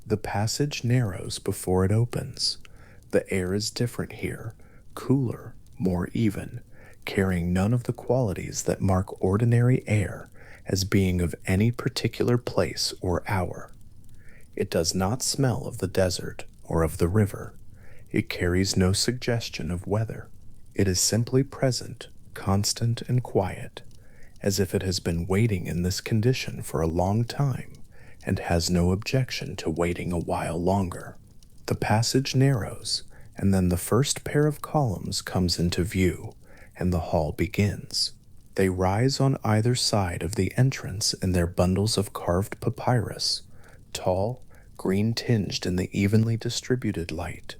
The passage narrows before it opens. The air is different here, cooler, more even, carrying none of the qualities that mark ordinary air as being of any particular place or hour. It does not smell of the desert or of the river. It carries no suggestion of weather. It is simply present, constant and quiet, as if it has been waiting in this condition for a long time and has no objection to waiting a while longer. The passage narrows, and then the first pair of columns comes into view, and the hall begins. They rise on either side of the entrance in their bundles of carved papyrus, tall, green-tinged in the evenly distributed light,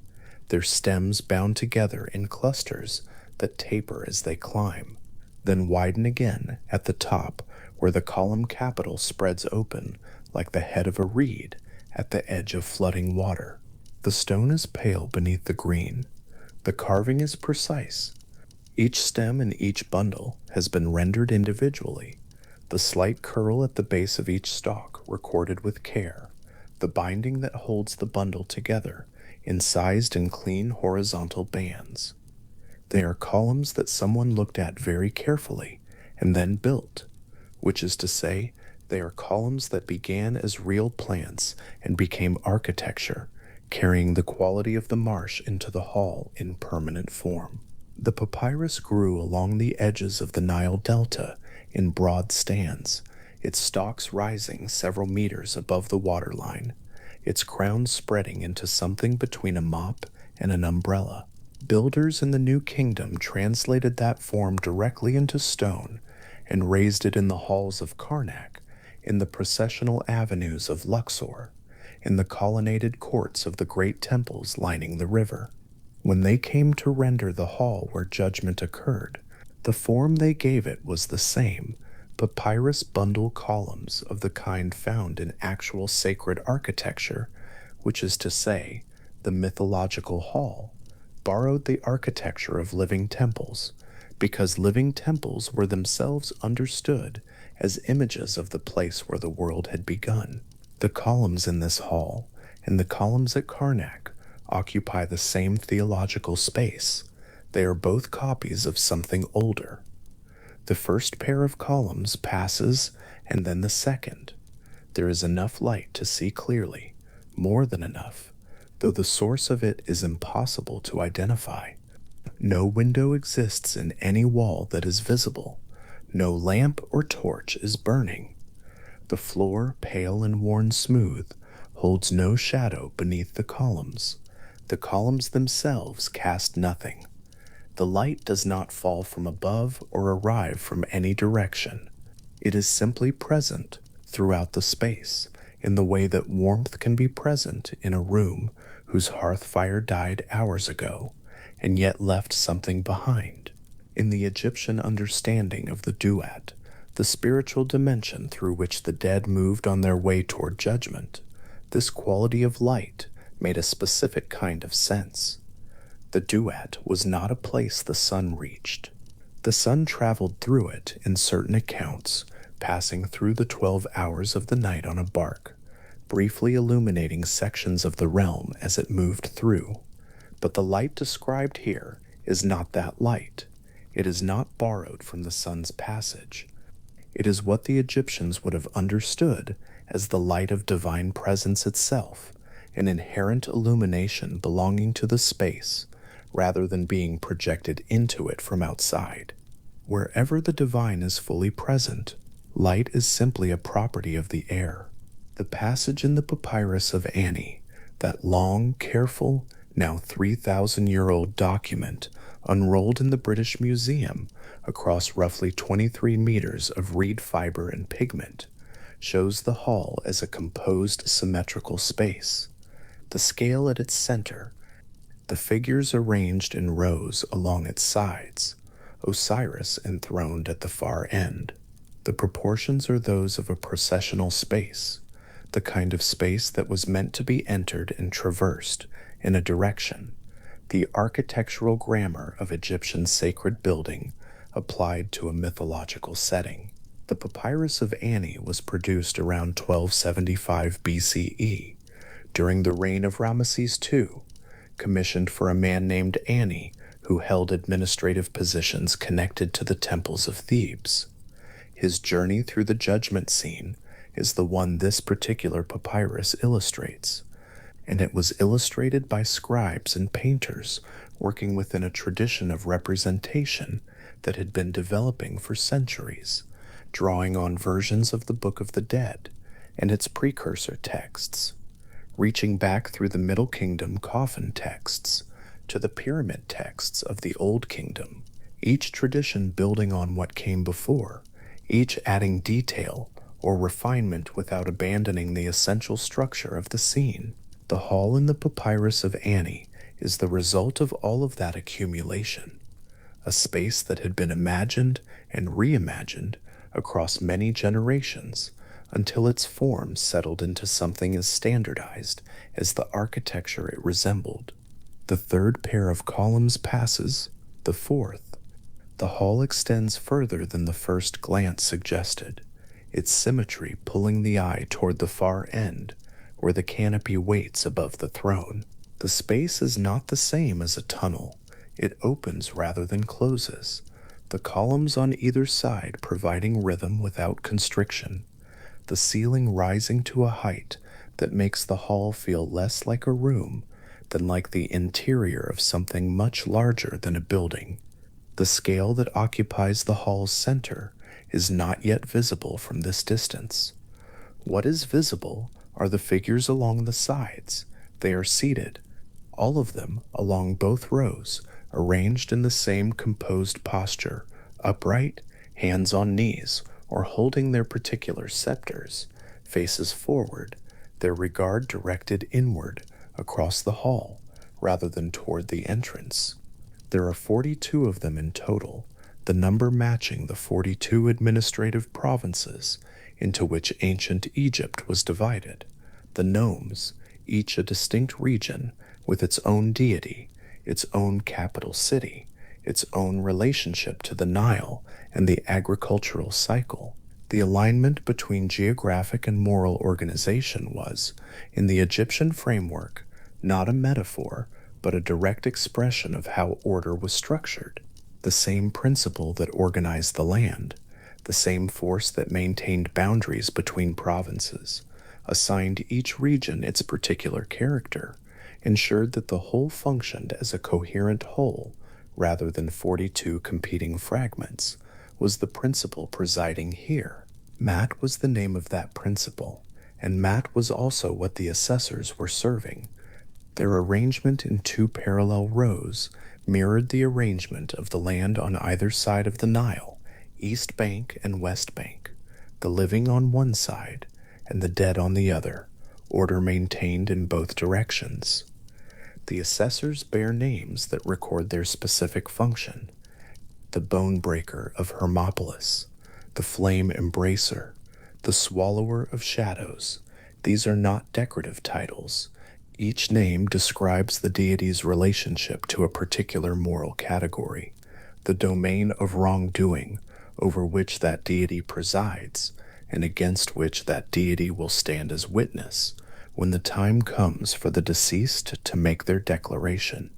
their stems bound together in clusters that taper as they climb, then widen again at the top where the column capital spreads open like the head of a reed at the edge of flooding water. The stone is pale beneath the green. The carving is precise. Each stem in each bundle has been rendered individually, the slight curl at the base of each stalk recorded with care, the binding that holds the bundle together, incised in clean horizontal bands. They are columns that someone looked at very carefully and then built, which is to say, they are columns that began as real plants and became architecture, carrying the quality of the marsh into the hall in permanent form. The papyrus grew along the edges of the Nile Delta in broad stands, its stalks rising several meters above the waterline, its crown spreading into something between a mop and an umbrella. Builders in the New Kingdom translated that form directly into stone and raised it in the halls of Karnak, in the processional avenues of Luxor, in the colonnaded courts of the great temples lining the river. When they came to render the hall where judgment occurred, the form they gave it was the same, papyrus bundle columns of the kind found in actual sacred architecture, which is to say, the mythological hall, borrowed the architecture of living temples, because living temples were themselves understood as images of the place where the world had begun. The columns in this hall and the columns at Karnak occupy the same theological space. They are both copies of something older. The first pair of columns passes, and then the second. There is enough light to see clearly, more than enough, though the source of it is impossible to identify. No window exists in any wall that is visible. No lamp or torch is burning. The floor, pale and worn smooth, holds no shadow beneath the columns. The columns themselves cast nothing. The light does not fall from above or arrive from any direction. It is simply present throughout the space, in the way that warmth can be present in a room whose hearth fire died hours ago, and yet left something behind. In the Egyptian understanding of the duat, the spiritual dimension through which the dead moved on their way toward judgment, this quality of light made a specific kind of sense. The duat was not a place the sun reached. The sun traveled through it in certain accounts, passing through the 12 hours of the night on a bark, briefly illuminating sections of the realm as it moved through. But the light described here is not that light. It is not borrowed from the sun's passage. It is what the Egyptians would have understood as the light of divine presence itself, an inherent illumination belonging to the space, rather than being projected into it from outside. Wherever the divine is fully present, light is simply a property of the air. The passage in the papyrus of Ani, that long, careful, now 3,000-year-old document unrolled in the British Museum across roughly 23 meters of reed fiber and pigment, shows the hall as a composed symmetrical space. The scale at its center, the figures arranged in rows along its sides, Osiris enthroned at the far end. The proportions are those of a processional space, the kind of space that was meant to be entered and traversed in a direction, the architectural grammar of Egyptian sacred building applied to a mythological setting. The papyrus of Ani was produced around 1275 BCE, during the reign of Ramesses II, commissioned for a man named Ani who held administrative positions connected to the temples of Thebes. His journey through the judgment scene is the one this particular papyrus illustrates, and it was illustrated by scribes and painters working within a tradition of representation that had been developing for centuries, drawing on versions of the Book of the Dead and its precursor texts, reaching back through the Middle Kingdom coffin texts to the pyramid texts of the Old Kingdom, each tradition building on what came before, each adding detail or refinement without abandoning the essential structure of the scene. The hall in the papyrus of Ani is the result of all of that accumulation, a space that had been imagined and reimagined across many generations until its form settled into something as standardized as the architecture it resembled. The third pair of columns passes, the fourth. The hall extends further than the first glance suggested, its symmetry pulling the eye toward the far end, where the canopy waits above the throne. The space is not the same as a tunnel. It opens rather than closes, the columns on either side providing rhythm without constriction, the ceiling rising to a height that makes the hall feel less like a room than like the interior of something much larger than a building. The scale that occupies the hall's center is not yet visible from this distance. What is visible are the figures along the sides. They are seated, all of them along both rows, arranged in the same composed posture, upright, hands on knees, or holding their particular scepters, faces forward, their regard directed inward across the hall rather than toward the entrance. There are 42 of them in total, the number matching the 42 administrative provinces into which ancient Egypt was divided. The nomes, each a distinct region with its own deity, its own capital city, its own relationship to the Nile and the agricultural cycle. The alignment between geographic and moral organization was, in the Egyptian framework, not a metaphor, but a direct expression of how order was structured. The same principle that organized the land, the same force that maintained boundaries between provinces, assigned each region its particular character, ensured that the whole functioned as a coherent whole rather than 42 competing fragments, was the principle presiding here. Mat was the name of that principle, and Mat was also what the assessors were serving. Their arrangement in two parallel rows mirrored the arrangement of the land on either side of the Nile, East Bank and West Bank, the living on one side and the dead on the other, order maintained in both directions. The assessors bear names that record their specific function: the Bone Breaker of Hermopolis, the Flame Embracer, the Swallower of Shadows. These are not decorative titles. Each name describes the deity's relationship to a particular moral category, the domain of wrongdoing over which that deity presides, and against which that deity will stand as witness when the time comes for the deceased to make their declaration.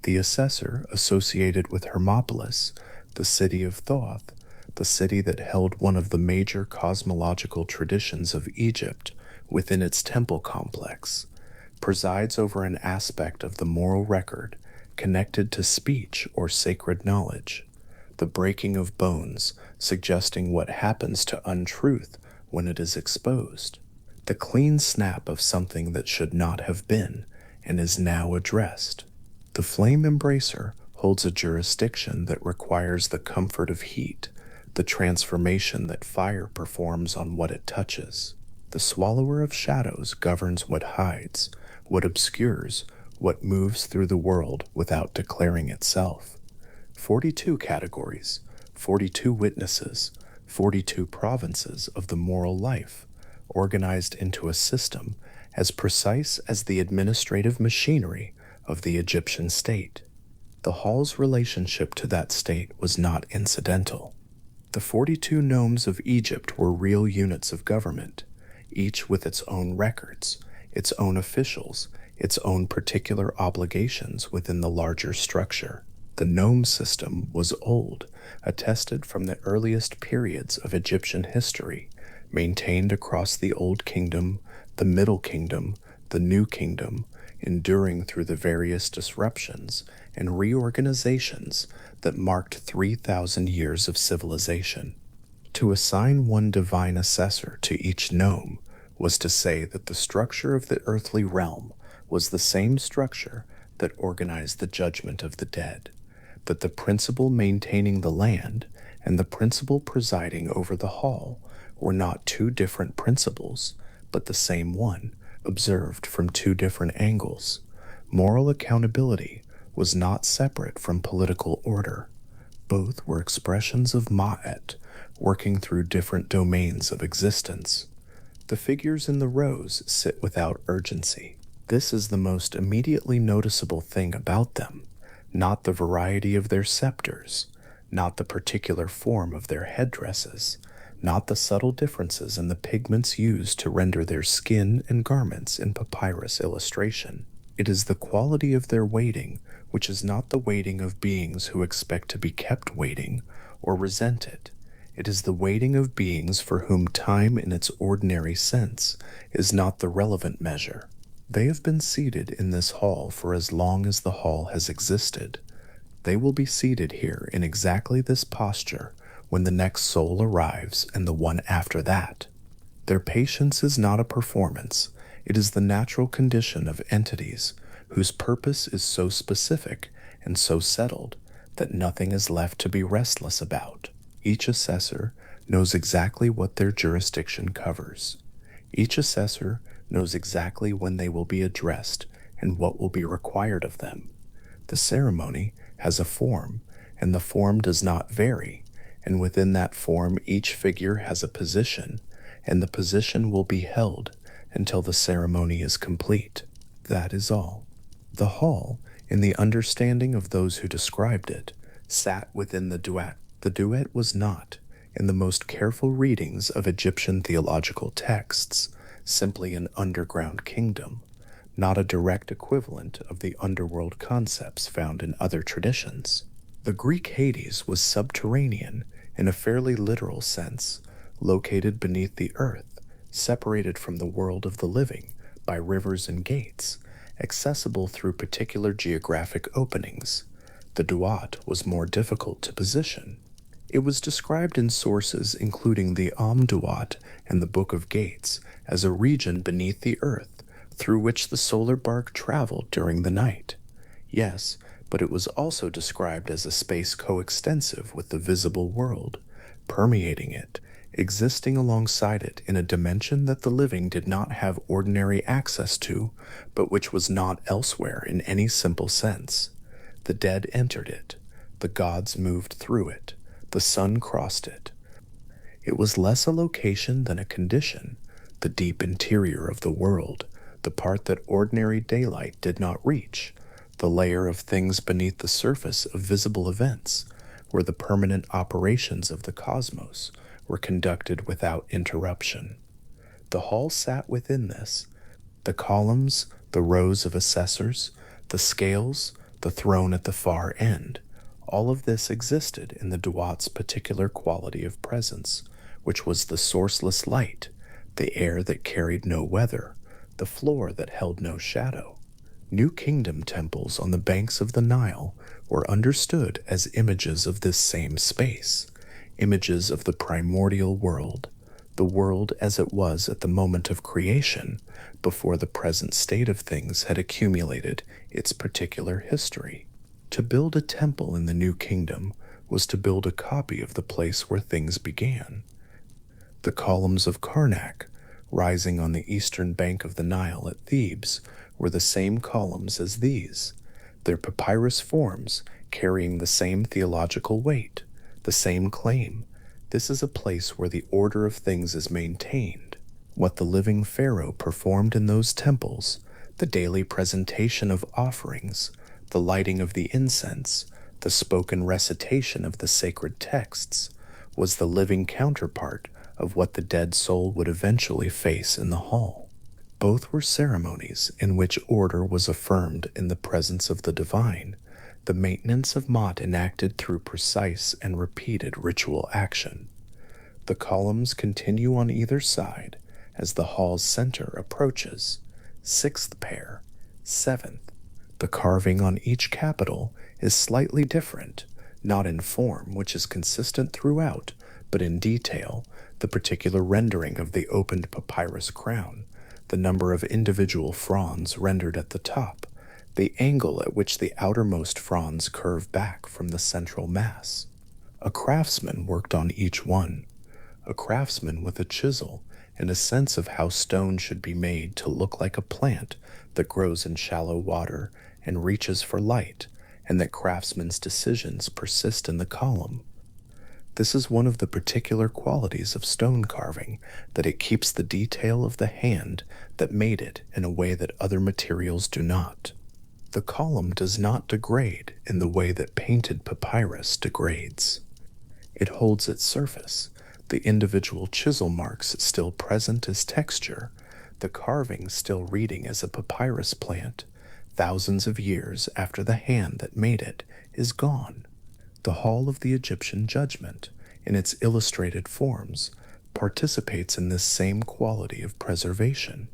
The assessor associated with Hermopolis, the city of Thoth, the city that held one of the major cosmological traditions of Egypt within its temple complex, presides over an aspect of the moral record connected to speech or sacred knowledge, the breaking of bones, suggesting what happens to untruth when it is exposed, the clean snap of something that should not have been and is now addressed. The Flame Embracer holds a jurisdiction that requires the comfort of heat, the transformation that fire performs on what it touches. The Swallower of Shadows governs what hides, what obscures, what moves through the world without declaring itself. 42 categories, 42 witnesses, 42 provinces of the moral life, organized into a system as precise as the administrative machinery of the Egyptian state. The hall's relationship to that state was not incidental. The 42 nomes of Egypt were real units of government, each with its own records, its own officials, its own particular obligations within the larger structure. The nome system was old, attested from the earliest periods of Egyptian history, maintained across the Old Kingdom, the Middle Kingdom, the New Kingdom, enduring through the various disruptions and reorganizations that marked 3,000 years of civilization. To assign one divine assessor to each nome was to say that the structure of the earthly realm was the same structure that organized the judgment of the dead, that the principle maintaining the land and the principle presiding over the hall were not two different principles, but the same one, observed from two different angles. Moral accountability was not separate from political order. Both were expressions of Ma'at, working through different domains of existence. The figures in the rows sit without urgency. This is the most immediately noticeable thing about them, not the variety of their scepters, not the particular form of their headdresses, not the subtle differences in the pigments used to render their skin and garments in papyrus illustration. It is the quality of their waiting, which is not the waiting of beings who expect to be kept waiting or resent it. It is the waiting of beings for whom time in its ordinary sense is not the relevant measure. They have been seated in this hall for as long as the hall has existed. They will be seated here in exactly this posture when the next soul arrives and the one after that. Their patience is not a performance. It is the natural condition of entities whose purpose is so specific and so settled that nothing is left to be restless about. Each assessor knows exactly what their jurisdiction covers. Each assessor knows exactly when they will be addressed and what will be required of them. The ceremony has a form, and the form does not vary, and within that form each figure has a position, and the position will be held until the ceremony is complete. That is all. The hall, in the understanding of those who described it, sat within the duat. The duat was not, in the most careful readings of Egyptian theological texts, simply an underground kingdom, not a direct equivalent of the underworld concepts found in other traditions. The Greek Hades was subterranean in a fairly literal sense, located beneath the earth, separated from the world of the living by rivers and gates, accessible through particular geographic openings. The duat was more difficult to position. It was described in sources including the Duat and the Book of Gates as a region beneath the earth through which the solar bark traveled during the night. Yes, but it was also described as a space coextensive with the visible world, permeating it, existing alongside it in a dimension that the living did not have ordinary access to, but which was not elsewhere in any simple sense. The dead entered it, the gods moved through it, the sun crossed it. It was less a location than a condition, the deep interior of the world, the part that ordinary daylight did not reach, the layer of things beneath the surface of visible events, where the permanent operations of the cosmos were conducted without interruption. The hall sat within this. The columns, the rows of assessors, the scales, the throne at the far end, all of this existed in the duat's particular quality of presence, which was the sourceless light, the air that carried no weather, the floor that held no shadow. New Kingdom temples on the banks of the Nile were understood as images of this same space, images of the primordial world, the world as it was at the moment of creation, before the present state of things had accumulated its particular history. To build a temple in the New Kingdom was to build a copy of the place where things began. The columns of Karnak, rising on the eastern bank of the Nile at Thebes, were the same columns as these, their papyrus forms carrying the same theological weight, the same claim. This is a place where the order of things is maintained. What the living pharaoh performed in those temples, the daily presentation of offerings, the lighting of the incense, the spoken recitation of the sacred texts, was the living counterpart of what the dead soul would eventually face in the hall. Both were ceremonies in which order was affirmed in the presence of the divine, the maintenance of Mot enacted through precise and repeated ritual action. The columns continue on either side as the hall's center approaches. Sixth pair, seventh. The carving on each capital is slightly different, not in form, which is consistent throughout, but in detail, the particular rendering of the opened papyrus crown, the number of individual fronds rendered at the top, the angle at which the outermost fronds curve back from the central mass. A craftsman worked on each one, a craftsman with a chisel and a sense of how stone should be made to look like a plant that grows in shallow water and reaches for light, and that craftsman's decisions persist in the column. This is one of the particular qualities of stone carving, that it keeps the detail of the hand that made it in a way that other materials do not. The column does not degrade in the way that painted papyrus degrades. It holds its surface, the individual chisel marks still present as texture, the carving still reading as a papyrus plant, thousands of years after the hand that made it is gone. The Hall of the Egyptian Judgment, in its illustrated forms, participates in this same quality of preservation.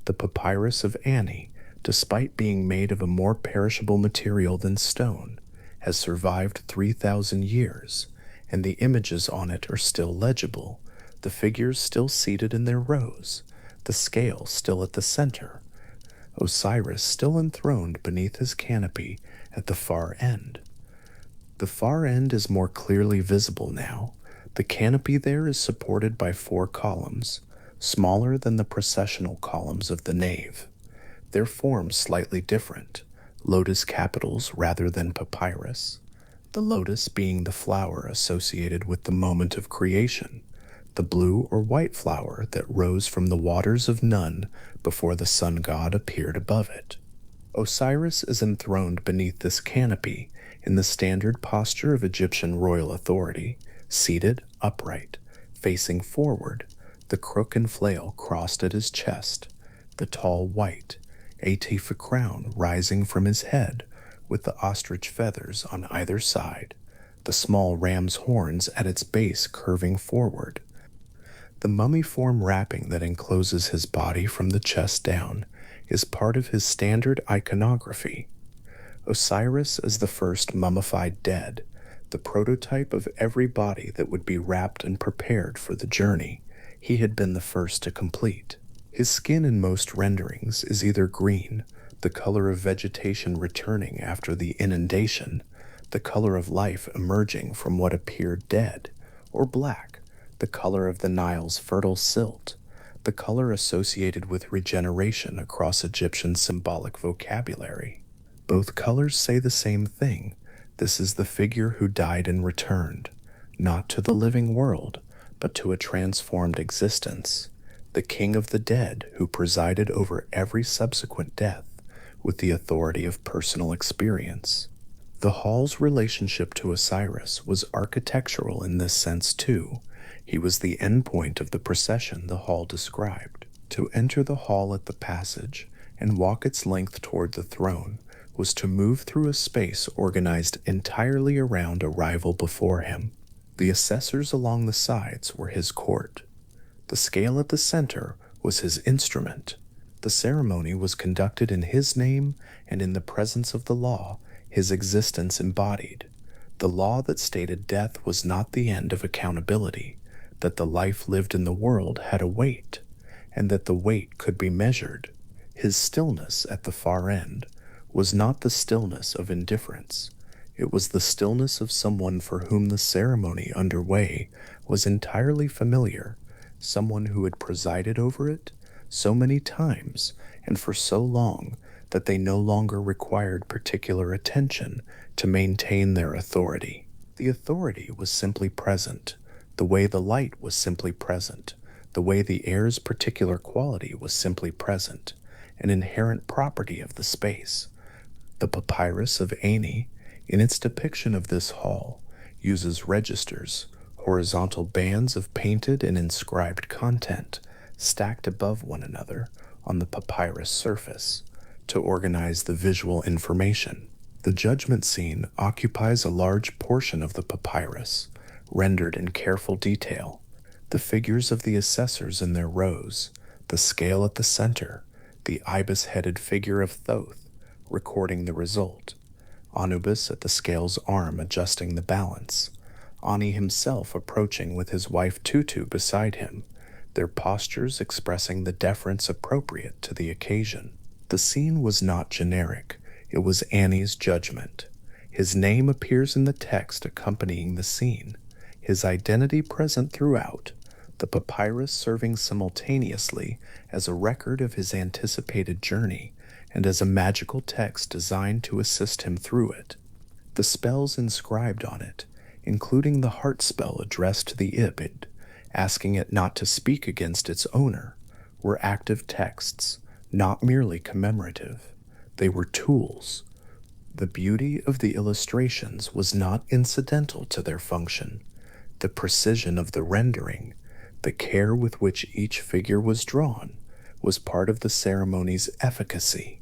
The papyrus of Ani, despite being made of a more perishable material than stone, has survived 3,000 years, and the images on it are still legible, the figures still seated in their rows, the scale still at the center, Osiris still enthroned beneath his canopy at the far end. The far end is more clearly visible now. The canopy there is supported by 4 columns, smaller than the processional columns of the nave. Their forms slightly different, lotus capitals rather than papyrus, the lotus being the flower associated with the moment of creation, the blue or white flower that rose from the waters of Nun before the sun god appeared above it. Osiris is enthroned beneath this canopy in the standard posture of Egyptian royal authority, seated upright, facing forward, the crook and flail crossed at his chest, the tall white, Atifa crown rising from his head with the ostrich feathers on either side, the small ram's horns at its base curving forward. The mummy-form wrapping that encloses his body from the chest down is part of his standard iconography. Osiris is the first mummified dead, the prototype of every body that would be wrapped and prepared for the journey he had been the first to complete. His skin in most renderings is either green, the color of vegetation returning after the inundation, the color of life emerging from what appeared dead, or black, the color of the Nile's fertile silt, the color associated with regeneration across Egyptian symbolic vocabulary. Both colors say the same thing. This is the figure who died and returned, not to the living world, but to a transformed existence, the king of the dead who presided over every subsequent death with the authority of personal experience. The hall's relationship to Osiris was architectural in this sense too. He was the endpoint of the procession the hall described. To enter the hall at the passage and walk its length toward the throne was to move through a space organized entirely around a rival before him. The assessors along the sides were his court. The scale at the center was his instrument. The ceremony was conducted in his name and in the presence of the law, his existence embodied. The law that stated death was not the end of accountability, that the life lived in the world had a weight, and that the weight could be measured. His stillness at the far end was not the stillness of indifference. It was the stillness of someone for whom the ceremony underway was entirely familiar, someone who had presided over it so many times and for so long that they no longer required particular attention to maintain their authority. The authority was simply present, the way the light was simply present, the way the air's particular quality was simply present, an inherent property of the space. The papyrus of Ani, in its depiction of this hall, uses registers, horizontal bands of painted and inscribed content, stacked above one another, on the papyrus surface to organize the visual information. The judgment scene occupies a large portion of the papyrus, rendered in careful detail. The figures of the assessors in their rows, the scale at the center, the ibis-headed figure of Thoth, recording the result, Anubis at the scale's arm adjusting the balance, Ani himself approaching with his wife Tutu beside him, their postures expressing the deference appropriate to the occasion. The scene was not generic, it was Ani's judgment. His name appears in the text accompanying the scene, his identity present throughout, the papyrus serving simultaneously as a record of his anticipated journey and as a magical text designed to assist him through it. The spells inscribed on it, including the heart spell addressed to the Ibid, asking it not to speak against its owner, were active texts, not merely commemorative. They were tools. The beauty of the illustrations was not incidental to their function. The precision of the rendering, the care with which each figure was drawn, was part of the ceremony's efficacy,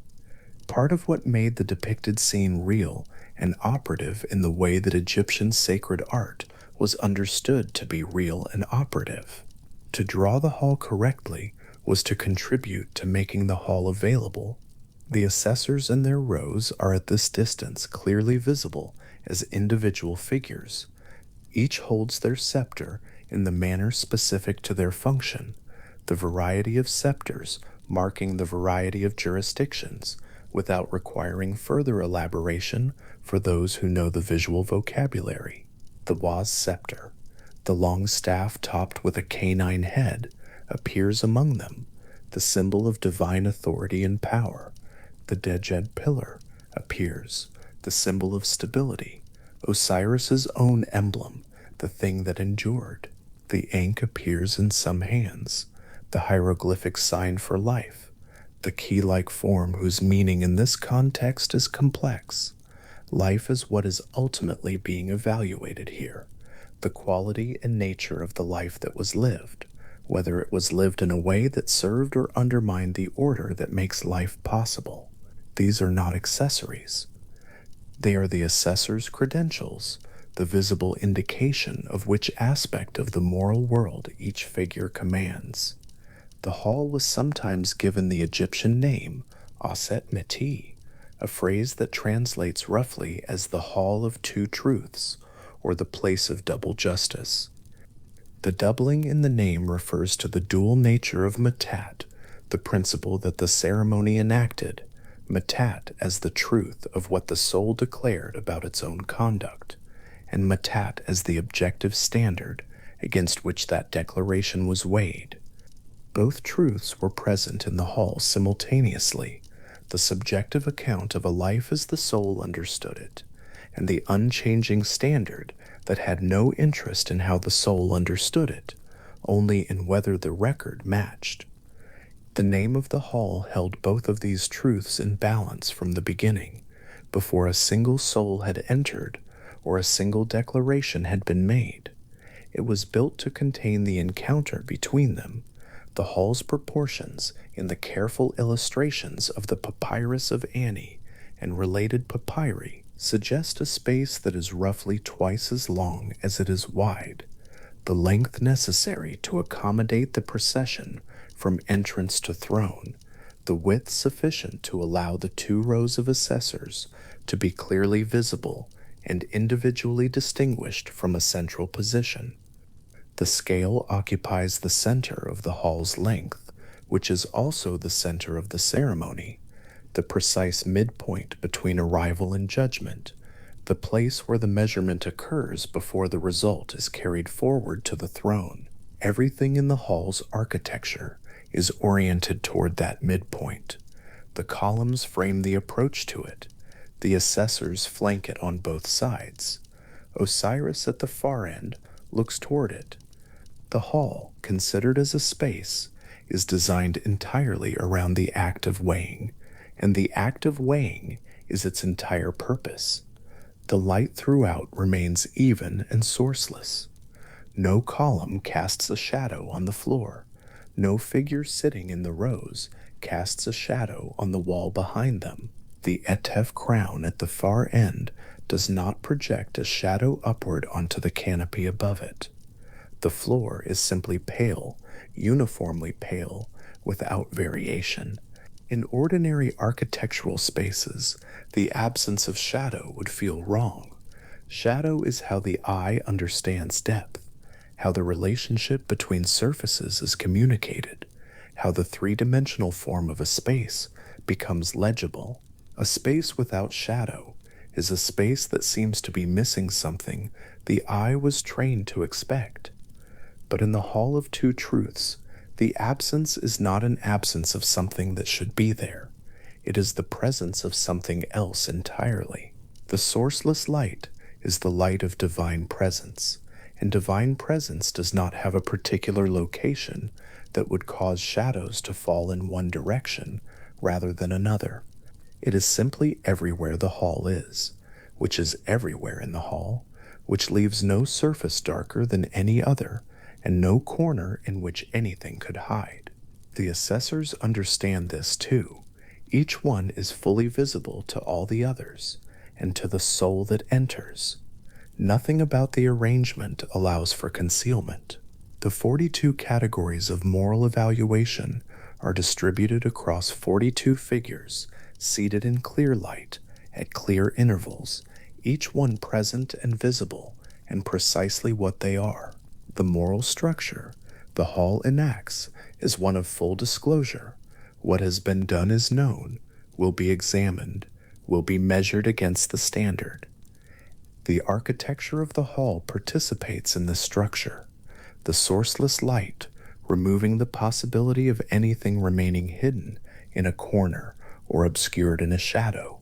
part of what made the depicted scene real and operative in the way that Egyptian sacred art was understood to be real and operative. To draw the hall correctly was to contribute to making the hall available. The assessors and their rows are at this distance clearly visible as individual figures. Each holds their scepter in the manner specific to their function, the variety of scepters marking the variety of jurisdictions, without requiring further elaboration for those who know the visual vocabulary. The Waz scepter, the long staff topped with a canine head, appears among them, the symbol of divine authority and power. The Djed pillar appears, the symbol of stability, Osiris's own emblem, the thing that endured. The Ankh appears in some hands, the hieroglyphic sign for life, the key-like form whose meaning in this context is complex. Life is what is ultimately being evaluated here, the quality and nature of the life that was lived, whether it was lived in a way that served or undermined the order that makes life possible. These are not accessories. They are the assessor's credentials, the visible indication of which aspect of the moral world each figure commands. The hall was sometimes given the Egyptian name, Aset Meti, a phrase that translates roughly as the Hall of Two Truths, or the place of double justice. The doubling in the name refers to the dual nature of Metat, the principle that the ceremony enacted, Metat as the truth of what the soul declared about its own conduct, and Metat as the objective standard against which that declaration was weighed. Both truths were present in the hall simultaneously, the subjective account of a life as the soul understood it, and the unchanging standard that had no interest in how the soul understood it, only in whether the record matched. The name of the hall held both of these truths in balance from the beginning, before a single soul had entered or a single declaration had been made. It was built to contain the encounter between them. The hall's proportions in the careful illustrations of the papyrus of Ani and related papyri suggest a space that is roughly twice as long as it is wide, the length necessary to accommodate the procession from entrance to throne, the width sufficient to allow the 2 rows of assessors to be clearly visible and individually distinguished from a central position. The scale occupies the center of the hall's length, which is also the center of the ceremony, the precise midpoint between arrival and judgment, the place where the measurement occurs before the result is carried forward to the throne. Everything in the hall's architecture is oriented toward that midpoint. The columns frame the approach to it. The assessors flank it on both sides. Osiris at the far end looks toward it. The hall, considered as a space, is designed entirely around the act of weighing, and the act of weighing is its entire purpose. The light throughout remains even and sourceless. No column casts a shadow on the floor. No figure sitting in the rows casts a shadow on the wall behind them. The Etef crown at the far end does not project a shadow upward onto the canopy above it. The floor is simply pale, uniformly pale, without variation. In ordinary architectural spaces, the absence of shadow would feel wrong. Shadow is how the eye understands depth, how the relationship between surfaces is communicated, how the three-dimensional form of a space becomes legible. A space without shadow is a space that seems to be missing something the eye was trained to expect. But in the Hall of Two Truths, the absence is not an absence of something that should be there. It is the presence of something else entirely. The sourceless light is the light of divine presence, and divine presence does not have a particular location that would cause shadows to fall in one direction rather than another. It is simply everywhere the hall is, which is everywhere in the hall, which leaves no surface darker than any other, and no corner in which anything could hide. The assessors understand this too. Each one is fully visible to all the others, and to the soul that enters. Nothing about the arrangement allows for concealment. The 42 categories of moral evaluation are distributed across 42 figures, seated in clear light, at clear intervals, each one present and visible, and precisely what they are. The moral structure the hall enacts is one of full disclosure. What has been done is known, will be examined, will be measured against the standard. The architecture of the hall participates in this structure. The sourceless light, removing the possibility of anything remaining hidden in a corner or obscured in a shadow.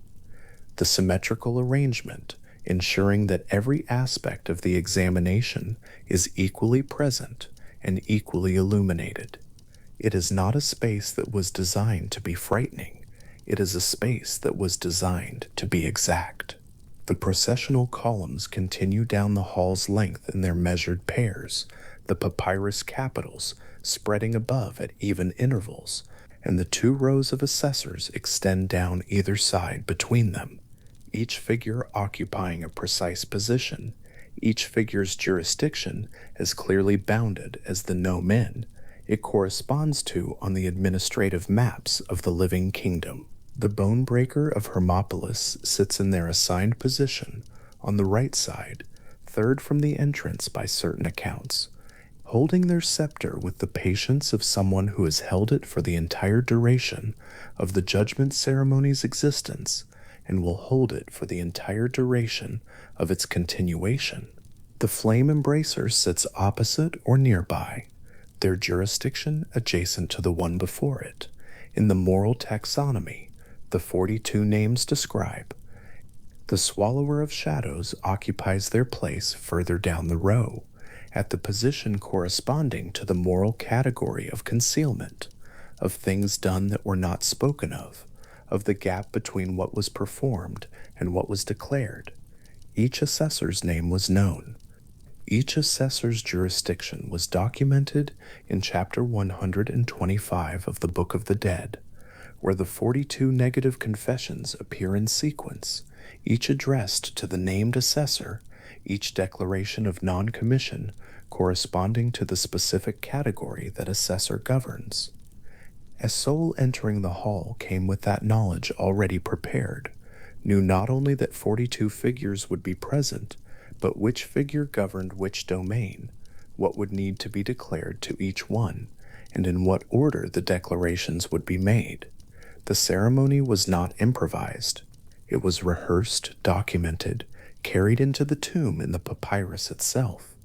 The symmetrical arrangement, ensuring that every aspect of the examination is equally present and equally illuminated. It is not a space that was designed to be frightening. It is a space that was designed to be exact. The processional columns continue down the hall's length in their measured pairs, the papyrus capitals spreading above at even intervals, and the 2 rows of assessors extend down either side between them, each figure occupying a precise position, each figure's jurisdiction as clearly bounded as the nomen it corresponds to on the administrative maps of the living kingdom. The bone breaker of Hermopolis sits in their assigned position on the right side, third from the entrance by certain accounts, holding their scepter with the patience of someone who has held it for the entire duration of the judgment ceremony's existence and will hold it for the entire duration of its continuation. The flame embracer sits opposite or nearby, their jurisdiction adjacent to the one before it. In the moral taxonomy, the 42 names describe. The swallower of shadows occupies their place further down the row, at the position corresponding to the moral category of concealment, of things done that were not spoken of the gap between what was performed and what was declared. Each assessor's name was known. Each assessor's jurisdiction was documented in Chapter 125 of the Book of the Dead, where the 42 negative confessions appear in sequence, each addressed to the named assessor, each declaration of non-commission corresponding to the specific category that assessor governs. A soul entering the hall came with that knowledge already prepared, knew not only that 42 figures would be present, but which figure governed which domain, what would need to be declared to each one, and in what order the declarations would be made. The ceremony was not improvised. It was rehearsed, documented, carried into the tomb in the papyrus itself.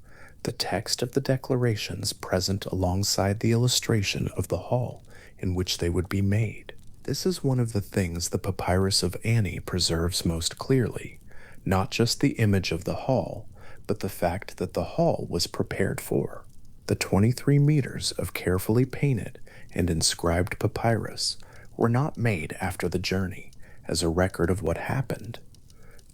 The text of the declarations present alongside the illustration of the hall in which they would be made. This is one of the things the papyrus of Ani preserves most clearly, not just the image of the hall, but the fact that the hall was prepared for. The 23 meters of carefully painted and inscribed papyrus were not made after the journey as a record of what happened.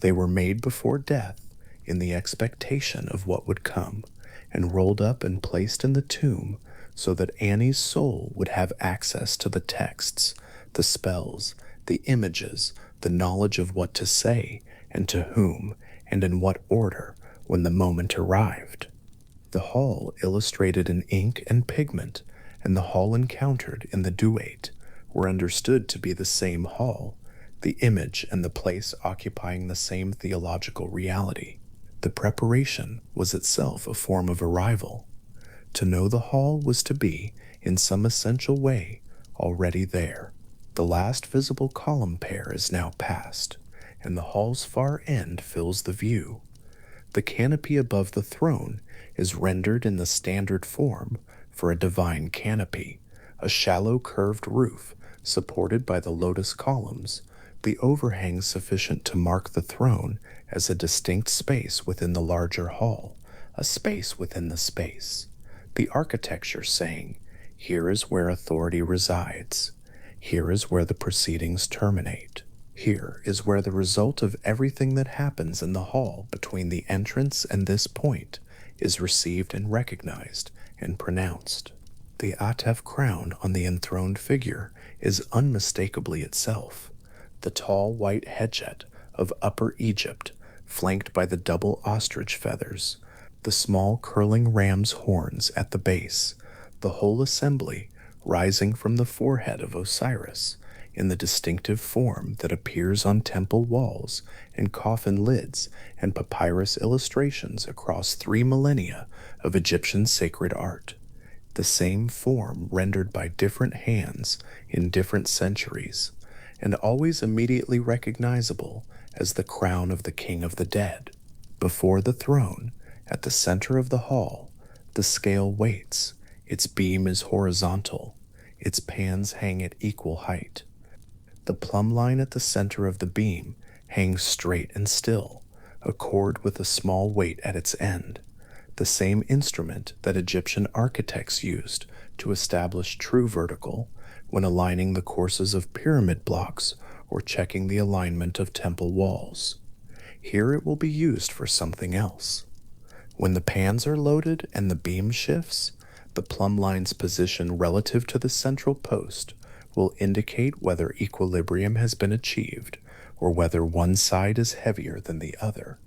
They were made before death in the expectation of what would come, and rolled up and placed in the tomb so that Annie's soul would have access to the texts, the spells, the images, the knowledge of what to say, and to whom, and in what order, when the moment arrived. The hall illustrated in ink and pigment, and the hall encountered in the duet, were understood to be the same hall, the image and the place occupying the same theological reality. The preparation was itself a form of arrival. To know the hall was to be, in some essential way, already there. The last visible column pair is now past, and the hall's far end fills the view. The canopy above the throne is rendered in the standard form for a divine canopy, a shallow curved roof supported by the lotus columns, the overhang sufficient to mark the throne as a distinct space within the larger hall, a space within the space. The architecture saying, "Here is where authority resides. Here is where the proceedings terminate. Here is where the result of everything that happens in the hall between the entrance and this point is received and recognized and pronounced." The Atef crown on the enthroned figure is unmistakably itself. The tall white hedjet of Upper Egypt, flanked by the double ostrich feathers, the small curling ram's horns at the base, the whole assembly rising from the forehead of Osiris in the distinctive form that appears on temple walls and coffin lids and papyrus illustrations across 3 millennia of Egyptian sacred art. The same form rendered by different hands in different centuries, and always immediately recognizable as the crown of the King of the Dead. Before the throne, at the center of the hall, the scale waits. Its beam is horizontal. Its pans hang at equal height. The plumb line at the center of the beam hangs straight and still, a cord with a small weight at its end, the same instrument that Egyptian architects used to establish true vertical when aligning the courses of pyramid blocks or checking the alignment of temple walls. Here it will be used for something else. When the pans are loaded and the beam shifts, the plumb line's position relative to the central post will indicate whether equilibrium has been achieved or whether one side is heavier than the other.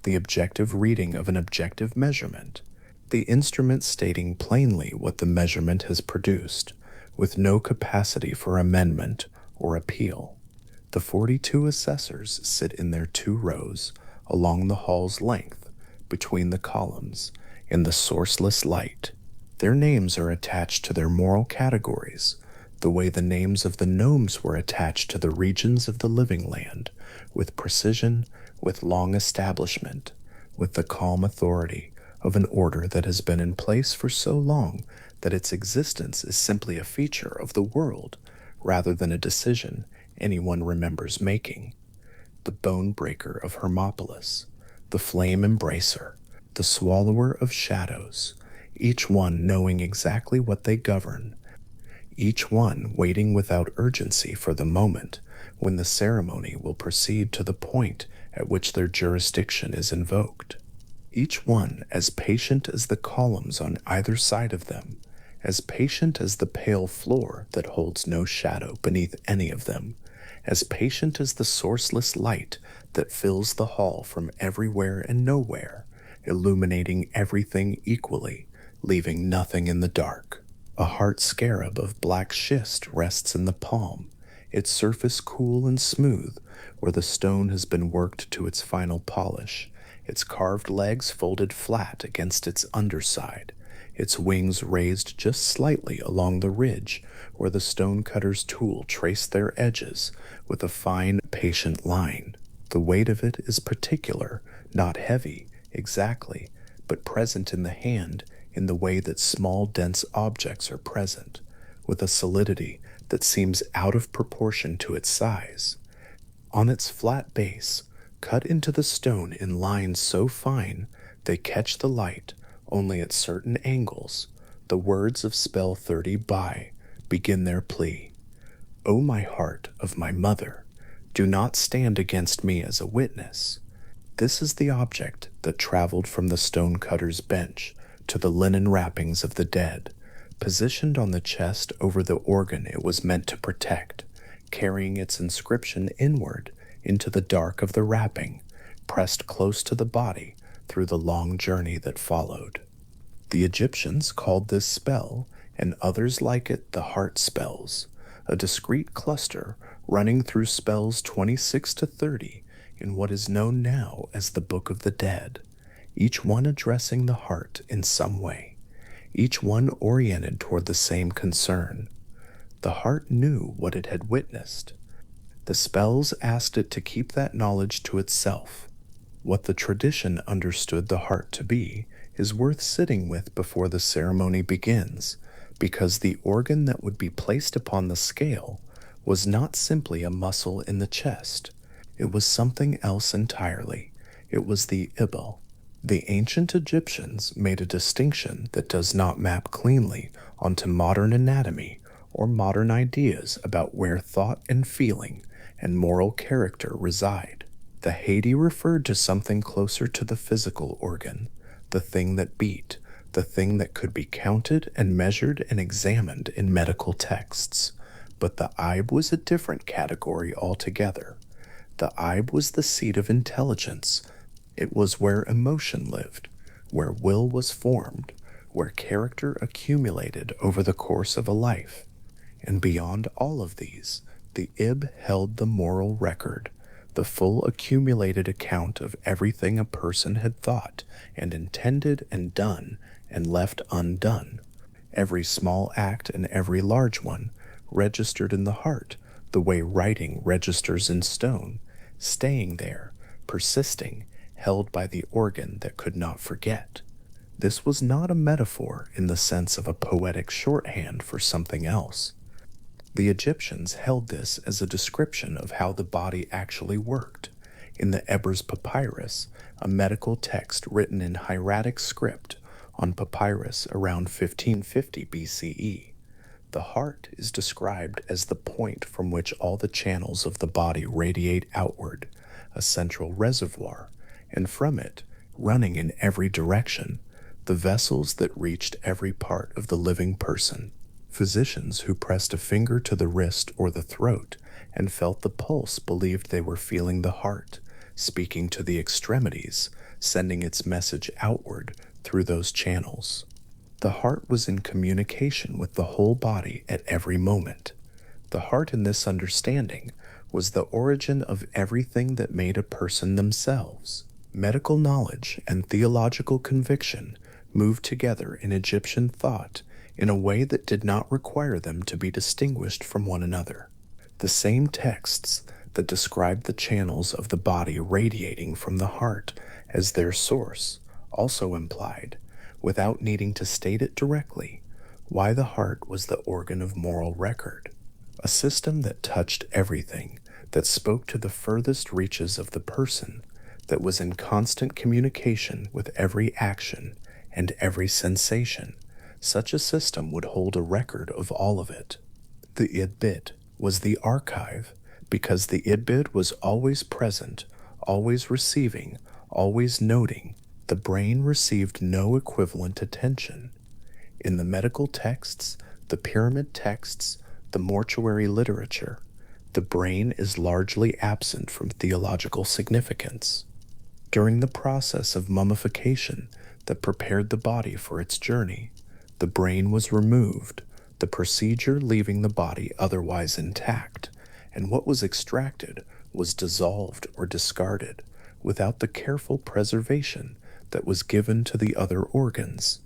The objective reading of an objective measurement, the instrument stating plainly what the measurement has produced, with no capacity for amendment or appeal. The 42 assessors sit in their 2 rows along the hall's length, between the columns, in the sourceless light. Their names are attached to their moral categories, the way the names of the gnomes were attached to the regions of the living land, with precision, with long establishment, with the calm authority of an order that has been in place for so long that its existence is simply a feature of the world rather than a decision anyone remembers making. The bone breaker of Hermopolis, the flame embracer, the swallower of shadows, each one knowing exactly what they govern, each one waiting without urgency for the moment when the ceremony will proceed to the point at which their jurisdiction is invoked. Each one as patient as the columns on either side of them, as patient as the pale floor that holds no shadow beneath any of them, as patient as the sourceless light that fills the hall from everywhere and nowhere, illuminating everything equally, leaving nothing in the dark. A heart scarab of black schist rests in the palm, its surface cool and smooth where the stone has been worked to its final polish, its carved legs folded flat against its underside, its wings raised just slightly along the ridge where the stonecutter's tool traced their edges with a fine, patient line. The weight of it is particular, not heavy, exactly, but present in the hand in the way that small, dense objects are present, with a solidity that seems out of proportion to its size. On its flat base, cut into the stone in lines so fine they catch the light only at certain angles, the words of spell 30 by begin their plea. O my heart of my mother, do not stand against me as a witness. This is the object that traveled from the stonecutter's bench to the linen wrappings of the dead, positioned on the chest over the organ it was meant to protect, carrying its inscription inward into the dark of the wrapping, pressed close to the body through the long journey that followed. The Egyptians called this spell, and others like it, the heart spells, a discrete cluster running through spells 26 to 30 in what is known now as the Book of the Dead, each one addressing the heart in some way, each one oriented toward the same concern. The heart knew what it had witnessed. The spells asked it to keep that knowledge to itself. What the tradition understood the heart to be is worth sitting with before the ceremony begins, because the organ that would be placed upon the scale was not simply a muscle in the chest. It was something else entirely. It was the ibel. The ancient Egyptians made a distinction that does not map cleanly onto modern anatomy or modern ideas about where thought and feeling and moral character reside. The Haiti referred to something closer to the physical organ, the thing that beat, the thing that could be counted and measured and examined in medical texts. But the Ib was a different category altogether. The Ib was the seat of intelligence. It was where emotion lived, where will was formed, where character accumulated over the course of a life. And beyond all of these, the Ib held the moral record, the full accumulated account of everything a person had thought and intended and done and left undone. Every small act and every large one registered in the heart the way writing registers in stone, staying there, persisting, held by the organ that could not forget. This was not a metaphor in the sense of a poetic shorthand for something else. The Egyptians held this as a description of how the body actually worked. In the Ebers Papyrus, a medical text written in hieratic script on papyrus around 1550 BCE, the heart is described as the point from which all the channels of the body radiate outward, a central reservoir, and from it, running in every direction, the vessels that reached every part of the living person. Physicians who pressed a finger to the wrist or the throat and felt the pulse believed they were feeling the heart, speaking to the extremities, sending its message outward through those channels. The heart was in communication with the whole body at every moment. The heart in this understanding was the origin of everything that made a person themselves. Medical knowledge and theological conviction moved together in Egyptian thought in a way that did not require them to be distinguished from one another. The same texts that described the channels of the body radiating from the heart as their source also implied, without needing to state it directly, why the heart was the organ of moral record, a system that touched everything, that spoke to the furthest reaches of the person, that was in constant communication with every action and every sensation. Such a system would hold a record of all of it. The Idbit was the archive, because the Idbit was always present, always receiving, always noting. The brain received no equivalent attention. In the medical texts, the pyramid texts, the mortuary literature, the brain is largely absent from theological significance. During the process of mummification that prepared the body for its journey, the brain was removed, the procedure leaving the body otherwise intact, and what was extracted was dissolved or discarded without the careful preservation that was given to the other organs.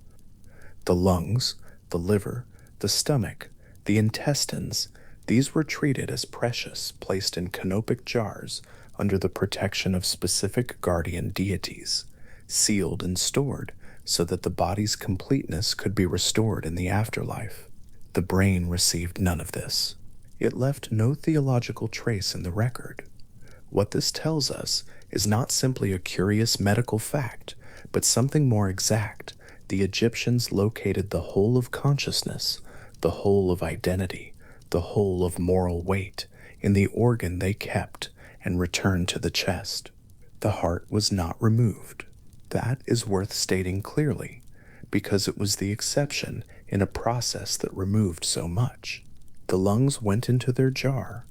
The lungs, the liver, the stomach, the intestines, these were treated as precious, placed in canopic jars under the protection of specific guardian deities, sealed and stored so that the body's completeness could be restored in the afterlife. The brain received none of this. It left no theological trace in the record. What this tells us is not simply a curious medical fact, but something more exact. The Egyptians located the whole of consciousness, the whole of identity, the whole of moral weight in the organ they kept and returned to the chest. The heart was not removed. That is worth stating clearly, because it was the exception in a process that removed so much. The lungs went into their jar.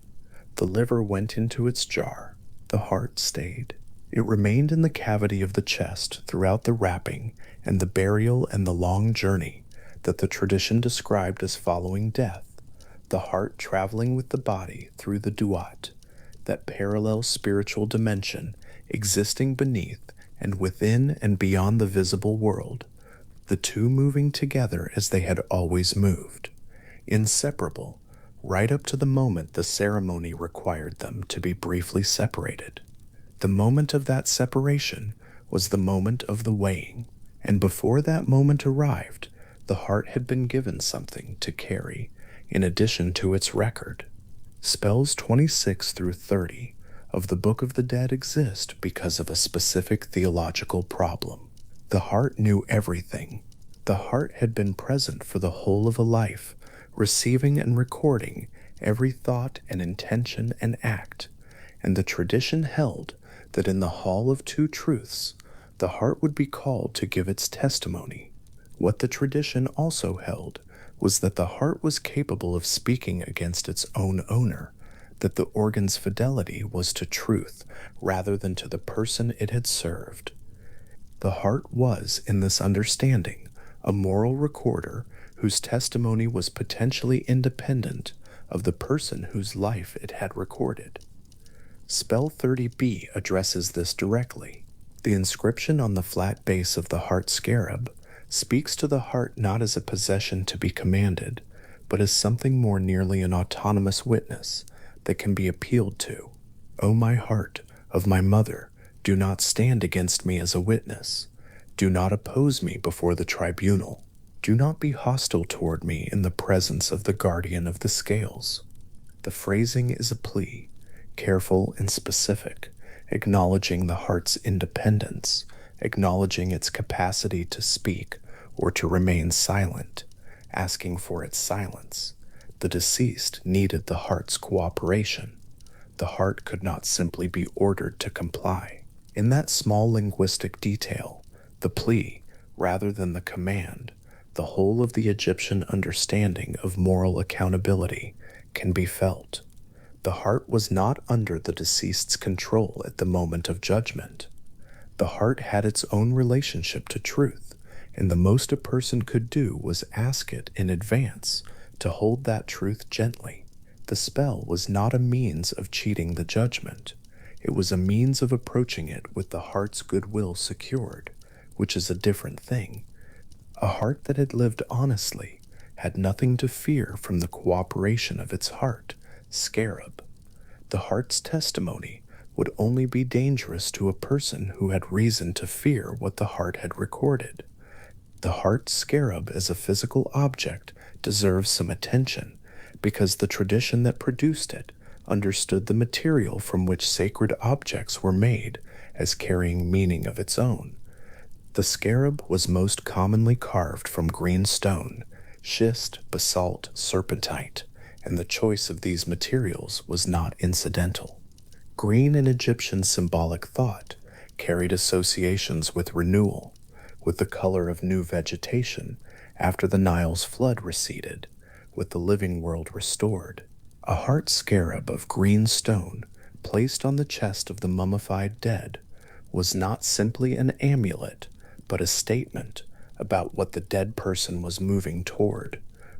The liver went into its jar. The heart stayed. It remained in the cavity of the chest throughout the wrapping and the burial and the long journey that the tradition described as following death, the heart traveling with the body through the duat, that parallel spiritual dimension existing beneath and within and beyond the visible world, the two moving together as they had always moved, inseparable, right up to the moment the ceremony required them to be briefly separated. The moment of that separation was the moment of the weighing, and before that moment arrived, the heart had been given something to carry in addition to its record. Spells 26 through 30 of the Book of the Dead exist because of a specific theological problem. The heart knew everything. The heart had been present for the whole of a life, receiving and recording every thought and intention and act, and the tradition held that in the Hall of Two Truths, the heart would be called to give its testimony. What the tradition also held was that the heart was capable of speaking against its own owner, that the organ's fidelity was to truth rather than to the person it had served. The heart was, in this understanding, a moral recorder whose testimony was potentially independent of the person whose life it had recorded. Spell 30b addresses this directly. The inscription on the flat base of the heart scarab speaks to the heart not as a possession to be commanded, but as something more nearly an autonomous witness that can be appealed to. O my heart of my mother, do not stand against me as a witness. Do not oppose me before the tribunal. Do not be hostile toward me in the presence of the guardian of the scales. The phrasing is a plea, careful and specific, acknowledging the heart's independence, acknowledging its capacity to speak or to remain silent, asking for its silence. The deceased needed the heart's cooperation. The heart could not simply be ordered to comply. In that small linguistic detail, the plea, rather than the command, the whole of the Egyptian understanding of moral accountability can be felt. The heart was not under the deceased's control at the moment of judgment. The heart had its own relationship to truth, and the most a person could do was ask it in advance to hold that truth gently. The spell was not a means of cheating the judgment. It was a means of approaching it with the heart's goodwill secured, which is a different thing. A heart that had lived honestly had nothing to fear from the cooperation of its heart, scarab. The heart's testimony would only be dangerous to a person who had reason to fear what the heart had recorded. The heart scarab as a physical object deserves some attention because the tradition that produced it understood the material from which sacred objects were made as carrying meaning of its own. The scarab was most commonly carved from green stone, schist, basalt, serpentite, and the choice of these materials was not incidental. Green in Egyptian symbolic thought carried associations with renewal, with the color of new vegetation after the Nile's flood receded, with the living world restored. A heart scarab of green stone placed on the chest of the mummified dead was not simply an amulet, but a statement about what the dead person was moving toward: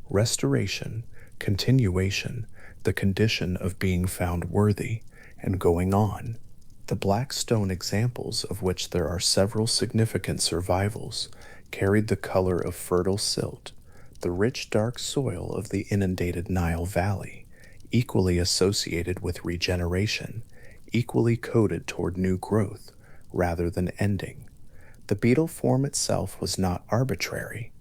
restoration, continuation, the condition of being found worthy, and going on. The black stone examples, of which there are several significant survivals, carried the color of fertile silt, the rich dark soil of the inundated Nile Valley, equally associated with regeneration, equally coded toward new growth rather than ending. The beetle form itself was not arbitrary.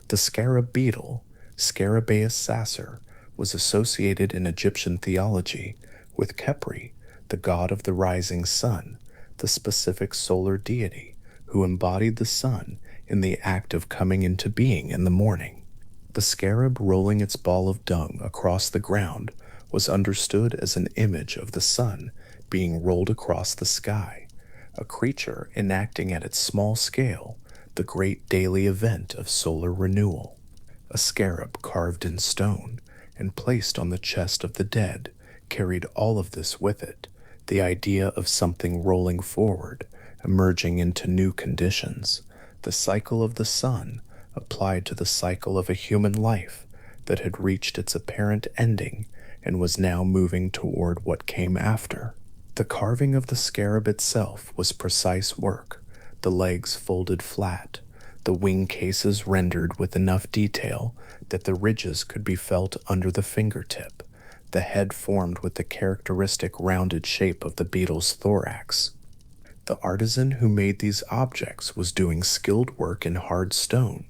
The scarab beetle, Scarabaeus sacer, was associated in Egyptian theology with Khepri, the god of the rising sun, the specific solar deity who embodied the sun in the act of coming into being in the morning. The scarab rolling its ball of dung across the ground was understood as an image of the sun being rolled across the sky, a creature enacting at its small scale the great daily event of solar renewal. A scarab carved in stone and placed on the chest of the dead carried all of this with it, the idea of something rolling forward, emerging into new conditions, the cycle of the sun applied to the cycle of a human life that had reached its apparent ending and was now moving toward what came after. The carving of the scarab itself was precise work, the legs folded flat, the wing cases rendered with enough detail that the ridges could be felt under the fingertip, the head formed with the characteristic rounded shape of the beetle's thorax. The artisan who made these objects was doing skilled work in hard stone.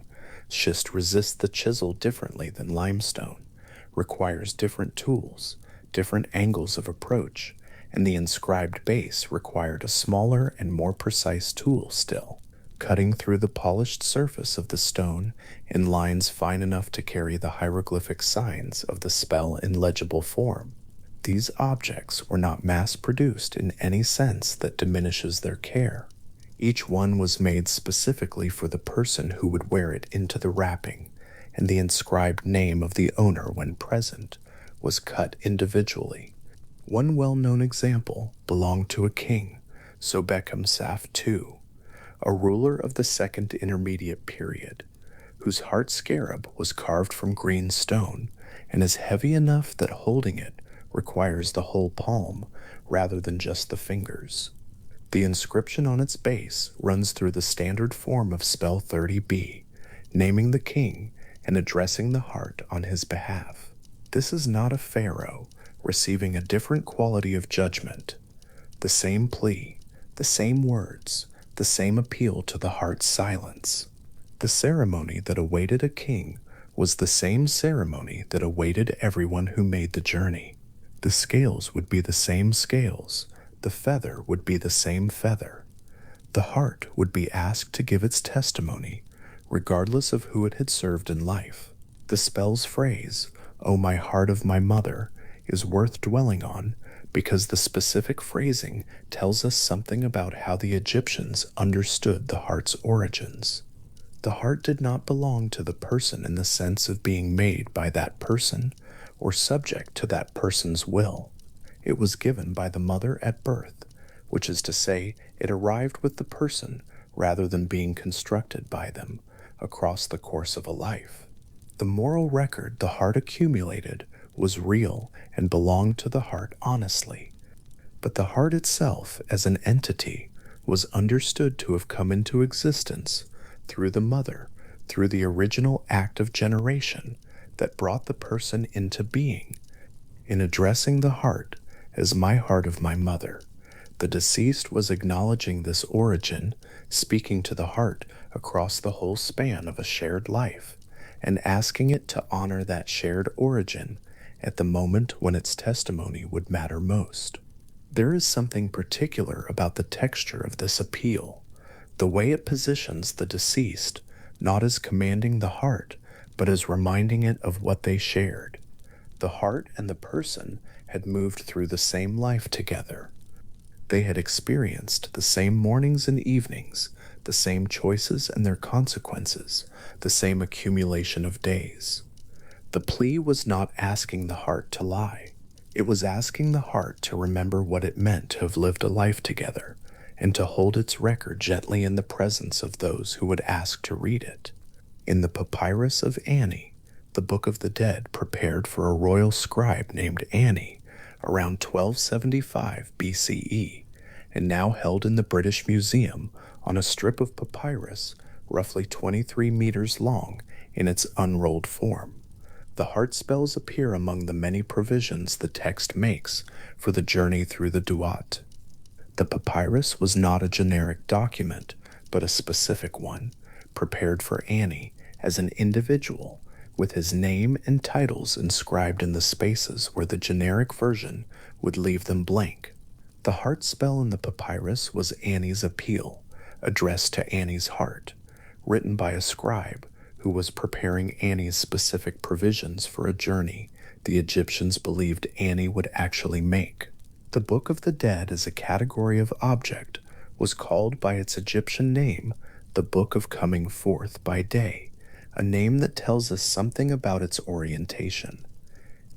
Schist resists the chisel differently than limestone, requires different tools, different angles of approach, and the inscribed base required a smaller and more precise tool still, cutting through the polished surface of the stone in lines fine enough to carry the hieroglyphic signs of the spell in legible form. These objects were not mass-produced in any sense that diminishes their care. Each one was made specifically for the person who would wear it into the wrapping, and the inscribed name of the owner when present was cut individually. One well-known example belonged to a king, Sobekemsaf II, a ruler of the Second Intermediate Period, whose heart scarab was carved from green stone and is heavy enough that holding it requires the whole palm rather than just the fingers. The inscription on its base runs through the standard form of spell 30b, naming the king and addressing the heart on his behalf. This is not a pharaoh receiving a different quality of judgment. The same plea, the same words, the same appeal to the heart's silence. The ceremony that awaited a king was the same ceremony that awaited everyone who made the journey. The scales would be the same scales, the feather would be the same feather. The heart would be asked to give its testimony, regardless of who it had served in life. The spell's phrase, "O my heart of my mother," is worth dwelling on because the specific phrasing tells us something about how the Egyptians understood the heart's origins. The heart did not belong to the person in the sense of being made by that person or subject to that person's will. It was given by the mother at birth, which is to say, it arrived with the person rather than being constructed by them across the course of a life. The moral record the heart accumulated was real and belonged to the heart honestly, but the heart itself as an entity was understood to have come into existence through the mother, through the original act of generation that brought the person into being. In addressing the heart as my heart of my mother, the deceased was acknowledging this origin, speaking to the heart across the whole span of a shared life, and asking it to honor that shared origin at the moment when its testimony would matter most. There is something particular about the texture of this appeal, the way it positions the deceased, not as commanding the heart, but as reminding it of what they shared. The heart and the person had moved through the same life together. They had experienced the same mornings and evenings, the same choices and their consequences, the same accumulation of days. The plea was not asking the heart to lie. It was asking the heart to remember what it meant to have lived a life together, and to hold its record gently in the presence of those who would ask to read it. In the papyrus of Ani, the Book of the Dead prepared for a royal scribe named Ani around 1275 BCE, and now held in the British Museum on a strip of papyrus roughly 23 meters long in its unrolled form. The heart spells appear among the many provisions the text makes for the journey through the Duat. The papyrus was not a generic document, but a specific one, prepared for Ani as an individual, with his name and titles inscribed in the spaces where the generic version would leave them blank. The heart spell in the papyrus was Ani's appeal, addressed to Ani's heart, written by a scribe who was preparing Ani's specific provisions for a journey the Egyptians believed Ani would actually make. The Book of the Dead as a category of object was called by its Egyptian name the Book of Coming Forth by Day, a name that tells us something about its orientation.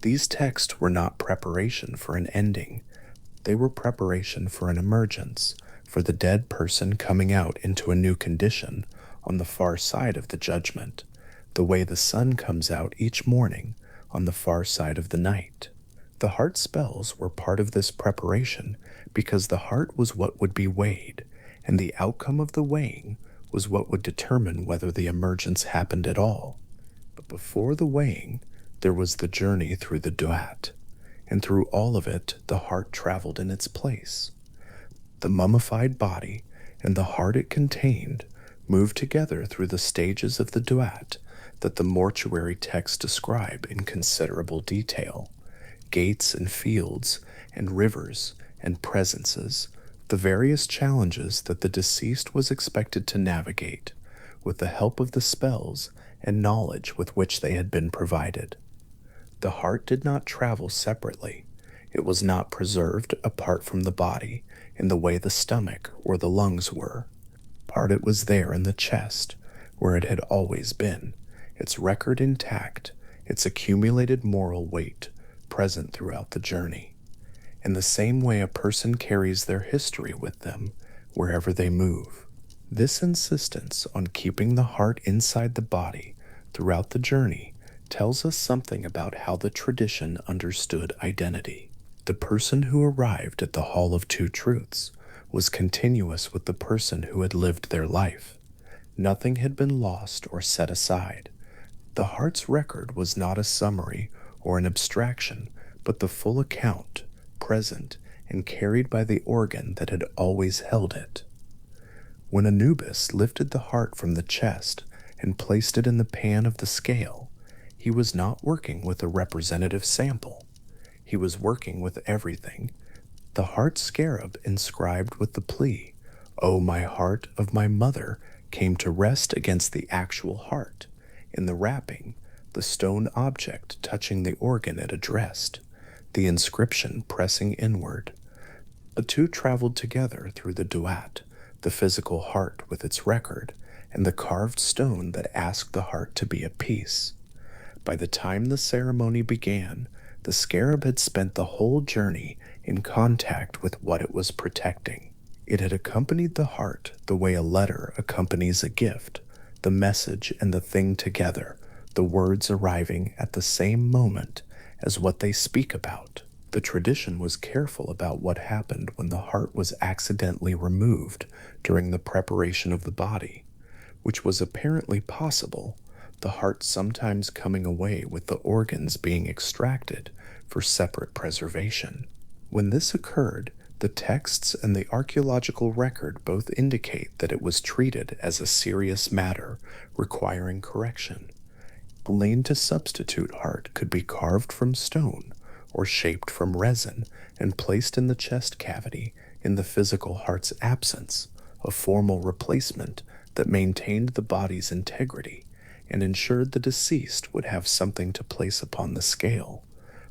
These texts were not preparation for an ending, they were preparation for an emergence, for the dead person coming out into a new condition on the far side of the judgment, the way the sun comes out each morning on the far side of the night. The heart spells were part of this preparation because the heart was what would be weighed, and the outcome of the weighing was what would determine whether the emergence happened at all. But before the weighing, there was the journey through the duat, and through all of it the heart traveled in its place. The mummified body and the heart it contained moved together through the stages of the duat that the mortuary texts describe in considerable detail. Gates and fields and rivers and presences, the various challenges that the deceased was expected to navigate with the help of the spells and knowledge with which they had been provided. The heart did not travel separately. It was not preserved apart from the body in the way the stomach or the lungs were. Part it was there in the chest, where it had always been, its record intact, its accumulated moral weight present throughout the journey. In the same way a person carries their history with them wherever they move. This insistence on keeping the heart inside the body throughout the journey tells us something about how the tradition understood identity. The person who arrived at the Hall of Two Truths was continuous with the person who had lived their life. Nothing had been lost or set aside. The heart's record was not a summary or an abstraction, but the full account, present and carried by the organ that had always held it. When Anubis lifted the heart from the chest and placed it in the pan of the scale, he was not working with a representative sample. He was working with everything. The heart scarab inscribed with the plea, "O my heart of my mother," came to rest against the actual heart. In the wrapping, the stone object touching the organ it addressed, the inscription pressing inward. The two traveled together through the duat, the physical heart with its record, and the carved stone that asked the heart to be at peace. By the time the ceremony began, the scarab had spent the whole journey in contact with what it was protecting. It had accompanied the heart the way a letter accompanies a gift, the message and the thing together, the words arriving at the same moment as what they speak about. The tradition was careful about what happened when the heart was accidentally removed during the preparation of the body, which was apparently possible, the heart sometimes coming away with the organs being extracted for separate preservation. When this occurred, the texts and the archaeological record both indicate that it was treated as a serious matter requiring correction. A laid-to-substitute heart could be carved from stone or shaped from resin and placed in the chest cavity in the physical heart's absence, a formal replacement that maintained the body's integrity and ensured the deceased would have something to place upon the scale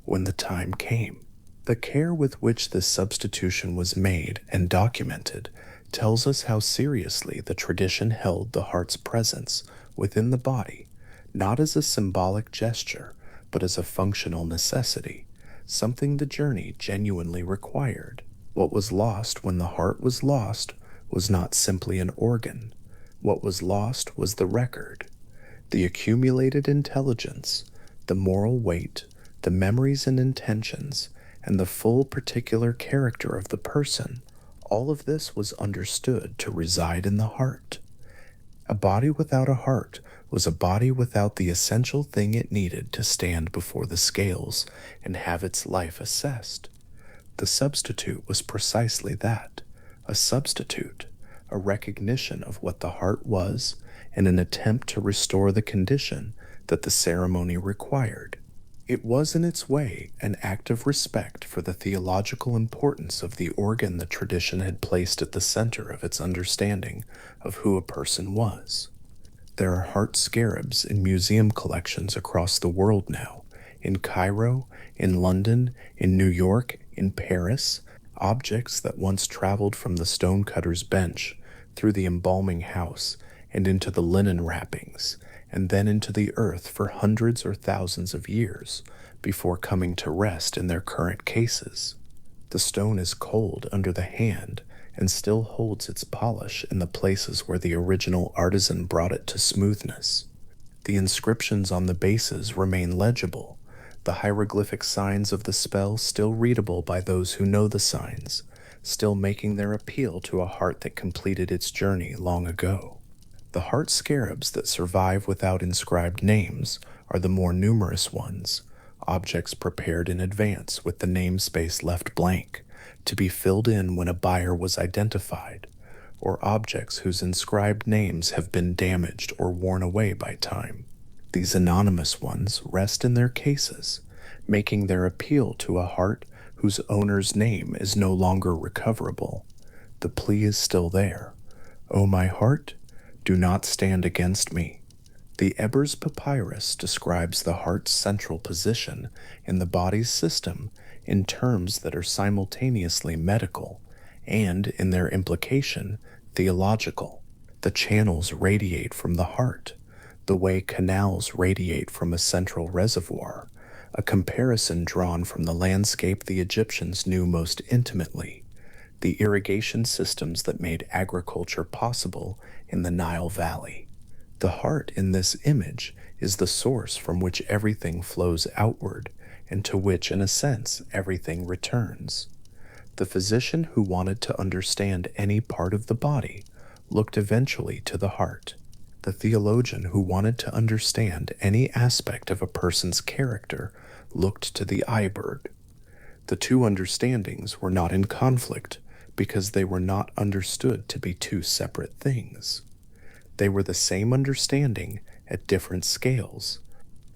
when the time came. The care with which this substitution was made and documented tells us how seriously the tradition held the heart's presence within the body, not as a symbolic gesture, but as a functional necessity, something the journey genuinely required. What was lost when the heart was lost was not simply an organ. What was lost was the record, the accumulated intelligence, the moral weight, the memories and intentions, and the full particular character of the person. All of this was understood to reside in the heart. A body without a heart was a body without the essential thing it needed to stand before the scales and have its life assessed. The substitute was precisely that, a substitute, a recognition of what the heart was, and an attempt to restore the condition that the ceremony required. It was in its way an act of respect for the theological importance of the organ the tradition had placed at the center of its understanding of who a person was. There are heart scarabs in museum collections across the world now, in Cairo, in London, in New York, in Paris, objects that once traveled from the stonecutter's bench through the embalming house and into the linen wrappings and then into the earth for hundreds or thousands of years before coming to rest in their current cases. The stone is cold under the hand and still holds its polish in the places where the original artisan brought it to smoothness. The inscriptions on the bases remain legible, the hieroglyphic signs of the spell still readable by those who know the signs, still making their appeal to a heart that completed its journey long ago. The heart scarabs that survive without inscribed names are the more numerous ones, objects prepared in advance with the namespace left blank, to be filled in when a buyer was identified, or objects whose inscribed names have been damaged or worn away by time. These anonymous ones rest in their cases, making their appeal to a heart whose owner's name is no longer recoverable. The plea is still there. O my heart, do not stand against me. The Ebers Papyrus describes the heart's central position in the body's system in terms that are simultaneously medical and, in their implication, theological. The channels radiate from the heart, the way canals radiate from a central reservoir, a comparison drawn from the landscape the Egyptians knew most intimately, the irrigation systems that made agriculture possible in the Nile Valley. The heart in this image is the source from which everything flows outward and to which, in a sense, everything returns. The physician who wanted to understand any part of the body looked eventually to the heart. The theologian who wanted to understand any aspect of a person's character looked to the eye bird. The two understandings were not in conflict because they were not understood to be two separate things. They were the same understanding at different scales.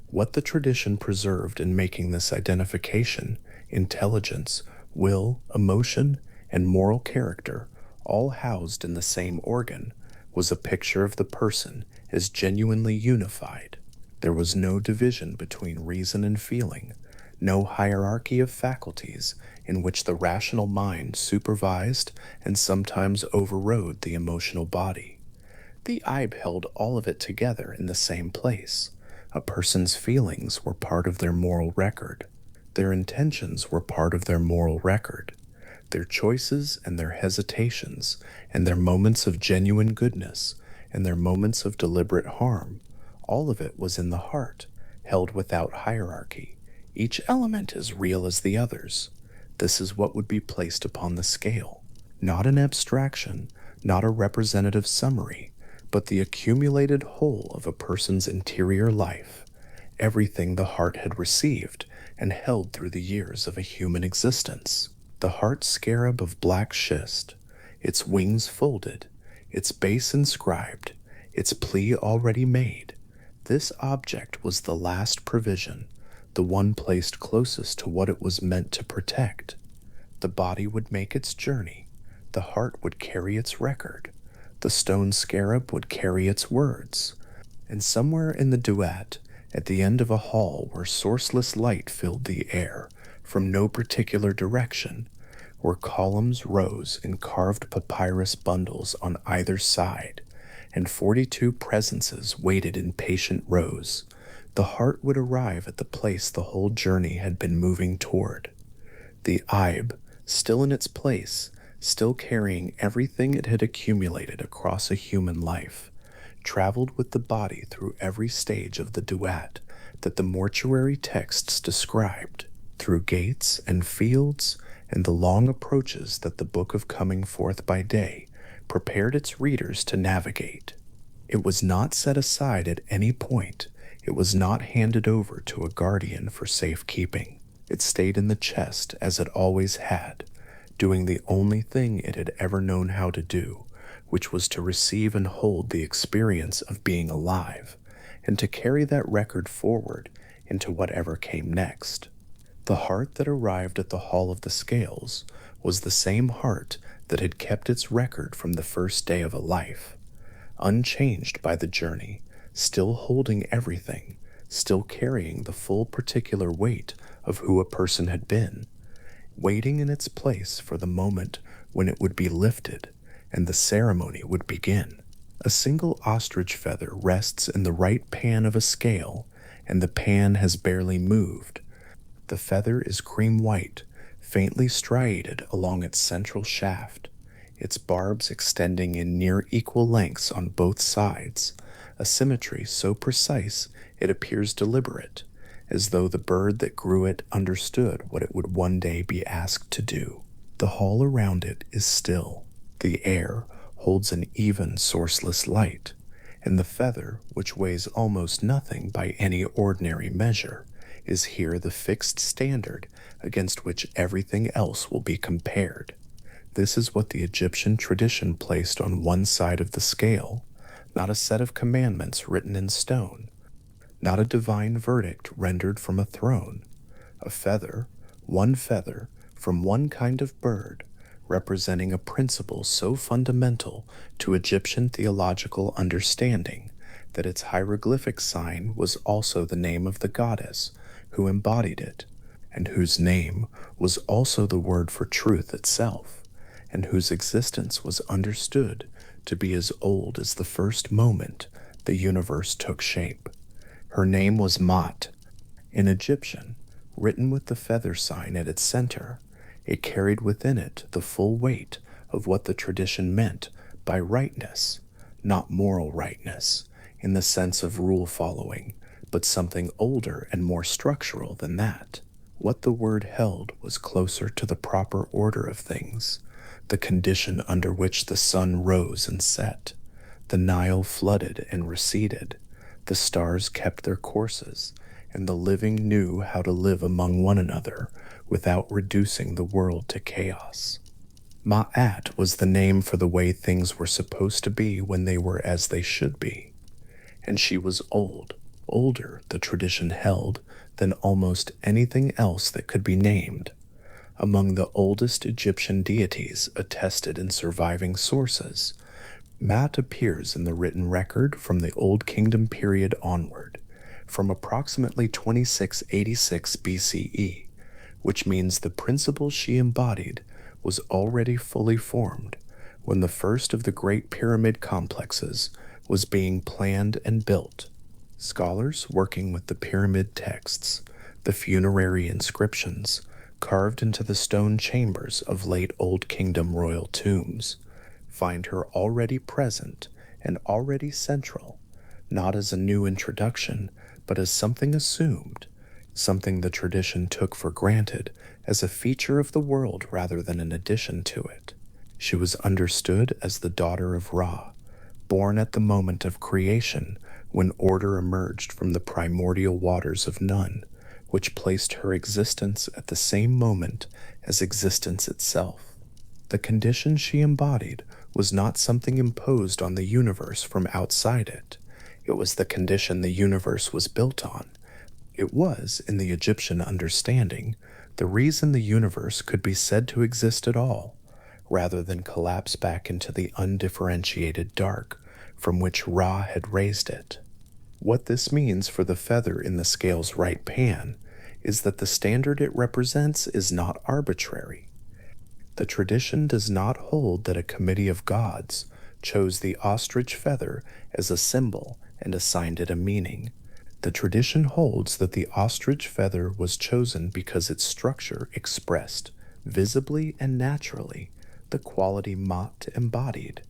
What the tradition preserved in making this identification, intelligence, will, emotion, and moral character, all housed in the same organ, was a picture of the person as genuinely unified. There was no division between reason and feeling, no hierarchy of faculties in which the rational mind supervised and sometimes overrode the emotional body. The Ibe held all of it together in the same place. A person's feelings were part of their moral record. Their intentions were part of their moral record. Their choices and their hesitations, and their moments of genuine goodness, and their moments of deliberate harm, all of it was in the heart, held without hierarchy. Each element as real as the others. This is what would be placed upon the scale. Not an abstraction, not a representative summary, but the accumulated whole of a person's interior life, everything the heart had received and held through the years of a human existence. The heart scarab of black schist, its wings folded, its base inscribed, its plea already made. This object was the last provision, the one placed closest to what it was meant to protect. The body would make its journey, the heart would carry its record, the stone scarab would carry its words, and somewhere in the duet, at the end of a hall where sourceless light filled the air from no particular direction, where columns rose in carved papyrus bundles on either side, and 42 presences waited in patient rows, the heart would arrive at the place the whole journey had been moving toward. The Ibe, still in its place, still carrying everything it had accumulated across a human life, traveled with the body through every stage of the duet that the mortuary texts described, through gates and fields and the long approaches that the Book of Coming Forth by Day prepared its readers to navigate. It was not set aside at any point. It was not handed over to a guardian for safekeeping. It stayed in the chest as it always had, doing the only thing it had ever known how to do, which was to receive and hold the experience of being alive, and to carry that record forward into whatever came next. The heart that arrived at the Hall of the Scales was the same heart that had kept its record from the first day of a life, unchanged by the journey, still holding everything, still carrying the full particular weight of who a person had been, waiting in its place for the moment when it would be lifted and the ceremony would begin. A single ostrich feather rests in the right pan of a scale, and the pan has barely moved. The feather is cream white, faintly striated along its central shaft, its barbs extending in near equal lengths on both sides, a symmetry so precise it appears deliberate, as though the bird that grew it understood what it would one day be asked to do. The hall around it is still. The air holds an even, sourceless light, and the feather, which weighs almost nothing by any ordinary measure, is here the fixed standard against which everything else will be compared. This is what the Egyptian tradition placed on one side of the scale, not a set of commandments written in stone, not a divine verdict rendered from a throne. A feather, one feather, from one kind of bird, representing a principle so fundamental to Egyptian theological understanding that its hieroglyphic sign was also the name of the goddess who embodied it, and whose name was also the word for truth itself, and whose existence was understood to be as old as the first moment the universe took shape. Her name was Mot. In Egyptian, written with the feather sign at its center, it carried within it the full weight of what the tradition meant by rightness, not moral rightness, in the sense of rule following, but something older and more structural than that. What the word held was closer to the proper order of things, the condition under which the sun rose and set, the Nile flooded and receded, the stars kept their courses, and the living knew how to live among one another without reducing the world to chaos. Ma'at was the name for the way things were supposed to be when they were as they should be. And she was old, older, the tradition held, than almost anything else that could be named. Among the oldest Egyptian deities attested in surviving sources, Ma'at appears in the written record from the Old Kingdom period onward, from approximately 2686 BCE, which means the principle she embodied was already fully formed when the first of the great pyramid complexes was being planned and built. Scholars working with the pyramid texts, the funerary inscriptions, carved into the stone chambers of late Old Kingdom royal tombs, find her already present and already central, not as a new introduction, but as something assumed, something the tradition took for granted as a feature of the world rather than an addition to it. She was understood as the daughter of Ra, born at the moment of creation when order emerged from the primordial waters of Nun, which placed her existence at the same moment as existence itself. The condition she embodied was not something imposed on the universe from outside it. It was the condition the universe was built on. It was, in the Egyptian understanding, the reason the universe could be said to exist at all, rather than collapse back into the undifferentiated dark from which Ra had raised it. What this means for the feather in the scale's right pan is that the standard it represents is not arbitrary. The tradition does not hold that a committee of gods chose the ostrich feather as a symbol and assigned it a meaning. The tradition holds that the ostrich feather was chosen because its structure expressed, visibly and naturally, the quality Ma'at embodied.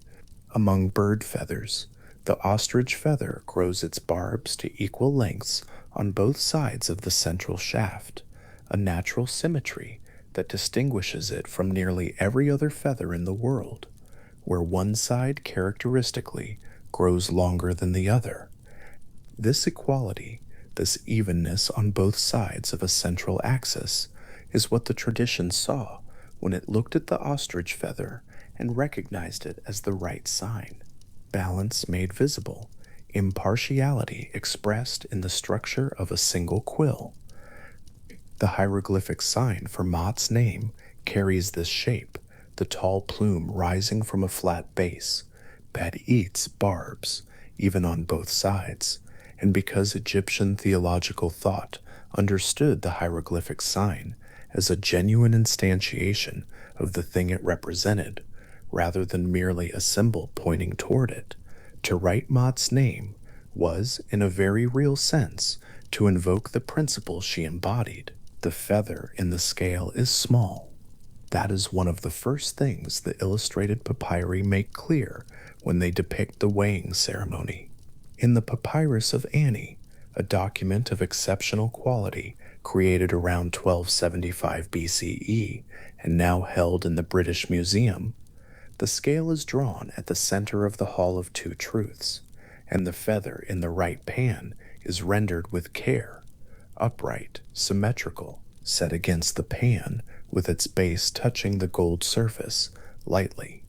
Among bird feathers, the ostrich feather grows its barbs to equal lengths on both sides of the central shaft, a natural symmetry that distinguishes it from nearly every other feather in the world, where one side characteristically grows longer than the other. This equality, this evenness on both sides of a central axis, is what the tradition saw when it looked at the ostrich feather and recognized it as the right sign. Balance made visible, impartiality expressed in the structure of a single quill. The hieroglyphic sign for Ma'at's name carries this shape, the tall plume rising from a flat base, Bad-Eat's barbs, even on both sides, and because Egyptian theological thought understood the hieroglyphic sign as a genuine instantiation of the thing it represented, rather than merely a symbol pointing toward it, To write Ma'at's name was, in a very real sense, to invoke the principle she embodied. The feather in the scale is small. That is one of the first things the illustrated papyri make clear when they depict the weighing ceremony. In the Papyrus of Ani, a document of exceptional quality created around 1275 BCE and now held in the British Museum, the scale is drawn at the center of the Hall of Two Truths, and the feather in the right pan is rendered with care, upright, symmetrical, set against the pan with its base touching the gold surface lightly.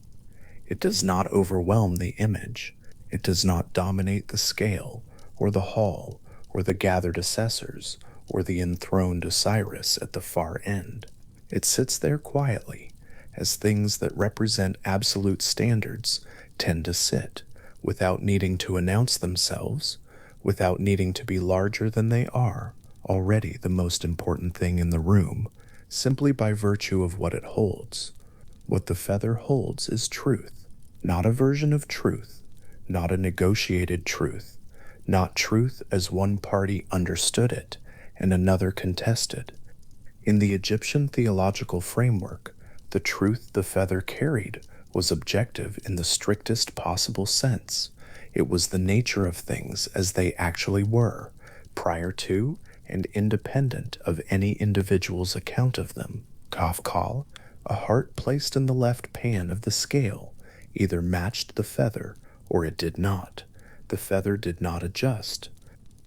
It does not overwhelm the image. It does not dominate the scale, or the hall, or the gathered assessors, or the enthroned Osiris at the far end. It sits there quietly, as things that represent absolute standards tend to sit, without needing to announce themselves, without needing to be larger than they are, already the most important thing in the room, simply by virtue of what it holds. What the feather holds is truth, not a version of truth, not a negotiated truth, not truth as one party understood it and another contested. In the Egyptian theological framework, the truth the feather carried was objective in the strictest possible sense. It was the nature of things as they actually were, prior to and independent of any individual's account of them. Kafkal, a heart placed in the left pan of the scale, either matched the feather or it did not. The feather did not adjust.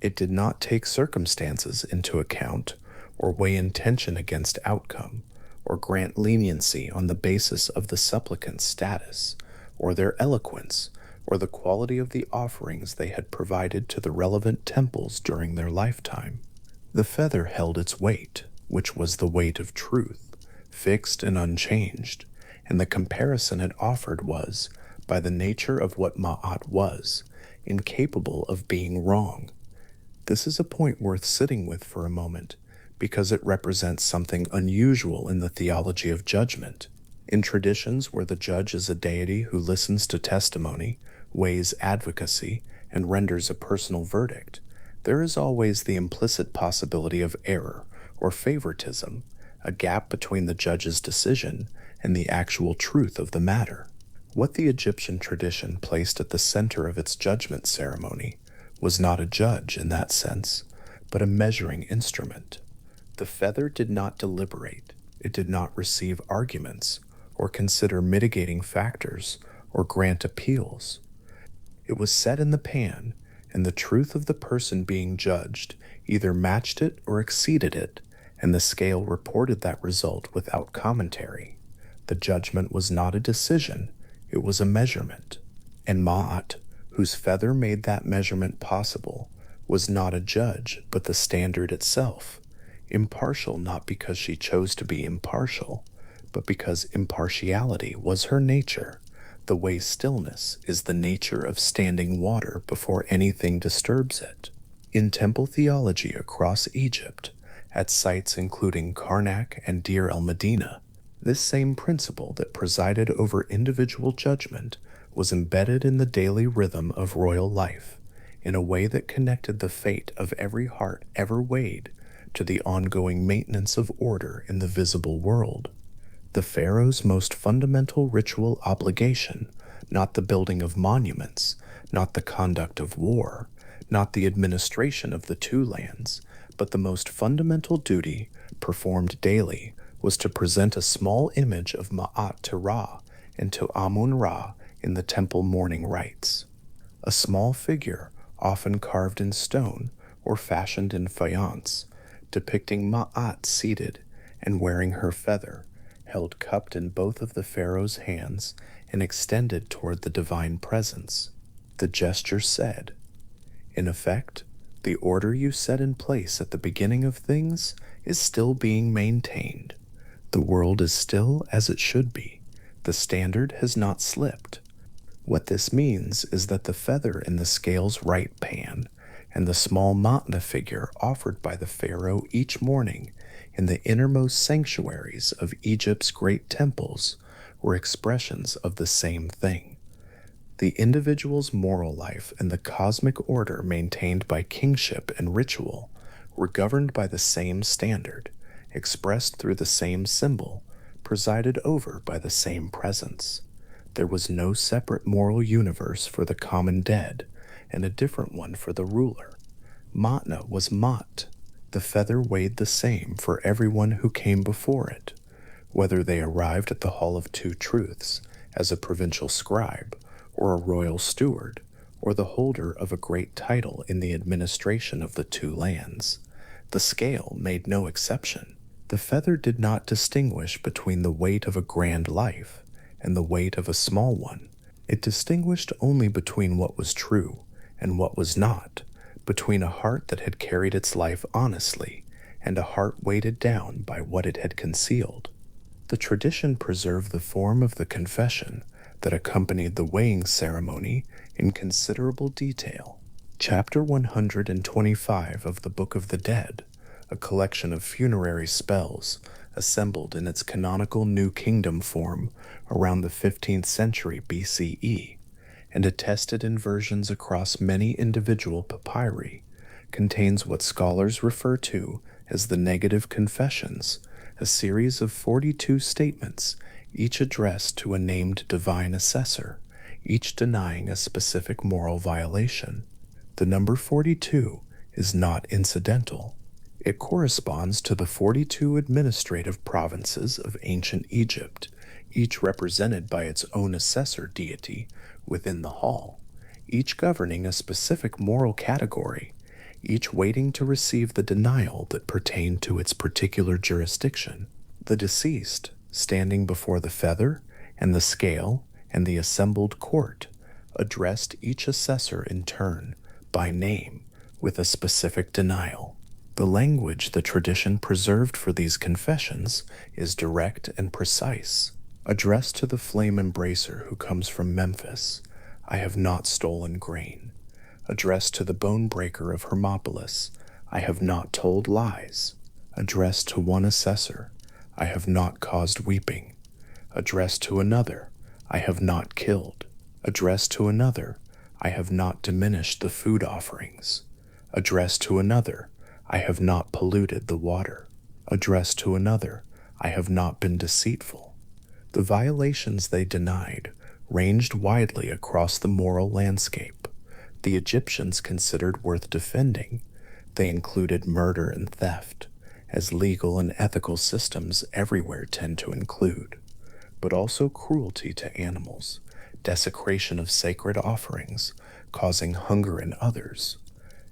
It did not take circumstances into account or weigh intention against outcome, or grant leniency on the basis of the supplicant's status, or their eloquence, or the quality of the offerings they had provided to the relevant temples during their lifetime. The feather held its weight, which was the weight of truth, fixed and unchanged, and the comparison it offered was, by the nature of what Ma'at was, incapable of being wrong. This is a point worth sitting with for a moment, because it represents something unusual in the theology of judgment. In traditions where the judge is a deity who listens to testimony, weighs advocacy, and renders a personal verdict, there is always the implicit possibility of error or favoritism, a gap between the judge's decision and the actual truth of the matter. What the Egyptian tradition placed at the center of its judgment ceremony was not a judge in that sense, but a measuring instrument. The feather did not deliberate, it did not receive arguments, or consider mitigating factors, or grant appeals. It was set in the pan, and the truth of the person being judged either matched it or exceeded it, and the scale reported that result without commentary. The judgment was not a decision, it was a measurement. And Ma'at, whose feather made that measurement possible, was not a judge, but the standard itself. Impartial not because she chose to be impartial, but because impartiality was her nature, the way stillness is the nature of standing water before anything disturbs it. In temple theology across Egypt, at sites including Karnak and Deir el-Medina, this same principle that presided over individual judgment was embedded in the daily rhythm of royal life, in a way that connected the fate of every heart ever weighed to the ongoing maintenance of order in the visible world. The pharaoh's most fundamental ritual obligation, not the building of monuments, not the conduct of war, not the administration of the two lands, but the most fundamental duty performed daily was to present a small image of Ma'at to Ra and to Amun-Ra in the temple mourning rites. A small figure, often carved in stone or fashioned in faience, depicting Ma'at seated and wearing her feather, held cupped in both of the pharaoh's hands and extended toward the divine presence. The gesture said, in effect, the order you set in place at the beginning of things is still being maintained. The world is still as it should be. The standard has not slipped. What this means is that the feather in the scale's right pan and the small matna figure offered by the pharaoh each morning in the innermost sanctuaries of Egypt's great temples were expressions of the same thing. The individual's moral life and the cosmic order maintained by kingship and ritual were governed by the same standard, expressed through the same symbol, presided over by the same presence. There was no separate moral universe for the common dead and a different one for the ruler. Matna was Mat. The feather weighed the same for everyone who came before it, whether they arrived at the Hall of Two Truths as a provincial scribe or a royal steward, or the holder of a great title in the administration of the two lands. The scale made no exception. The feather did not distinguish between the weight of a grand life and the weight of a small one. It distinguished only between what was true and what was not, between a heart that had carried its life honestly and a heart weighted down by what it had concealed. The tradition preserved the form of the confession that accompanied the weighing ceremony in considerable detail. Chapter 125 of the Book of the Dead, a collection of funerary spells assembled in its canonical New Kingdom form around the 15th century BCE, and attested in versions across many individual papyri, contains what scholars refer to as the negative confessions, a series of 42 statements, each addressed to a named divine assessor, each denying a specific moral violation. The number 42 is not incidental. It corresponds to the 42 administrative provinces of ancient Egypt, each represented by its own assessor deity within the hall, each governing a specific moral category, each waiting to receive the denial that pertained to its particular jurisdiction. The deceased, standing before the feather and the scale and the assembled court, addressed each assessor in turn, by name, with a specific denial. The language the tradition preserved for these confessions is direct and precise. Addressed to the flame embracer who comes from Memphis, I have not stolen grain. Addressed to the bone breaker of Hermopolis, I have not told lies. Addressed to one assessor, I have not caused weeping. Addressed to another, I have not killed. Addressed to another, I have not diminished the food offerings. Addressed to another, I have not polluted the water. Addressed to another, I have not been deceitful. The violations they denied ranged widely across the moral landscape. The Egyptians considered worth defending. They included murder and theft, as legal and ethical systems everywhere tend to include, but also cruelty to animals, desecration of sacred offerings, causing hunger in others,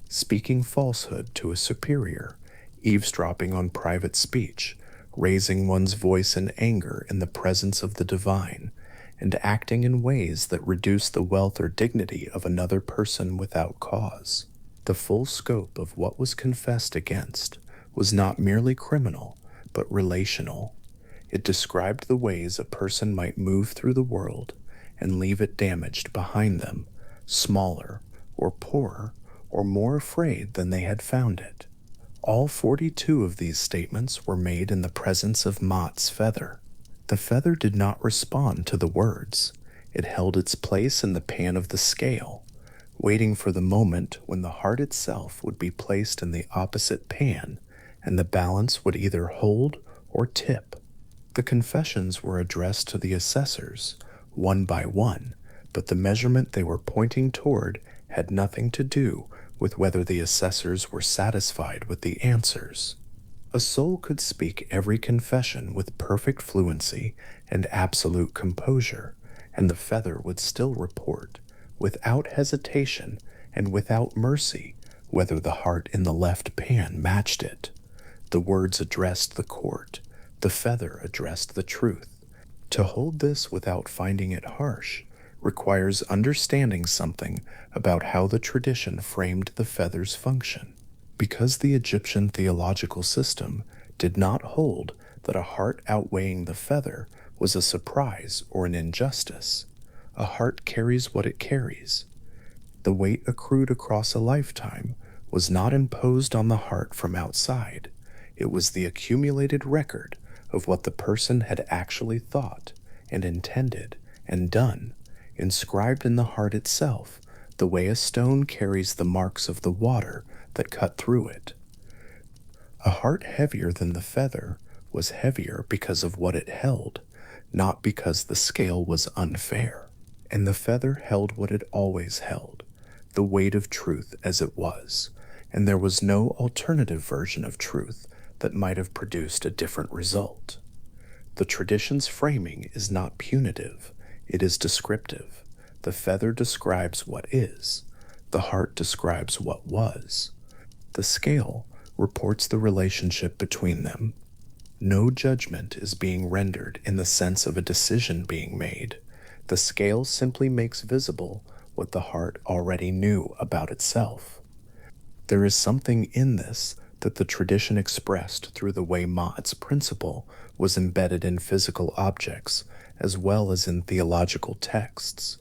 speaking falsehood to a superior, eavesdropping on private speech, raising one's voice in anger in the presence of the divine, and acting in ways that reduce the wealth or dignity of another person without cause. The full scope of what was confessed against was not merely criminal, but relational. It described the ways a person might move through the world and leave it damaged behind them, smaller or poorer or more afraid than they had found it. All 42 of these statements were made in the presence of Mat's feather. The feather did not respond to the words. It held its place in the pan of the scale, waiting for the moment when the heart itself would be placed in the opposite pan and the balance would either hold or tip. The confessions were addressed to the assessors, one by one, but the measurement they were pointing toward had nothing to do with whether the assessors were satisfied with the answers. A soul could speak every confession with perfect fluency and absolute composure, and the feather would still report, without hesitation and without mercy, whether the heart in the left pan matched it. The words addressed the court, the feather addressed the truth. To hold this without finding it harsh requires understanding something about how the tradition framed the feather's function. Because the Egyptian theological system did not hold that a heart outweighing the feather was a surprise or an injustice, a heart carries what it carries. The weight accrued across a lifetime was not imposed on the heart from outside. It was the accumulated record of what the person had actually thought and intended and done inscribed in the heart itself, the way a stone carries the marks of the water that cut through it. A heart heavier than the feather was heavier because of what it held, not because the scale was unfair. And the feather held what it always held, the weight of truth as it was, and there was no alternative version of truth that might have produced a different result. The tradition's framing is not punitive, it is descriptive. The feather describes what is, the heart describes what was. The scale reports the relationship between them. No judgment is being rendered in the sense of a decision being made. The scale simply makes visible what the heart already knew about itself. There is something in this that the tradition expressed through the way Ma'at's principle was embedded in physical objects as well as in theological texts.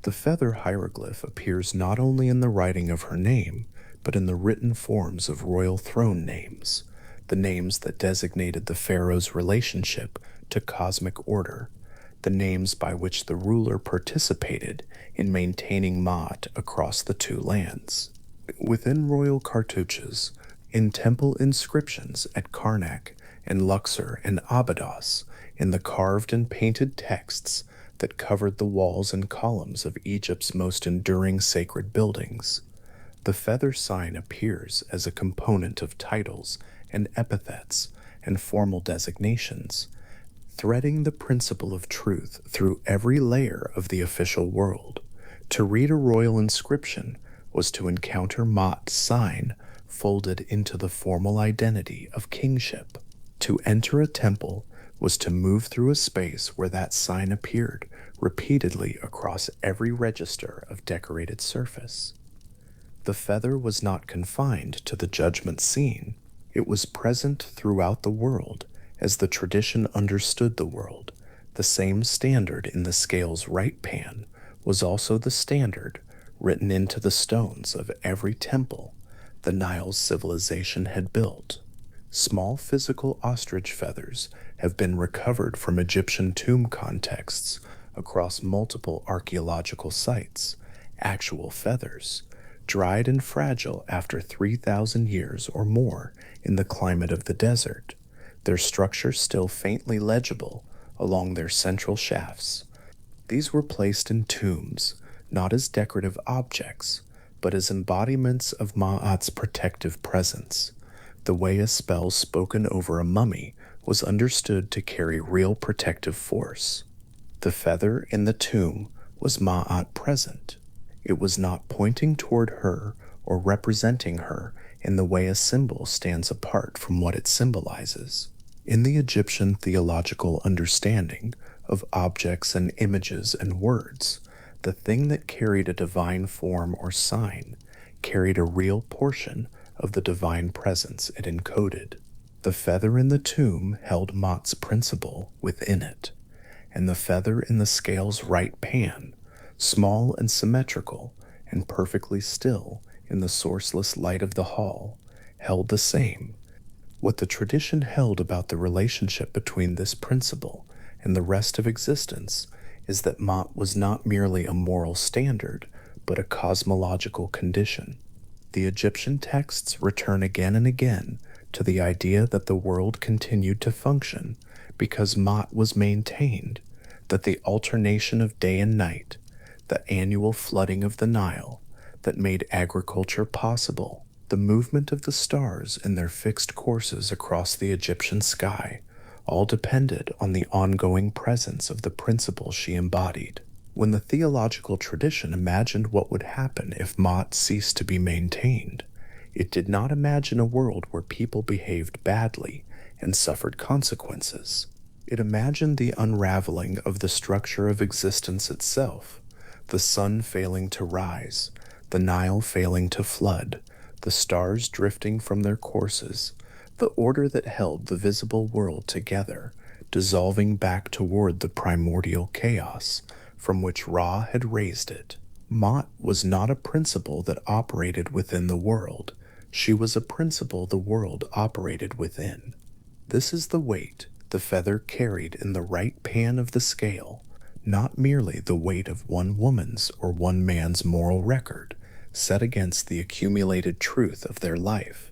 The feather hieroglyph appears not only in the writing of her name, but in the written forms of royal throne names, the names that designated the pharaoh's relationship to cosmic order, the names by which the ruler participated in maintaining Ma'at across the two lands. Within royal cartouches, in temple inscriptions at Karnak and Luxor and Abydos, in the carved and painted texts that covered the walls and columns of Egypt's most enduring sacred buildings, the feather sign appears as a component of titles and epithets and formal designations, threading the principle of truth through every layer of the official world. To read a royal inscription was to encounter Ma'at's sign folded into the formal identity of kingship. To enter a temple was to move through a space where that sign appeared repeatedly across every register of decorated surface. The feather was not confined to the judgment scene. It was present throughout the world as the tradition understood the world. The same standard in the scale's right pan was also the standard written into the stones of every temple the Nile's civilization had built. Small physical ostrich feathers have been recovered from Egyptian tomb contexts across multiple archaeological sites. Actual feathers, dried and fragile after 3,000 years or more in the climate of the desert, their structure still faintly legible along their central shafts. These were placed in tombs, not as decorative objects, but as embodiments of Ma'at's protective presence. The way a spell spoken over a mummy was understood to carry real protective force. The feather in the tomb was Ma'at present. It was not pointing toward her or representing her in the way a symbol stands apart from what it symbolizes. In the Egyptian theological understanding of objects and images and words, the thing that carried a divine form or sign carried a real portion of the divine presence it encoded. The feather in the tomb held Ma'at's principle within it, and the feather in the scale's right pan, small and symmetrical and perfectly still in the sourceless light of the hall, held the same. What the tradition held about the relationship between this principle and the rest of existence is that Ma'at was not merely a moral standard, but a cosmological condition. The Egyptian texts return again and again to the idea that the world continued to function because Ma'at was maintained, that the alternation of day and night, the annual flooding of the Nile that made agriculture possible, the movement of the stars in their fixed courses across the Egyptian sky, all depended on the ongoing presence of the principle she embodied. When the theological tradition imagined what would happen if Ma'at ceased to be maintained, it did not imagine a world where people behaved badly and suffered consequences. It imagined the unraveling of the structure of existence itself, the sun failing to rise, the Nile failing to flood, the stars drifting from their courses, the order that held the visible world together, dissolving back toward the primordial chaos from which Ra had raised it. Ma'at was not a principle that operated within the world. She was a principle the world operated within. This is the weight the feather carried in the right pan of the scale, not merely the weight of one woman's or one man's moral record set against the accumulated truth of their life,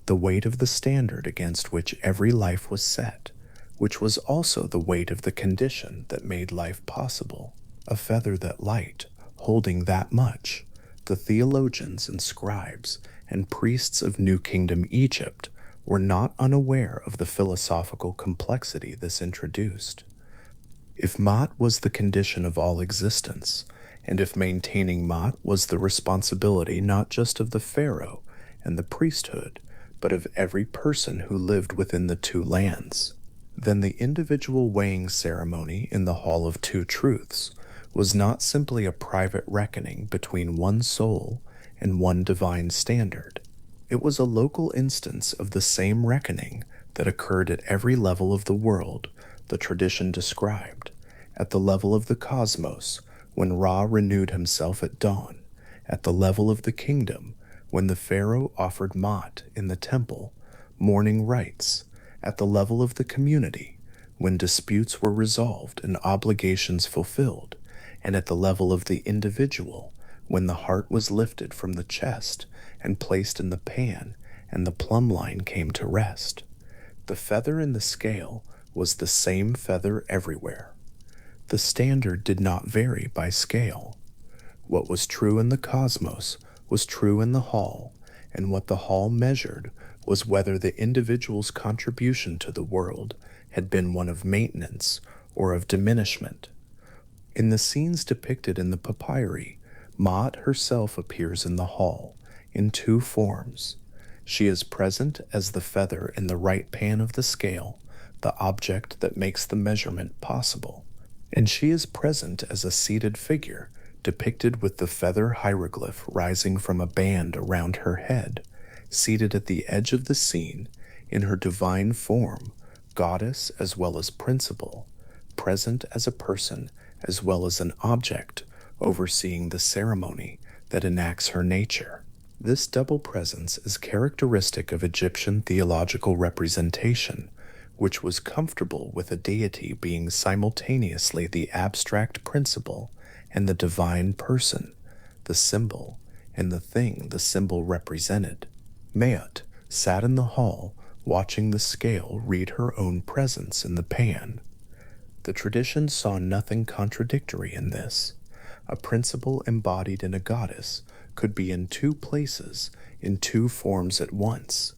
the weight of the standard against which every life was set, which was also the weight of the condition that made life possible, a feather that light, holding that much, the theologians and scribes and priests of New Kingdom Egypt were not unaware of the philosophical complexity this introduced. If Ma'at was the condition of all existence, and if maintaining Ma'at was the responsibility not just of the pharaoh and the priesthood, but of every person who lived within the two lands, then the individual weighing ceremony in the Hall of Two Truths was not simply a private reckoning between one soul and one divine standard. It was a local instance of the same reckoning that occurred at every level of the world the tradition described, at the level of the cosmos, when Ra renewed himself at dawn, at the level of the kingdom, when the pharaoh offered Ma'at in the temple, morning rites, at the level of the community, when disputes were resolved and obligations fulfilled, and at the level of the individual, when the heart was lifted from the chest and placed in the pan and the plumb line came to rest. The feather in the scale was the same feather everywhere. The standard did not vary by scale. What was true in the cosmos was true in the hall, and what the hall measured was whether the individual's contribution to the world had been one of maintenance or of diminishment. In the scenes depicted in the papyri, Ma'at herself appears in the hall in two forms. She is present as the feather in the right pan of the scale, the object that makes the measurement possible, and she is present as a seated figure depicted with the feather hieroglyph rising from a band around her head, seated at the edge of the scene in her divine form, goddess as well as principle, present as a person as well as an object, overseeing the ceremony that enacts her nature. This double presence is characteristic of Egyptian theological representation, which was comfortable with a deity being simultaneously the abstract principle and the divine person, the symbol, and the thing the symbol represented. Ma'at sat in the hall watching the scale read her own presence in the pan. The tradition saw nothing contradictory in this. A principle embodied in a goddess could be in two places, in two forms at once.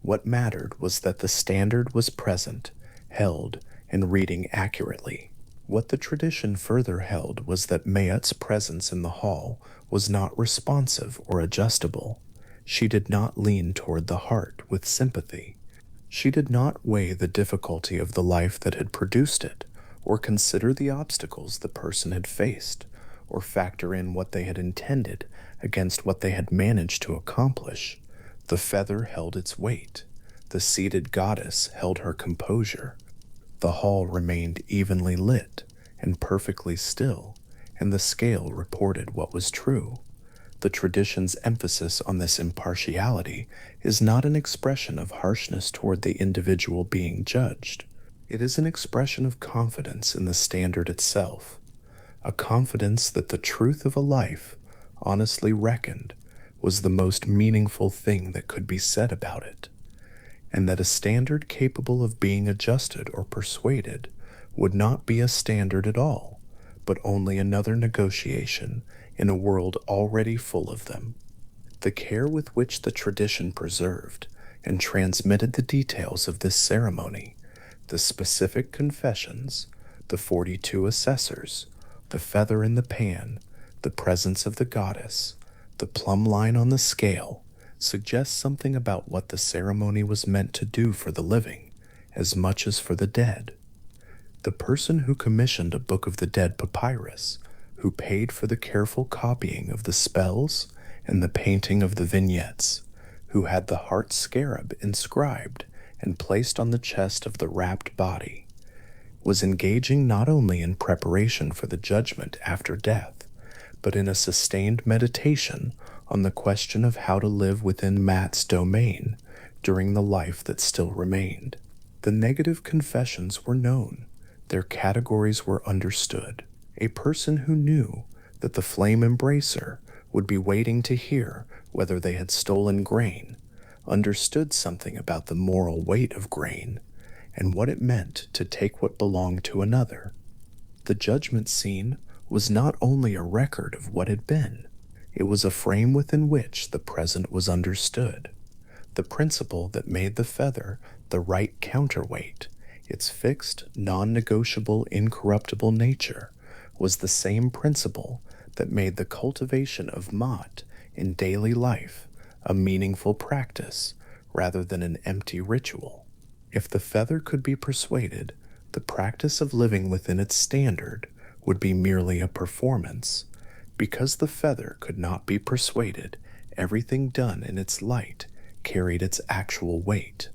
What mattered was that the standard was present, held, and reading accurately. What the tradition further held was that Ma'at's presence in the hall was not responsive or adjustable. She did not lean toward the heart with sympathy. She did not weigh the difficulty of the life that had produced it, or consider the obstacles the person had faced, or factor in what they had intended against what they had managed to accomplish. The feather held its weight. The seated goddess held her composure. The hall remained evenly lit and perfectly still, and the scale reported what was true. The tradition's emphasis on this impartiality is not an expression of harshness toward the individual being judged. It is an expression of confidence in the standard itself, a confidence that the truth of a life, honestly reckoned, was the most meaningful thing that could be said about it, and that a standard capable of being adjusted or persuaded would not be a standard at all, but only another negotiation in a world already full of them. The care with which the tradition preserved and transmitted the details of this ceremony, the specific confessions, the 42 assessors, the feather in the pan, the presence of the goddess, the plumb line on the scale, suggests something about what the ceremony was meant to do for the living, as much as for the dead. The person who commissioned a Book of the Dead papyrus, who paid for the careful copying of the spells and the painting of the vignettes, who had the heart scarab inscribed and placed on the chest of the wrapped body, was engaging not only in preparation for the judgment after death, but in a sustained meditation on the question of how to live within Ma'at's domain during the life that still remained. The negative confessions were known, their categories were understood. A person who knew that the flame embracer would be waiting to hear whether they had stolen grain, understood something about the moral weight of grain and what it meant to take what belonged to another. The judgment scene was not only a record of what had been, it was a frame within which the present was understood. The principle that made the feather the right counterweight, its fixed, non-negotiable, incorruptible nature, was the same principle that made the cultivation of Ma'at in daily life a meaningful practice rather than an empty ritual. If the feather could be persuaded, the practice of living within its standard would be merely a performance. Because the feather could not be persuaded, everything done in its light carried its actual weight.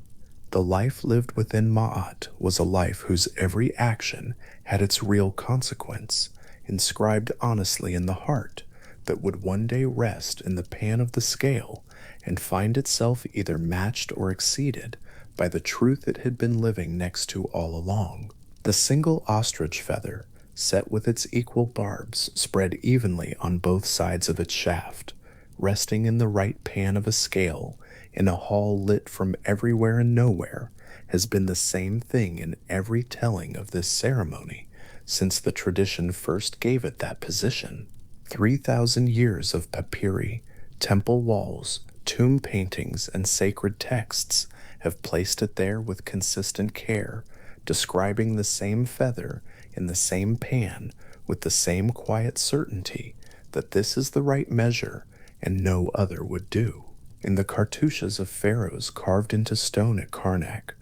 The life lived within Ma'at was a life whose every action had its real consequence, inscribed honestly in the heart, that would one day rest in the pan of the scale and find itself either matched or exceeded by the truth it had been living next to all along. The single ostrich feather, set with its equal barbs spread evenly on both sides of its shaft, resting in the right pan of a scale in a hall lit from everywhere and nowhere, has been the same thing in every telling of this ceremony since the tradition first gave it that position. 3,000 years of papyri, temple walls, tomb paintings, and sacred texts have placed it there with consistent care, describing the same feather in the same pan with the same quiet certainty that this is the right measure and no other would do. In the cartouches of pharaohs carved into stone at Karnak,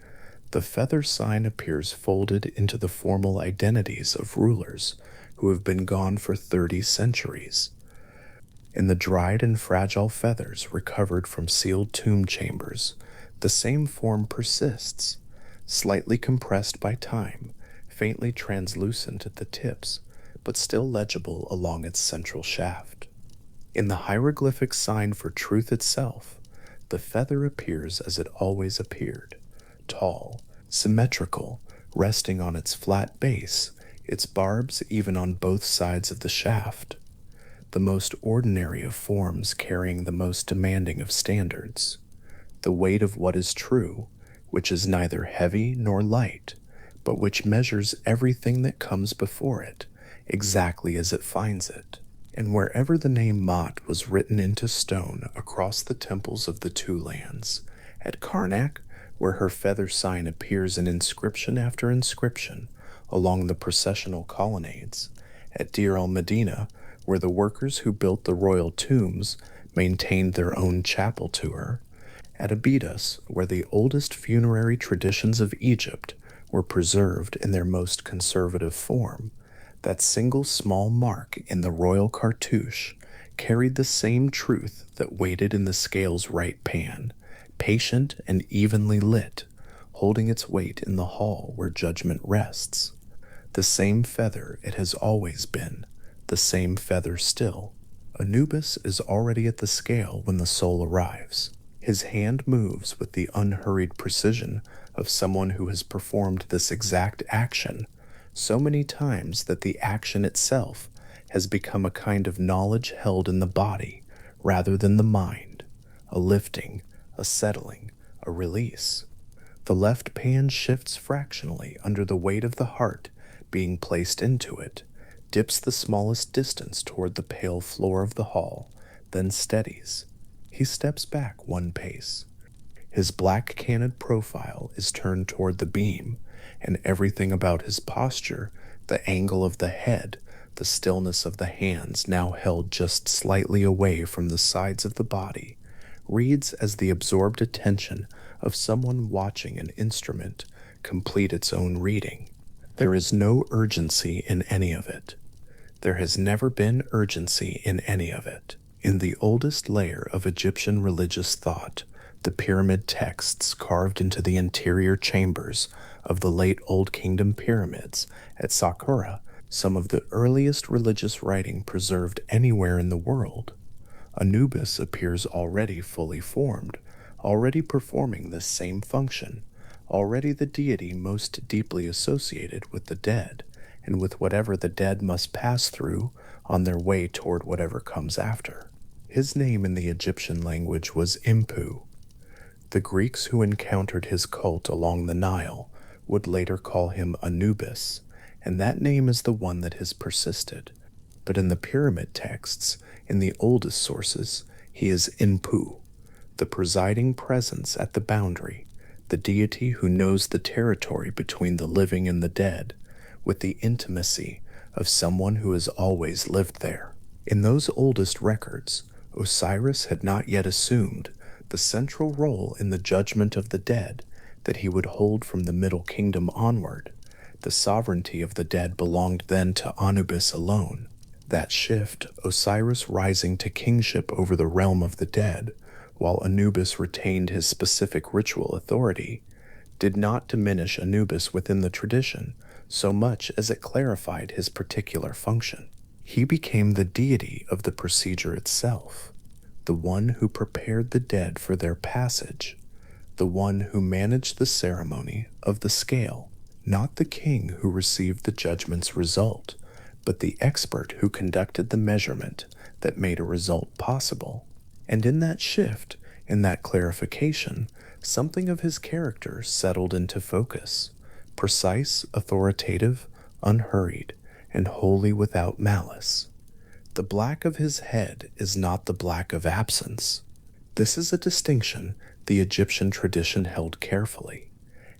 the feather sign appears folded into the formal identities of rulers who have been gone for 30 centuries. In the dried and fragile feathers recovered from sealed tomb chambers, the same form persists, slightly compressed by time, faintly translucent at the tips, but still legible along its central shaft. In the hieroglyphic sign for truth itself, the feather appears as it always appeared, tall, symmetrical, resting on its flat base, its barbs even on both sides of the shaft. The most ordinary of forms carrying the most demanding of standards. The weight of what is true, which is neither heavy nor light, but which measures everything that comes before it, exactly as it finds it. And wherever the name Ma'at was written into stone across the temples of the two lands, at Karnak, where her feather sign appears in inscription after inscription along the processional colonnades, at Deir el-Medina, where the workers who built the royal tombs maintained their own chapel to her, at Abydos, where the oldest funerary traditions of Egypt were preserved in their most conservative form, that single small mark in the royal cartouche carried the same truth that waited in the scale's right pan, patient and evenly lit, holding its weight in the hall where judgment rests. The same feather it has always been, the same feather still. Anubis is already at the scale when the soul arrives. His hand moves with the unhurried precision of someone who has performed this exact action so many times that the action itself has become a kind of knowledge held in the body rather than the mind, a lifting, a settling, a release. The left pan shifts fractionally under the weight of the heart being placed into it, dips the smallest distance toward the pale floor of the hall, then steadies. He steps back one pace. His black canned profile is turned toward the beam, and everything about his posture, the angle of the head, the stillness of the hands now held just slightly away from the sides of the body, reads as the absorbed attention of someone watching an instrument complete its own reading. There is no urgency in any of it. There has never been urgency in any of it. In the oldest layer of Egyptian religious thought, the pyramid texts carved into the interior chambers of the late Old Kingdom pyramids at Saqqara, some of the earliest religious writing preserved anywhere in the world, Anubis appears already fully formed, already performing this same function, already the deity most deeply associated with the dead, and with whatever the dead must pass through on their way toward whatever comes after. His name in the Egyptian language was Impu. The Greeks who encountered his cult along the Nile would later call him Anubis, and that name is the one that has persisted. But in the pyramid texts, in the oldest sources, he is Inpu, the presiding presence at the boundary, the deity who knows the territory between the living and the dead, with the intimacy of someone who has always lived there. In those oldest records, Osiris had not yet assumed the central role in the judgment of the dead that he would hold from the Middle Kingdom onward. The sovereignty of the dead belonged then to Anubis alone. That shift, Osiris rising to kingship over the realm of the dead, while Anubis retained his specific ritual authority, did not diminish Anubis within the tradition so much as it clarified his particular function. He became the deity of the procedure itself, the one who prepared the dead for their passage, the one who managed the ceremony of the scale, not the king who received the judgment's result, but the expert who conducted the measurement that made a result possible. And in that shift, in that clarification, something of his character settled into focus, precise, authoritative, unhurried, and wholly without malice. The black of his head is not the black of absence. This is a distinction the Egyptian tradition held carefully,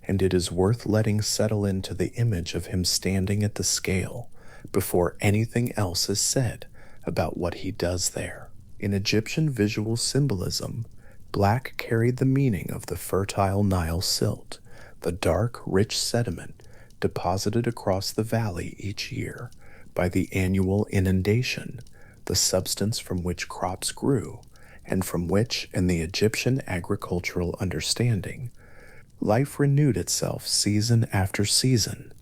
and it is worth letting settle into the image of him standing at the scale before anything else is said about what he does there. In Egyptian visual symbolism, black carried the meaning of the fertile Nile silt, the dark, rich sediment deposited across the valley each year by the annual inundation, the substance from which crops grew, and from which, in the Egyptian agricultural understanding, life renewed itself season after season.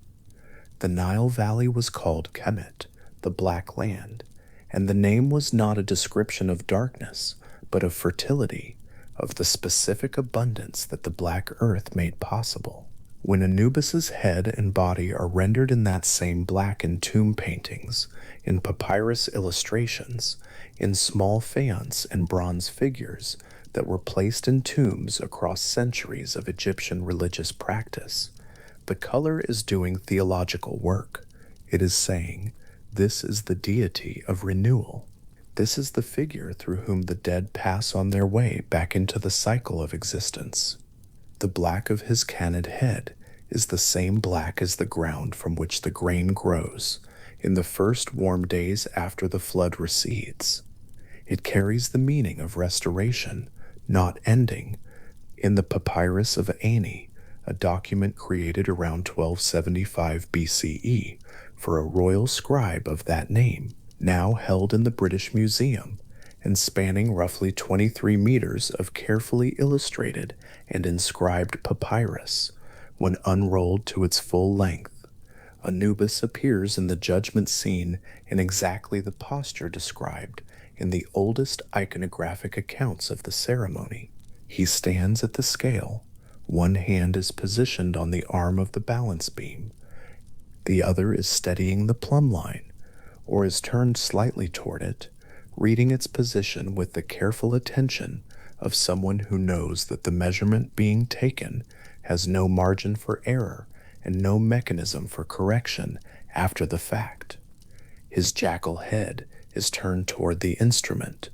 The Nile Valley was called Kemet, the Black Land, and the name was not a description of darkness, but of fertility, of the specific abundance that the black earth made possible. When Anubis's head and body are rendered in that same black in tomb paintings, in papyrus illustrations, in small faience and bronze figures that were placed in tombs across centuries of Egyptian religious practice, the color is doing theological work. It is saying, this is the deity of renewal. This is the figure through whom the dead pass on their way back into the cycle of existence. The black of his canid head is the same black as the ground from which the grain grows in the first warm days after the flood recedes. It carries the meaning of restoration, not ending. In the Papyrus of Ani, a document created around 1275 BCE for a royal scribe of that name, now held in the British Museum, and spanning roughly 23 meters of carefully illustrated and inscribed papyrus, when unrolled to its full length, Anubis appears in the judgment scene in exactly the posture described in the oldest iconographic accounts of the ceremony. He stands at the scale. One hand is positioned on the arm of the balance beam. The other is steadying the plumb line, or is turned slightly toward it, reading its position with the careful attention of someone who knows that the measurement being taken has no margin for error and no mechanism for correction after the fact. His jackal head is turned toward the instrument.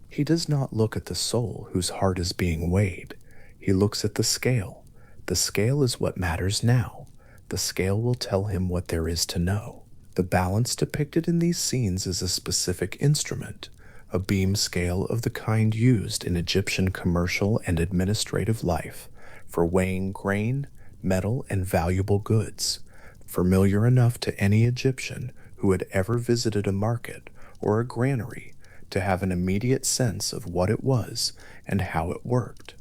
He does not look at the soul whose heart is being weighed. He looks at the scale. The scale is what matters now. The scale will tell him what there is to know. The balance depicted in these scenes is a specific instrument, a beam scale of the kind used in Egyptian commercial and administrative life for weighing grain, metal, and valuable goods, familiar enough to any Egyptian who had ever visited a market or a granary to have an immediate sense of what it was and how it worked.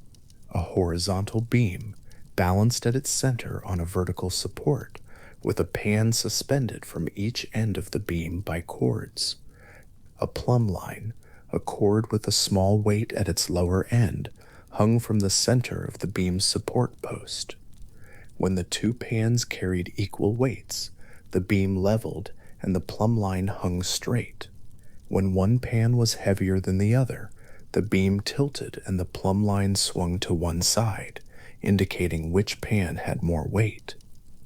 A horizontal beam, balanced at its center on a vertical support, with a pan suspended from each end of the beam by cords. A plumb line, a cord with a small weight at its lower end, hung from the center of the beam's support post. When the two pans carried equal weights, The beam leveled, and the plumb line hung straight. When one pan was heavier than the other, the beam tilted and the plumb line swung to one side, indicating which pan had more weight.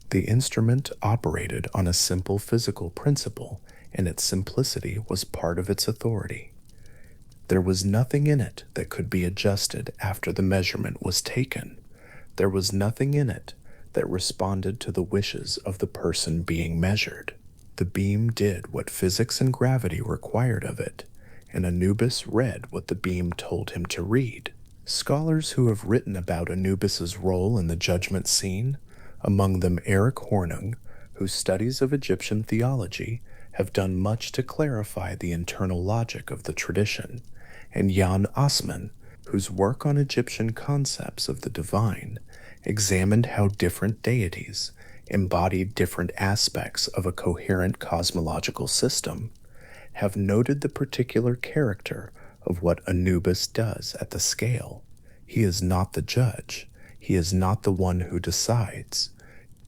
The instrument operated on a simple physical principle, and its simplicity was part of its authority. There was nothing in it that could be adjusted after the measurement was taken. There was nothing in it that responded to the wishes of the person being measured. The beam did what physics and gravity required of it, and Anubis read what the beam told him to read. Scholars who have written about Anubis's role in the judgment scene, among them Eric Hornung, whose studies of Egyptian theology have done much to clarify the internal logic of the tradition, and Jan Osman, whose work on Egyptian concepts of the divine examined how different deities embodied different aspects of a coherent cosmological system, have noted the particular character of what Anubis does at the scale. He is not the judge. He is not the one who decides.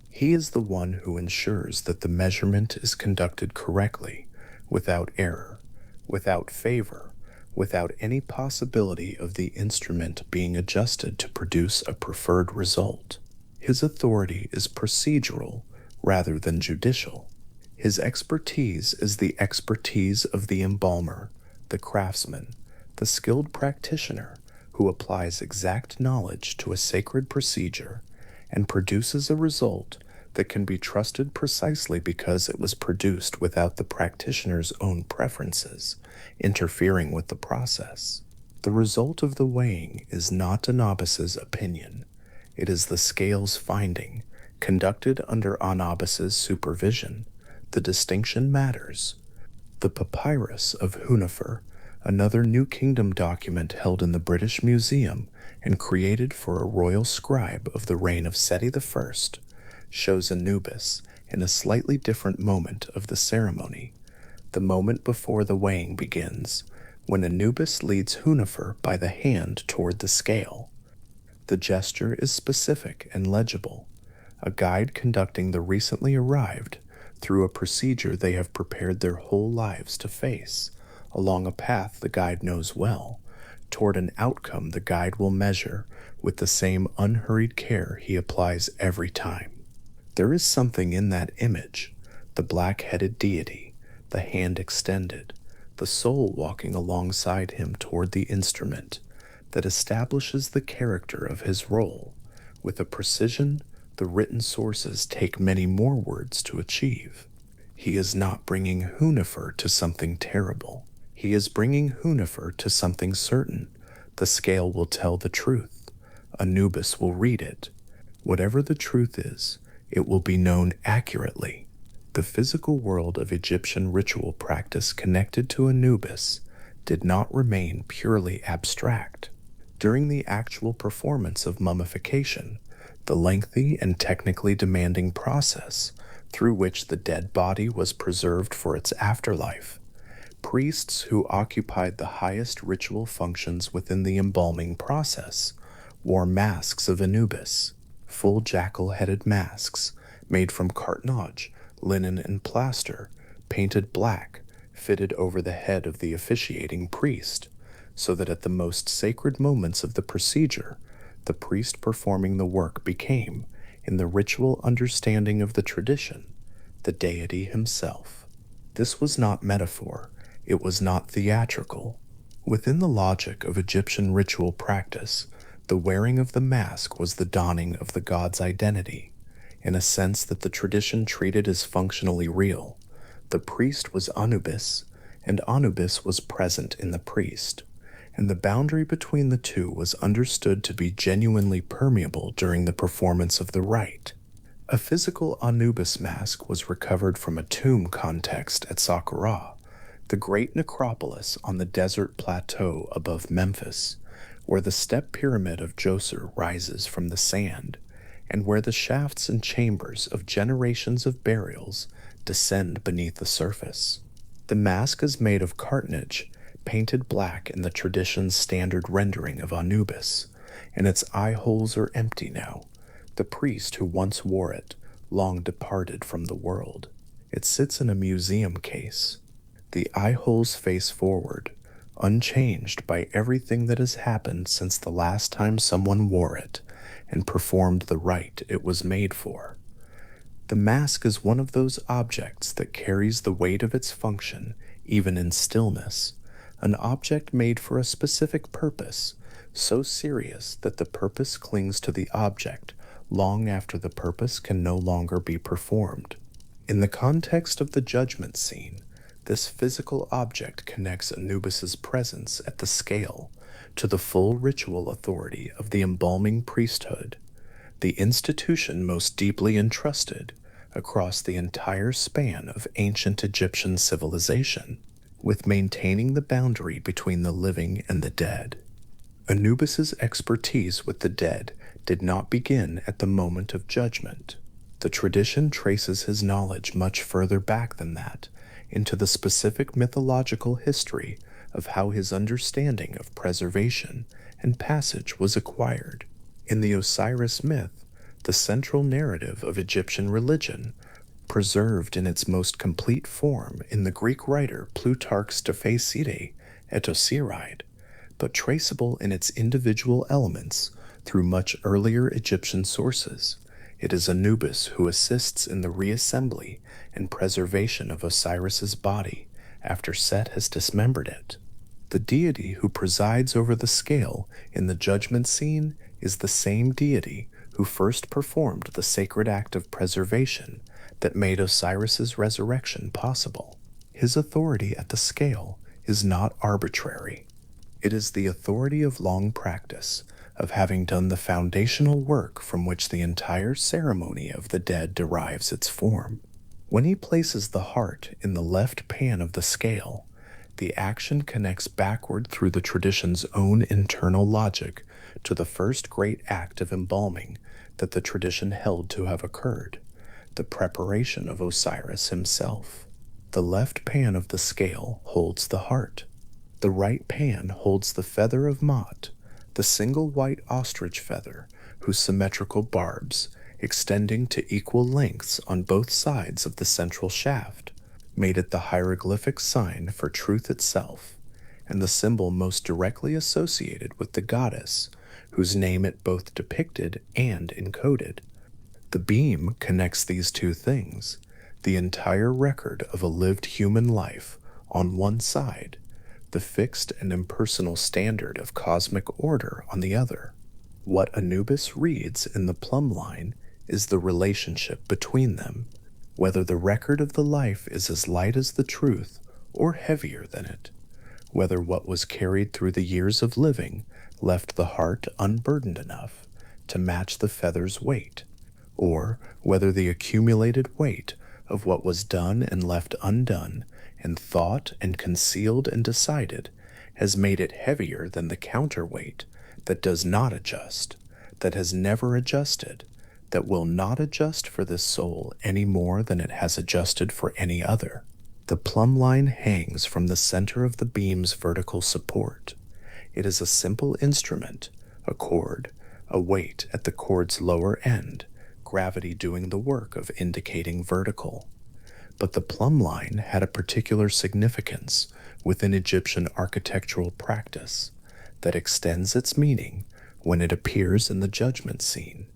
He is the one who ensures that the measurement is conducted correctly, without error, without favor, without any possibility of the instrument being adjusted to produce a preferred result. His authority is procedural rather than judicial. His expertise is the expertise of the embalmer, the craftsman, the skilled practitioner who applies exact knowledge to a sacred procedure and produces a result that can be trusted precisely because it was produced without the practitioner's own preferences interfering with the process. The result of the weighing is not Anubis's opinion. It is the scale's finding, conducted under Anubis's supervision. The distinction matters. The Papyrus of Hunefer, another New Kingdom document held in the British Museum and created for a royal scribe of the reign of Seti I, shows Anubis in a slightly different moment of the ceremony, the moment before the weighing begins, when Anubis leads Hunefer by the hand toward the scale. The gesture is specific and legible, a guide conducting the recently arrived through a procedure they have prepared their whole lives to face, along a path the guide knows well, toward an outcome the guide will measure with the same unhurried care he applies every time. There is something in that image, the black-headed deity, the hand extended, the soul walking alongside him toward the instrument, that establishes the character of his role, with a precision the written sources take many more words to achieve. He is not bringing Hunefer to something terrible. He is bringing Hunefer to something certain. The scale will tell the truth. Anubis will read it. Whatever the truth is, it will be known accurately. The physical world of Egyptian ritual practice connected to Anubis did not remain purely abstract. During the actual performance of mummification, the lengthy and technically demanding process through which the dead body was preserved for its afterlife, priests who occupied the highest ritual functions within the embalming process wore masks of Anubis, full jackal-headed masks made from cartonnage, linen, and plaster, painted black, fitted over the head of the officiating priest, so that at the most sacred moments of the procedure, the priest performing the work became, in the ritual understanding of the tradition, the deity himself. This was not metaphor, it was not theatrical. Within the logic of Egyptian ritual practice, the wearing of the mask was the donning of the god's identity, in a sense that the tradition treated as functionally real. The priest was Anubis, and Anubis was present in the priest, and the boundary between the two was understood to be genuinely permeable during the performance of the rite. A physical Anubis mask was recovered from a tomb context at Saqqara, the great necropolis on the desert plateau above Memphis, where the step pyramid of Djoser rises from the sand, and where the shafts and chambers of generations of burials descend beneath the surface. The mask is made of cartonnage, painted black in the tradition's standard rendering of Anubis, and its eye holes are empty now. The priest who once wore it, long departed from the world. It sits in a museum case. The eye holes face forward, unchanged by everything that has happened since the last time someone wore it and performed the rite it was made for. The mask is one of those objects that carries the weight of its function even in stillness, an object made for a specific purpose, so serious that the purpose clings to the object long after the purpose can no longer be performed. In the context of the judgment scene, this physical object connects Anubis's presence at the scale to the full ritual authority of the embalming priesthood, the institution most deeply entrusted across the entire span of ancient Egyptian civilization, with maintaining the boundary between the living and the dead. Anubis's expertise with the dead did not begin at the moment of judgment. The tradition traces his knowledge much further back than that, into the specific mythological history of how his understanding of preservation and passage was acquired. In the Osiris myth, the central narrative of Egyptian religion, preserved in its most complete form in the Greek writer Plutarch's De Facete et Osiride, but traceable in its individual elements through much earlier Egyptian sources. It is Anubis who assists in the reassembly and preservation of Osiris's body after Set has dismembered it. The deity who presides over the scale in the judgment scene is the same deity who first performed the sacred act of preservation that made Osiris's resurrection possible. His authority at the scale is not arbitrary. It is the authority of long practice, of having done the foundational work from which the entire ceremony of the dead derives its form. When he places the heart in the left pan of the scale, the action connects backward through the tradition's own internal logic to the first great act of embalming that the tradition held to have occurred, the preparation of Osiris himself. The left pan of the scale holds the heart. The right pan holds the feather of Mot, the single white ostrich feather whose symmetrical barbs, extending to equal lengths on both sides of the central shaft, made it the hieroglyphic sign for truth itself, and the symbol most directly associated with the goddess, whose name it both depicted and encoded. The beam connects these two things, the entire record of a lived human life on one side, the fixed and impersonal standard of cosmic order on the other. What Anubis reads in the plumb line is the relationship between them, whether the record of the life is as light as the truth or heavier than it, whether what was carried through the years of living left the heart unburdened enough to match the feather's weight, or whether the accumulated weight of what was done and left undone and thought and concealed and decided has made it heavier than the counterweight that does not adjust, that has never adjusted, that will not adjust for this soul any more than it has adjusted for any other. The plumb line hangs from the center of the beam's vertical support. It is a simple instrument, a cord, a weight at the cord's lower end, gravity doing the work of indicating vertical. But the plumb line had a particular significance within Egyptian architectural practice that extends its meaning when it appears in the judgment scene.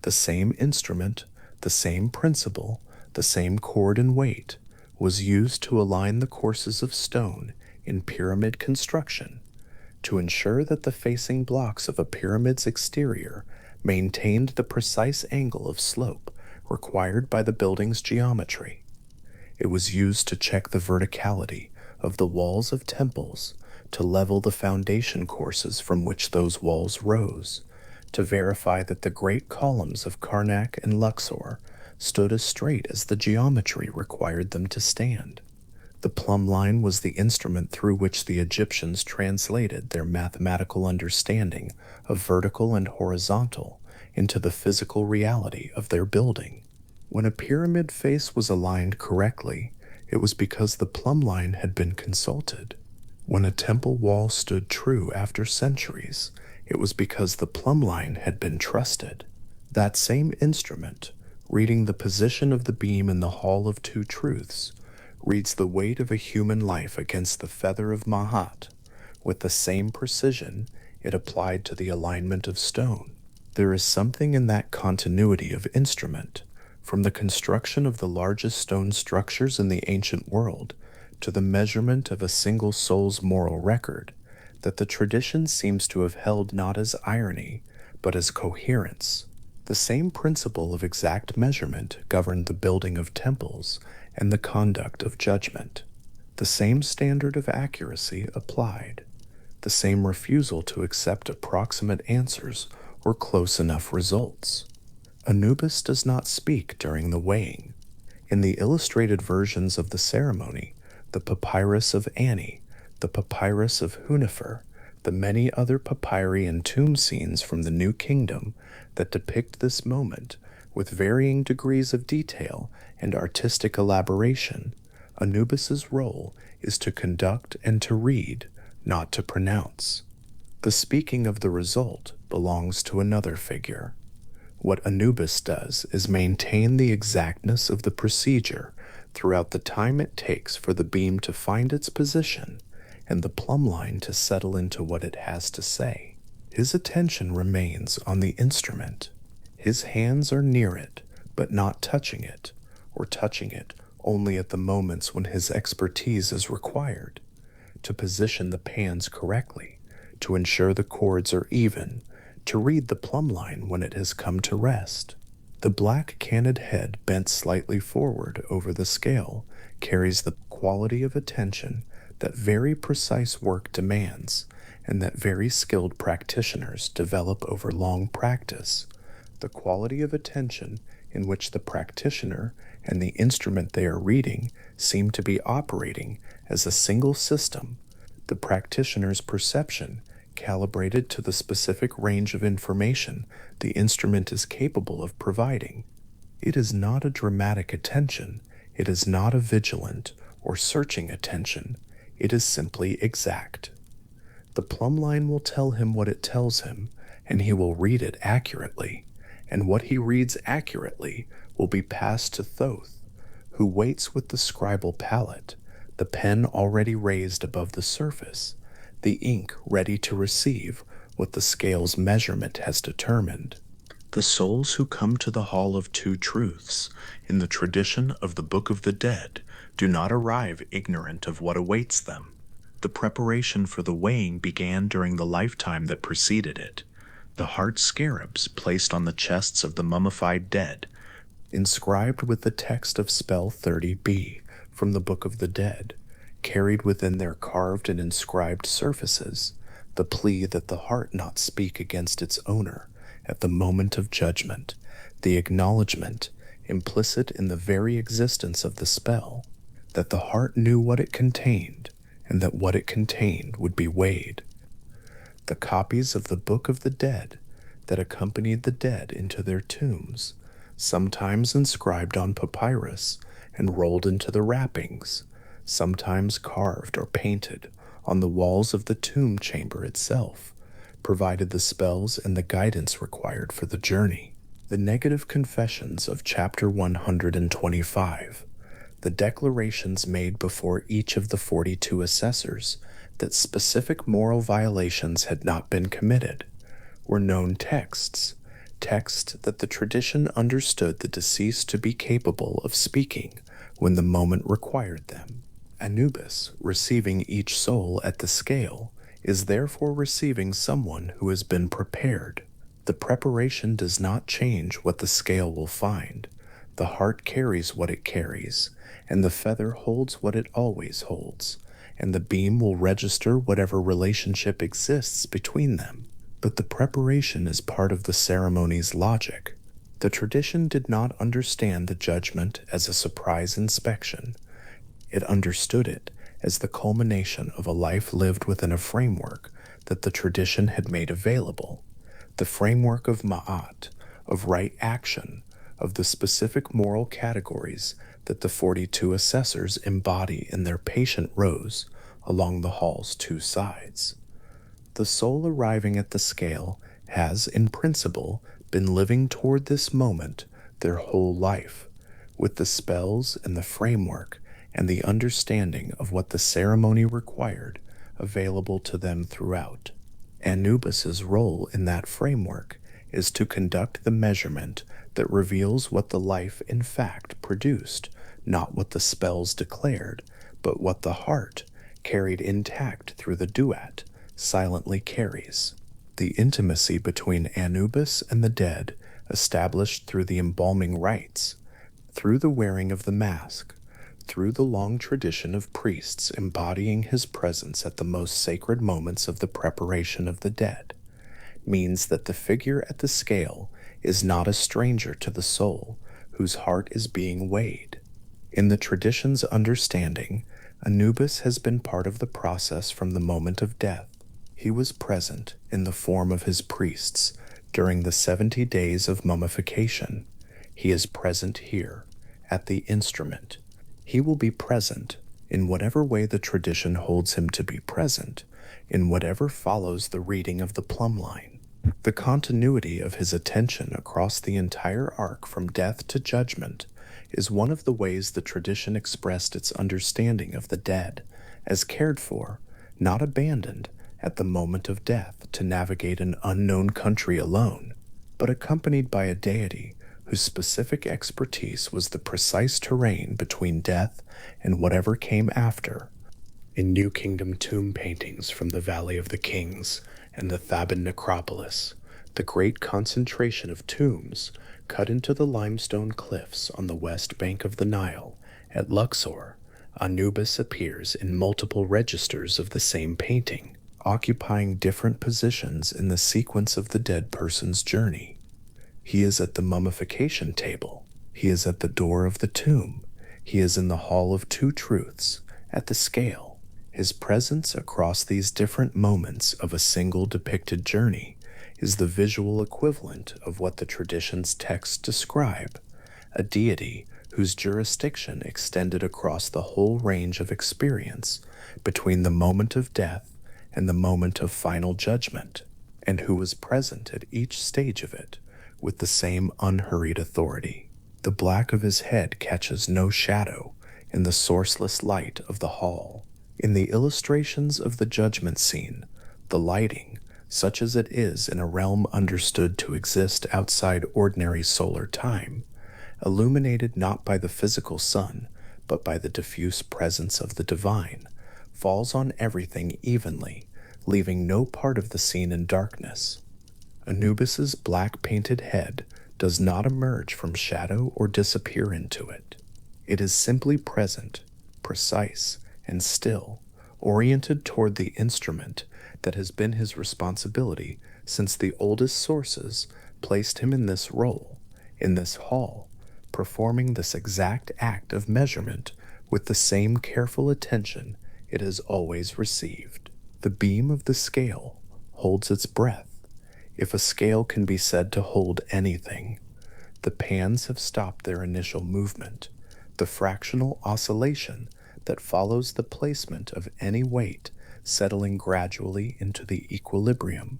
The same instrument, the same principle, the same cord and weight was used to align the courses of stone in pyramid construction to ensure that the facing blocks of a pyramid's exterior maintained the precise angle of slope required by the building's geometry. It was used to check the verticality of the walls of temples, to level the foundation courses from which those walls rose, to verify that the great columns of Karnak and Luxor stood as straight as the geometry required them to stand. The plumb line was the instrument through which the Egyptians translated their mathematical understanding of vertical and horizontal into the physical reality of their building. When a pyramid face was aligned correctly, it was because the plumb line had been consulted. When a temple wall stood true after centuries, it was because the plumb line had been trusted. That same instrument, reading the position of the beam in the Hall of Two Truths, reads the weight of a human life against the feather of Mahat, with the same precision it applied to the alignment of stone. There is something in that continuity of instrument, from the construction of the largest stone structures in the ancient world to the measurement of a single soul's moral record, that the tradition seems to have held not as irony, but as coherence. The same principle of exact measurement governed the building of temples and the conduct of judgment. The same standard of accuracy applied. The same refusal to accept approximate answers or close enough results. Anubis does not speak during the weighing. In the illustrated versions of the ceremony, the papyrus of Ani, the papyrus of Hunefer, the many other papyri and tomb scenes from the New Kingdom that depict this moment with varying degrees of detail and artistic elaboration, Anubis's role is to conduct and to read, not to pronounce. The speaking of the result belongs to another figure. What Anubis does is maintain the exactness of the procedure throughout the time it takes for the beam to find its position and the plumb line to settle into what it has to say. His attention remains on the instrument. His hands are near it, but not touching it, or touching it only at the moments when his expertise is required, to position the pans correctly, to ensure the chords are even, to read the plumb line when it has come to rest. The black canid head bent slightly forward over the scale carries the quality of attention that very precise work demands and that very skilled practitioners develop over long practice, the quality of attention in which the practitioner and the instrument they are reading seem to be operating as a single system, the practitioner's perception calibrated to the specific range of information the instrument is capable of providing. It is not a dramatic attention, it is not a vigilant or searching attention, it is simply exact. The plumb line will tell him what it tells him, and he will read it accurately, and what he reads accurately will be passed to Thoth, who waits with the scribal palette, the pen already raised above the surface, the ink ready to receive what the scale's measurement has determined. The souls who come to the Hall of Two Truths, in the tradition of the Book of the Dead, do not arrive ignorant of what awaits them. The preparation for the weighing began during the lifetime that preceded it. The heart scarabs placed on the chests of the mummified dead, inscribed with the text of spell 30b from the Book of the Dead, carried within their carved and inscribed surfaces the plea that the heart not speak against its owner at the moment of judgment, the acknowledgement, implicit in the very existence of the spell, that the heart knew what it contained, and that what it contained would be weighed. The copies of the Book of the Dead that accompanied the dead into their tombs, sometimes inscribed on papyrus and rolled into the wrappings, sometimes carved or painted on the walls of the tomb chamber itself, provided the spells and the guidance required for the journey. The negative confessions of chapter 125, the declarations made before each of the 42 assessors that specific moral violations had not been committed, were known texts that the tradition understood the deceased to be capable of speaking when the moment required them. Anubis, receiving each soul at the scale, is therefore receiving someone who has been prepared. The preparation does not change what the scale will find. The heart carries what it carries, and the feather holds what it always holds, and the beam will register whatever relationship exists between them. But the preparation is part of the ceremony's logic. The tradition did not understand the judgment as a surprise inspection. It understood it as the culmination of a life lived within a framework that the tradition had made available, the framework of ma'at, of right action, of the specific moral categories that the 42 assessors embody in their patient rows along the hall's two sides. The soul arriving at the scale has, in principle, been living toward this moment their whole life, with the spells and the framework and the understanding of what the ceremony required available to them throughout. Anubis's role in that framework is to conduct the measurement that reveals what the life in fact produced, not what the spells declared, but what the heart, carried intact through the duat, silently carries. The intimacy between Anubis and the dead, established through the embalming rites, through the wearing of the mask, through the long tradition of priests embodying his presence at the most sacred moments of the preparation of the dead, means that the figure at the scale is not a stranger to the soul whose heart is being weighed. In the tradition's understanding, Anubis has been part of the process from the moment of death. He was present in the form of his priests during the 70 days of mummification. He is present here, at the instrument. He will be present in whatever way the tradition holds him to be present, in whatever follows the reading of the plumb line. The continuity of his attention across the entire arc from death to judgment is one of the ways the tradition expressed its understanding of the dead, as cared for, not abandoned, at the moment of death to navigate an unknown country alone, but accompanied by a deity whose specific expertise was the precise terrain between death and whatever came after. In New Kingdom tomb paintings from the Valley of the Kings and the Theban necropolis, the great concentration of tombs cut into the limestone cliffs on the west bank of the Nile, at Luxor, Anubis appears in multiple registers of the same painting, occupying different positions in the sequence of the dead person's journey. He is at the mummification table. He is at the door of the tomb. He is in the Hall of Two Truths, at the scale. His presence across these different moments of a single depicted journey is the visual equivalent of what the tradition's texts describe, a deity whose jurisdiction extended across the whole range of experience between the moment of death and the moment of final judgment, and who was present at each stage of it with the same unhurried authority. The black of his head catches no shadow in the sourceless light of the hall. In the illustrations of the judgment scene, the lighting, such as it is in a realm understood to exist outside ordinary solar time, illuminated not by the physical sun, but by the diffuse presence of the divine, falls on everything evenly, leaving no part of the scene in darkness. Anubis's black painted head does not emerge from shadow or disappear into it. It is simply present, precise, and still, oriented toward the instrument that has been his responsibility since the oldest sources placed him in this role, in this hall, performing this exact act of measurement with the same careful attention it has always received. The beam of the scale holds its breath, if a scale can be said to hold anything. The pans have stopped their initial movement, the fractional oscillation that follows the placement of any weight settling gradually into the equilibrium,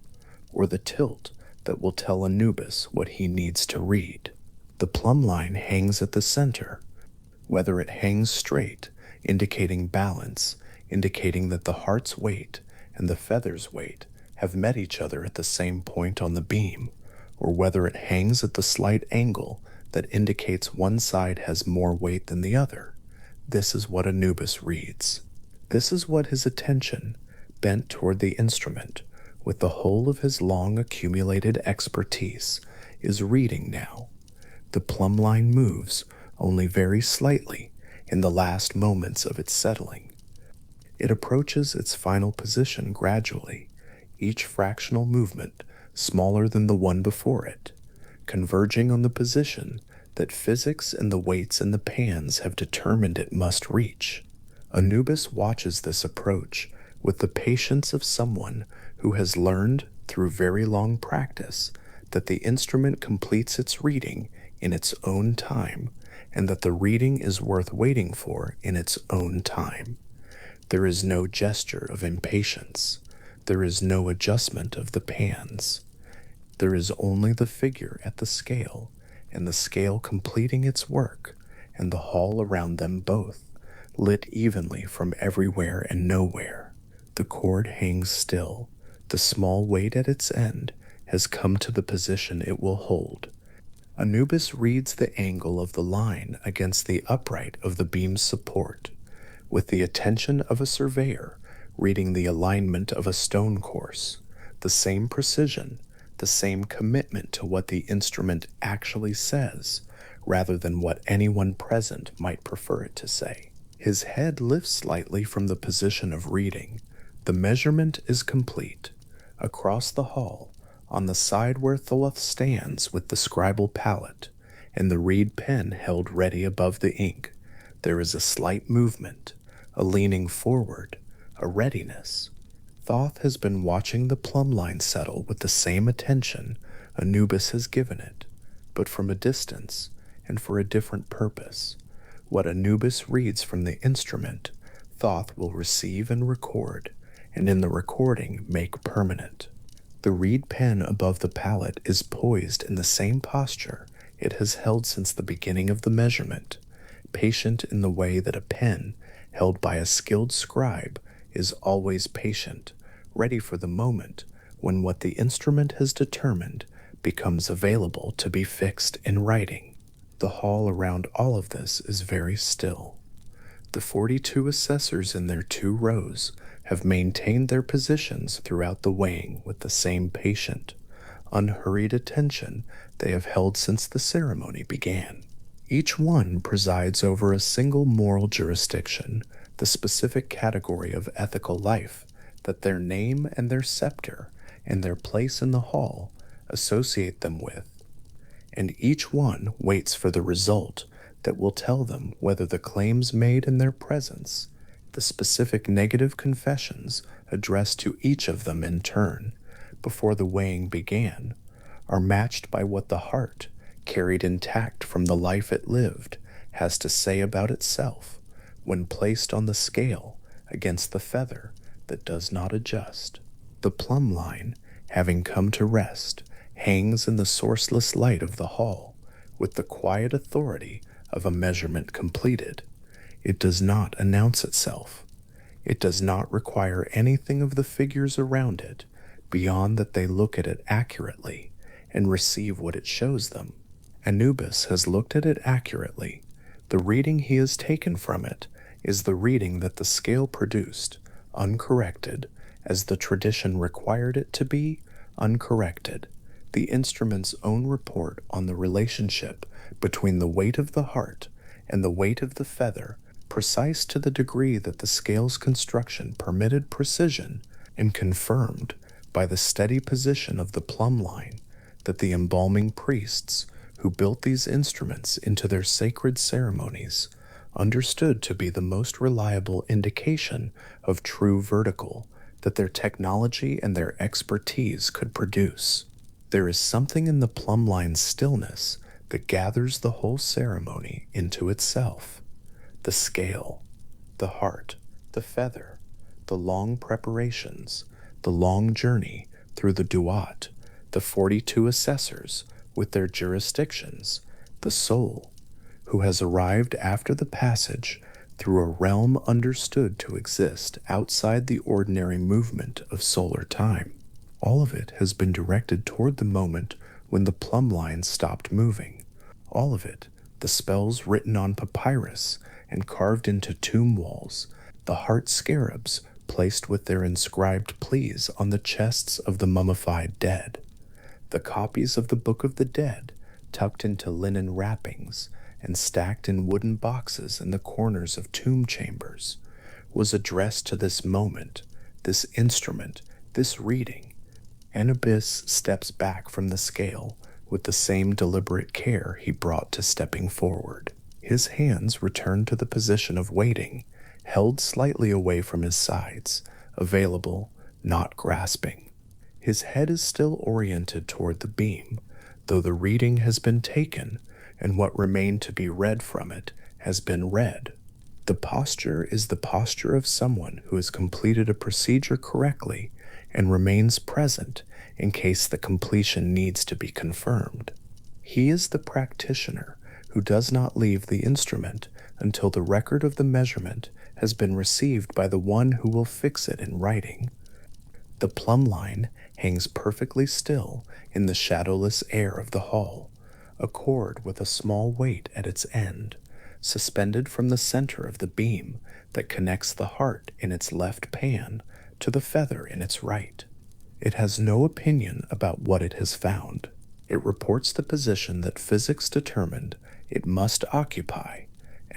or the tilt that will tell Anubis what he needs to read. The plumb line hangs at the center, whether it hangs straight, indicating balance, indicating that the heart's weight and the feather's weight have met each other at the same point on the beam, or whether it hangs at the slight angle that indicates one side has more weight than the other. This is what Anubis reads. This is what his attention, bent toward the instrument, with the whole of his long accumulated expertise, is reading now. The plumb line moves only very slightly in the last moments of its settling. It approaches its final position gradually, each fractional movement smaller than the one before it, converging on the position that physics and the weights in the pans have determined it must reach. Anubis watches this approach with the patience of someone who has learned through very long practice that the instrument completes its reading in its own time, and that the reading is worth waiting for in its own time. There is no gesture of impatience. There is no adjustment of the pans. There is only the figure at the scale and the scale completing its work, and the hall around them both, lit evenly from everywhere and nowhere. The cord hangs still. The small weight at its end has come to the position it will hold. Anubis reads the angle of the line against the upright of the beam's support, with the attention of a surveyor reading the alignment of a stone course, the same precision, the same commitment to what the instrument actually says, rather than what anyone present might prefer it to say. His head lifts slightly from the position of reading. The measurement is complete. Across the hall, on the side where Thoth stands with the scribal palette and the reed pen held ready above the ink, there is a slight movement, a leaning forward, a readiness. Thoth has been watching the plumb line settle with the same attention Anubis has given it, but from a distance and for a different purpose. What Anubis reads from the instrument, Thoth will receive and record, and in the recording make permanent. The reed pen above the palette is poised in the same posture it has held since the beginning of the measurement, patient in the way that a pen held by a skilled scribe is always patient, ready for the moment when what the instrument has determined becomes available to be fixed in writing. The hall around all of this is very still. The 42 assessors in their 2 rows have maintained their positions throughout the weighing with the same patient, unhurried attention they have held since the ceremony began. Each one presides over a single moral jurisdiction, the specific category of ethical life that their name and their scepter and their place in the hall associate them with, and each one waits for the result that will tell them whether the claims made in their presence, the specific negative confessions addressed to each of them in turn before the weighing began, are matched by what the heart, carried intact from the life it lived, has to say about itself when placed on the scale against the feather that does not adjust. The plumb line, having come to rest, hangs in the sourceless light of the hall with the quiet authority of a measurement completed. It does not announce itself. It does not require anything of the figures around it beyond that they look at it accurately and receive what it shows them. Anubis has looked at it accurately. The reading he has taken from it is the reading that the scale produced, uncorrected, as the tradition required it to be, uncorrected. The instrument's own report on the relationship between the weight of the heart and the weight of the feather, precise to the degree that the scale's construction permitted precision, and confirmed by the steady position of the plumb line that the embalming priests who built these instruments into their sacred ceremonies understood to be the most reliable indication of true vertical that their technology and their expertise could produce. There is something in the plumb line's stillness that gathers the whole ceremony into itself. The scale, the heart, the feather, the long preparations, the long journey through the duat, the 42 assessors with their jurisdictions, the soul, who has arrived after the passage through a realm understood to exist outside the ordinary movement of solar time. All of it has been directed toward the moment when the plumb line stopped moving. All of it, the spells written on papyrus and carved into tomb walls, the heart scarabs placed with their inscribed pleas on the chests of the mummified dead, the copies of the Book of the Dead tucked into linen wrappings and stacked in wooden boxes in the corners of tomb chambers, was addressed to this moment, this instrument, this reading. Anubis steps back from the scale with the same deliberate care he brought to stepping forward. His hands return to the position of waiting, held slightly away from his sides, available, not grasping. His head is still oriented toward the beam, though the reading has been taken and what remained to be read from it has been read. The posture is the posture of someone who has completed a procedure correctly and remains present in case the completion needs to be confirmed. He is the practitioner who does not leave the instrument until the record of the measurement has been received by the one who will fix it in writing. The plumb line hangs perfectly still in the shadowless air of the hall, a cord with a small weight at its end, suspended from the center of the beam that connects the heart in its left pan to the feather in its right. It has no opinion about what it has found. It reports the position that physics determined it must occupy,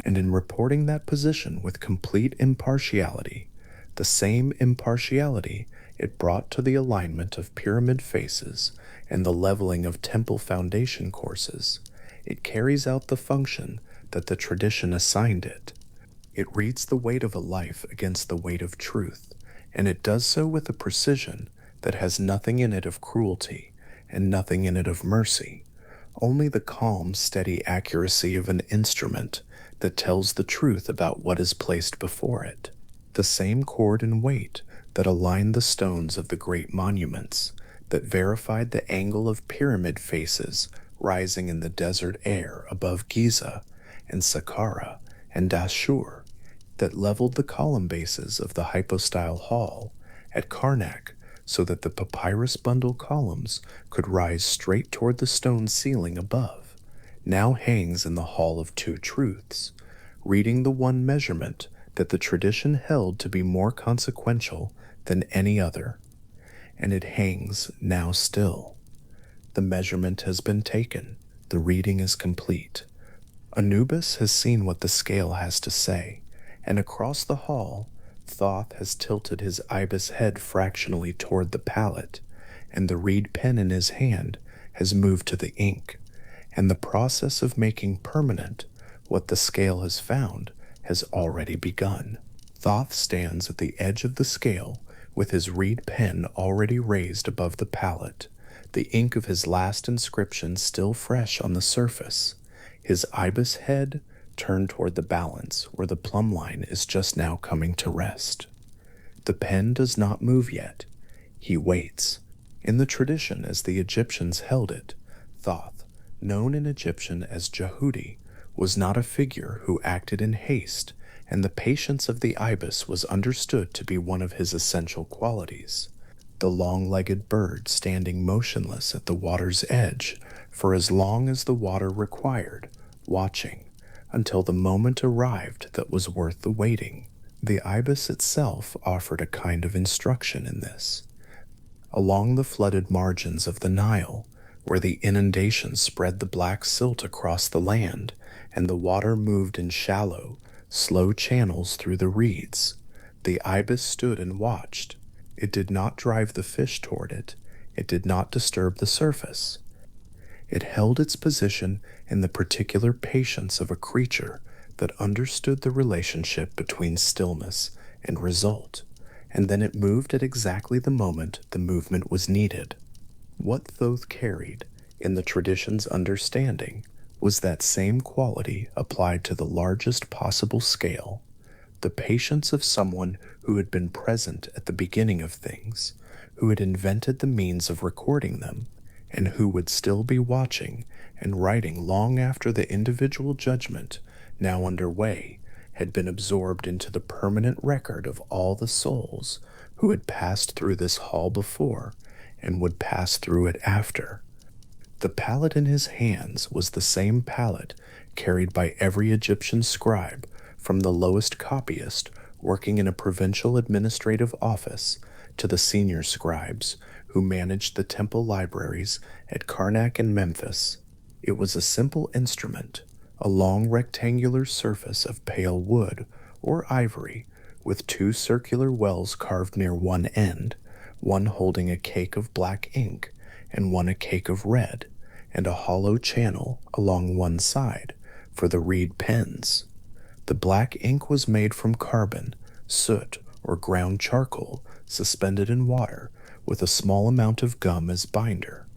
and in reporting that position with complete impartiality, the same impartiality it brought to the alignment of pyramid faces and the leveling of temple foundation courses, it carries out the function that the tradition assigned it. It reads the weight of a life against the weight of truth, and it does so with a precision that has nothing in it of cruelty and nothing in it of mercy, only the calm, steady accuracy of an instrument that tells the truth about what is placed before it. The same cord and weight that aligned the stones of the great monuments, that verified the angle of pyramid faces rising in the desert air above Giza and Saqqara and Dashur, that leveled the column bases of the hypostyle hall at Karnak so that the papyrus bundle columns could rise straight toward the stone ceiling above, now hangs in the Hall of Two Truths, reading the one measurement that the tradition held to be more consequential than any other, and it hangs now still. The measurement has been taken, the reading is complete. Anubis has seen what the scale has to say, and across the hall, Thoth has tilted his ibis head fractionally toward the palette, and the reed pen in his hand has moved to the ink, and the process of making permanent what the scale has found has already begun. Thoth stands at the edge of the scale with his reed pen already raised above the palette, the ink of his last inscription still fresh on the surface, his ibis head turned toward the balance where the plumb line is just now coming to rest. The pen does not move yet. He waits. In the tradition as the Egyptians held it, Thoth, known in Egyptian as Jehudi, was not a figure who acted in haste, and the patience of the ibis was understood to be one of his essential qualities. The long-legged bird standing motionless at the water's edge for as long as the water required, watching, until the moment arrived that was worth the waiting. The ibis itself offered a kind of instruction in this. Along the flooded margins of the Nile, where the inundation spread the black silt across the land, and the water moved in shallow, slow channels through the reeds, the ibis stood and watched. It did not drive the fish toward it. It did not disturb the surface. It held its position in the particular patience of a creature that understood the relationship between stillness and result, and then it moved at exactly the moment the movement was needed. What Thoth carried, in the tradition's understanding, was that same quality applied to the largest possible scale, the patience of someone who had been present at the beginning of things, who had invented the means of recording them, and who would still be watching and writing long after the individual judgment, now underway, had been absorbed into the permanent record of all the souls who had passed through this hall before and would pass through it after. The palette in his hands was the same palette carried by every Egyptian scribe, from the lowest copyist working in a provincial administrative office to the senior scribes who managed the temple libraries at Karnak and Memphis. It was a simple instrument, a long rectangular surface of pale wood or ivory with two circular wells carved near one end, one holding a cake of black ink and one a cake of red, and a hollow channel along one side for the reed pens. The black ink was made from carbon, soot, or ground charcoal suspended in water with a small amount of gum as binder.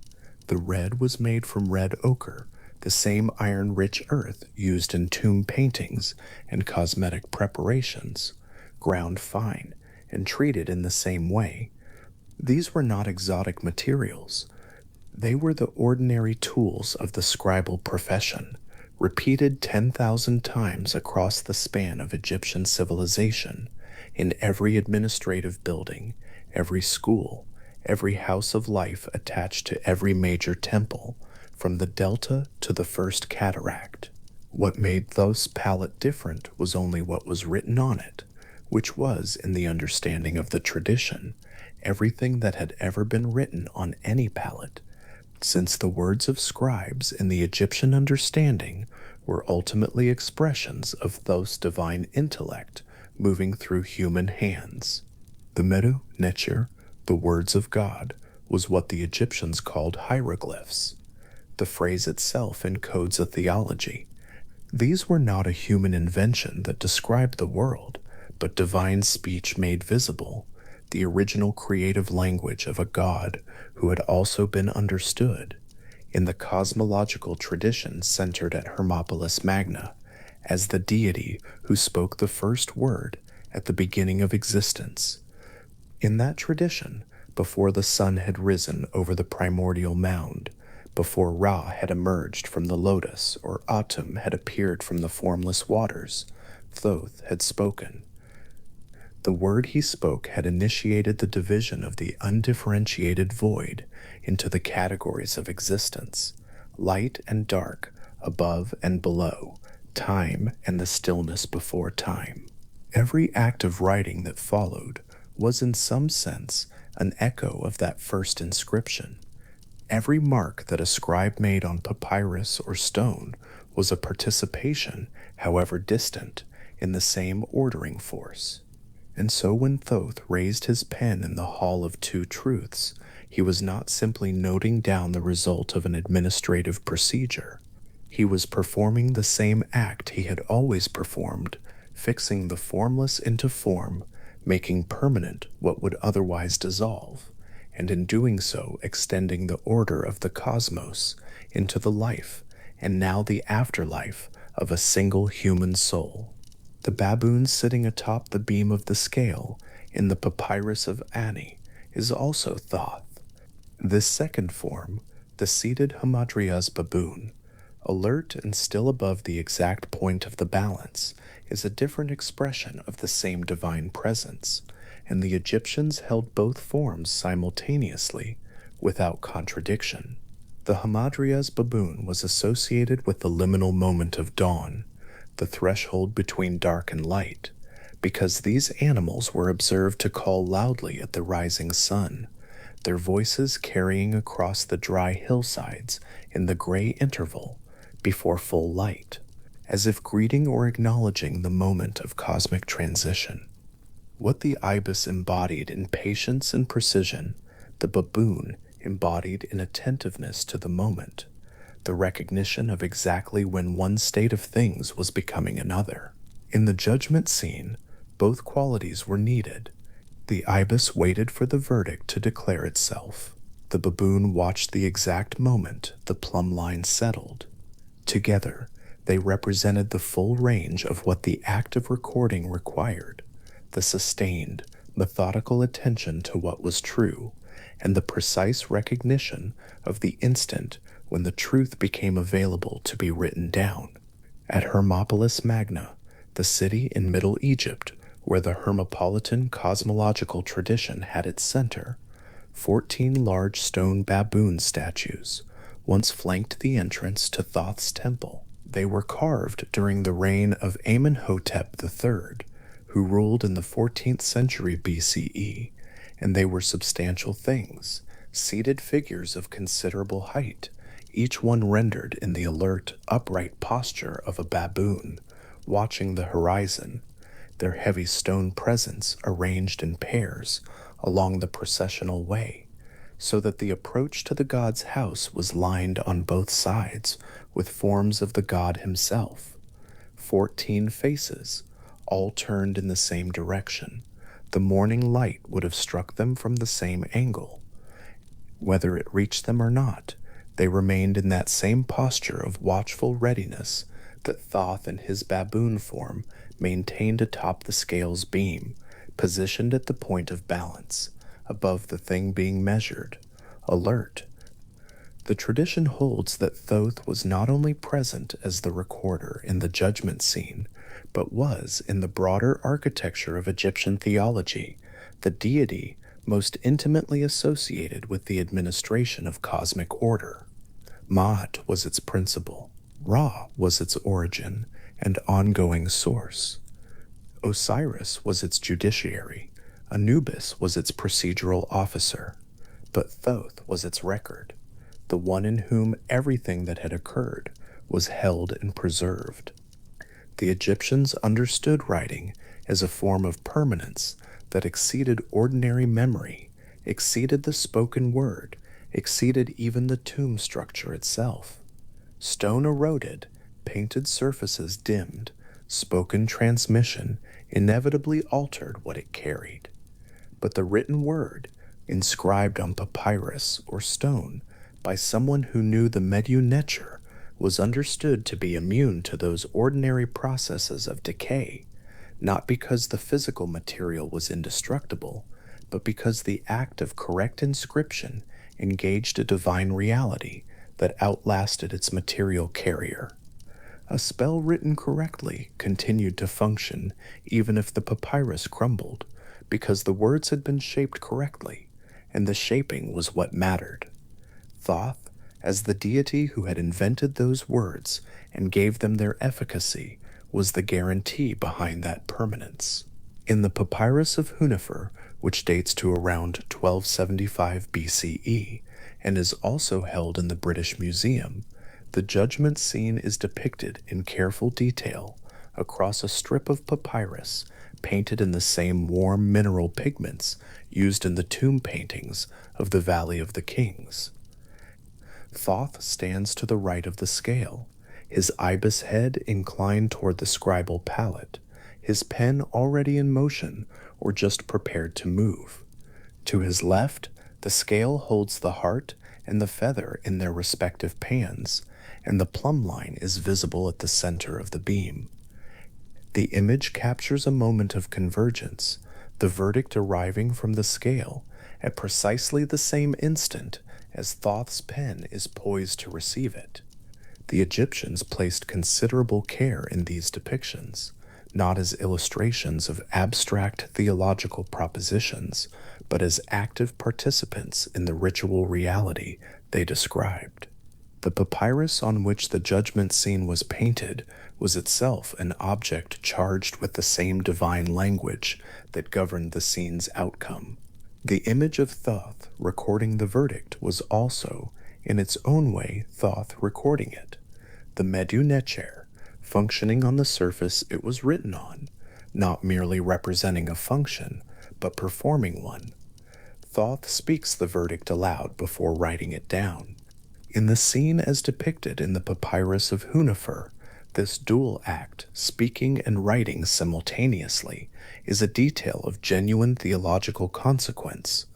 The red was made from red ochre, the same iron-rich earth used in tomb paintings and cosmetic preparations, ground fine and treated in the same way. These were not exotic materials. They were the ordinary tools of the scribal profession, repeated 10,000 times across the span of Egyptian civilization, in every administrative building, every school, every house of life attached to every major temple, from the Delta to the First Cataract. What made Thoth's palette different was only what was written on it, which was, in the understanding of the tradition, everything that had ever been written on any palette, since the words of scribes in the Egyptian understanding were ultimately expressions of Thoth's divine intellect moving through human hands. The Medu Neter, the words of God, was what the Egyptians called hieroglyphs. The phrase itself encodes a theology. These were not a human invention that described the world, but divine speech made visible, the original creative language of a God who had also been understood, in the cosmological tradition centered at Hermopolis Magna, as the deity who spoke the first word at the beginning of existence. In that tradition, before the sun had risen over the primordial mound, before Ra had emerged from the lotus or Atum had appeared from the formless waters, Thoth had spoken. The word he spoke had initiated the division of the undifferentiated void into the categories of existence, light and dark, above and below, time and the stillness before time. Every act of writing that followed was in some sense an echo of that first inscription. Every mark that a scribe made on papyrus or stone was a participation, however distant, in the same ordering force. And so when Thoth raised his pen in the Hall of Two Truths, he was not simply noting down the result of an administrative procedure. He was performing the same act he had always performed, fixing the formless into form, making permanent what would otherwise dissolve, and in doing so extending the order of the cosmos into the life, and now the afterlife, of a single human soul. The baboon sitting atop the beam of the scale in the papyrus of Ani is also Thoth. This second form, the seated Hamadryas baboon, alert and still above the exact point of the balance, is a different expression of the same divine presence, and the Egyptians held both forms simultaneously, without contradiction. The Hamadryas baboon was associated with the liminal moment of dawn, the threshold between dark and light, because these animals were observed to call loudly at the rising sun, their voices carrying across the dry hillsides in the gray interval before full light, as if greeting or acknowledging the moment of cosmic transition. What the ibis embodied in patience and precision, the baboon embodied in attentiveness to the moment, the recognition of exactly when one state of things was becoming another. In the judgment scene, both qualities were needed. The ibis waited for the verdict to declare itself. The baboon watched the exact moment the plumb line settled. Together, they represented the full range of what the act of recording required, the sustained, methodical attention to what was true, and the precise recognition of the instant when the truth became available to be written down. At Hermopolis Magna, the city in Middle Egypt where the Hermopolitan cosmological tradition had its center, 14 large stone baboon statues once flanked the entrance to Thoth's temple. They were carved during the reign of Amenhotep III, who ruled in the 14th century BCE, and they were substantial things, seated figures of considerable height, each one rendered in the alert, upright posture of a baboon, watching the horizon, their heavy stone presence arranged in pairs along the processional way, so that the approach to the god's house was lined on both sides with forms of the god himself. 14 faces, all turned in the same direction. The morning light would have struck them from the same angle. Whether it reached them or not, they remained in that same posture of watchful readiness that Thoth in his baboon form maintained atop the scale's beam, positioned at the point of balance, above the thing being measured, alert. The tradition holds that Thoth was not only present as the recorder in the judgment scene, but was, in the broader architecture of Egyptian theology, the deity most intimately associated with the administration of cosmic order. Maat was its principle, Ra was its origin and ongoing source, Osiris was its judiciary, Anubis was its procedural officer, but Thoth was its record, the one in whom everything that had occurred was held and preserved. The Egyptians understood writing as a form of permanence that exceeded ordinary memory, exceeded the spoken word, exceeded even the tomb structure itself. Stone eroded, painted surfaces dimmed, spoken transmission inevitably altered what it carried. But the written word, inscribed on papyrus or stone by someone who knew the Medu Neter, was understood to be immune to those ordinary processes of decay, not because the physical material was indestructible, but because the act of correct inscription engaged a divine reality that outlasted its material carrier. A spell written correctly continued to function even if the papyrus crumbled, because the words had been shaped correctly, and the shaping was what mattered. Thoth, as the deity who had invented those words and gave them their efficacy, was the guarantee behind that permanence. In the Papyrus of Hunefer, which dates to around 1275 BCE and is also held in the British Museum, the judgment scene is depicted in careful detail across a strip of papyrus painted in the same warm mineral pigments used in the tomb paintings of the Valley of the Kings. Thoth stands to the right of the scale, his ibis head inclined toward the scribal palette, his pen already in motion or just prepared to move. To his left, the scale holds the heart and the feather in their respective pans, and the plumb line is visible at the center of the beam. The image captures a moment of convergence, the verdict arriving from the scale at precisely the same instant as Thoth's pen is poised to receive it. The Egyptians placed considerable care in these depictions, not as illustrations of abstract theological propositions, but as active participants in the ritual reality they described. The papyrus on which the judgment scene was painted was itself an object charged with the same divine language that governed the scene's outcome. The image of Thoth recording the verdict was also, in its own way, Thoth recording it. The Medu Neter, functioning on the surface it was written on, not merely representing a function, but performing one. Thoth speaks the verdict aloud before writing it down. In the scene as depicted in the Papyrus of Hunefer, this dual act, speaking and writing simultaneously, is a detail of genuine theological consequence.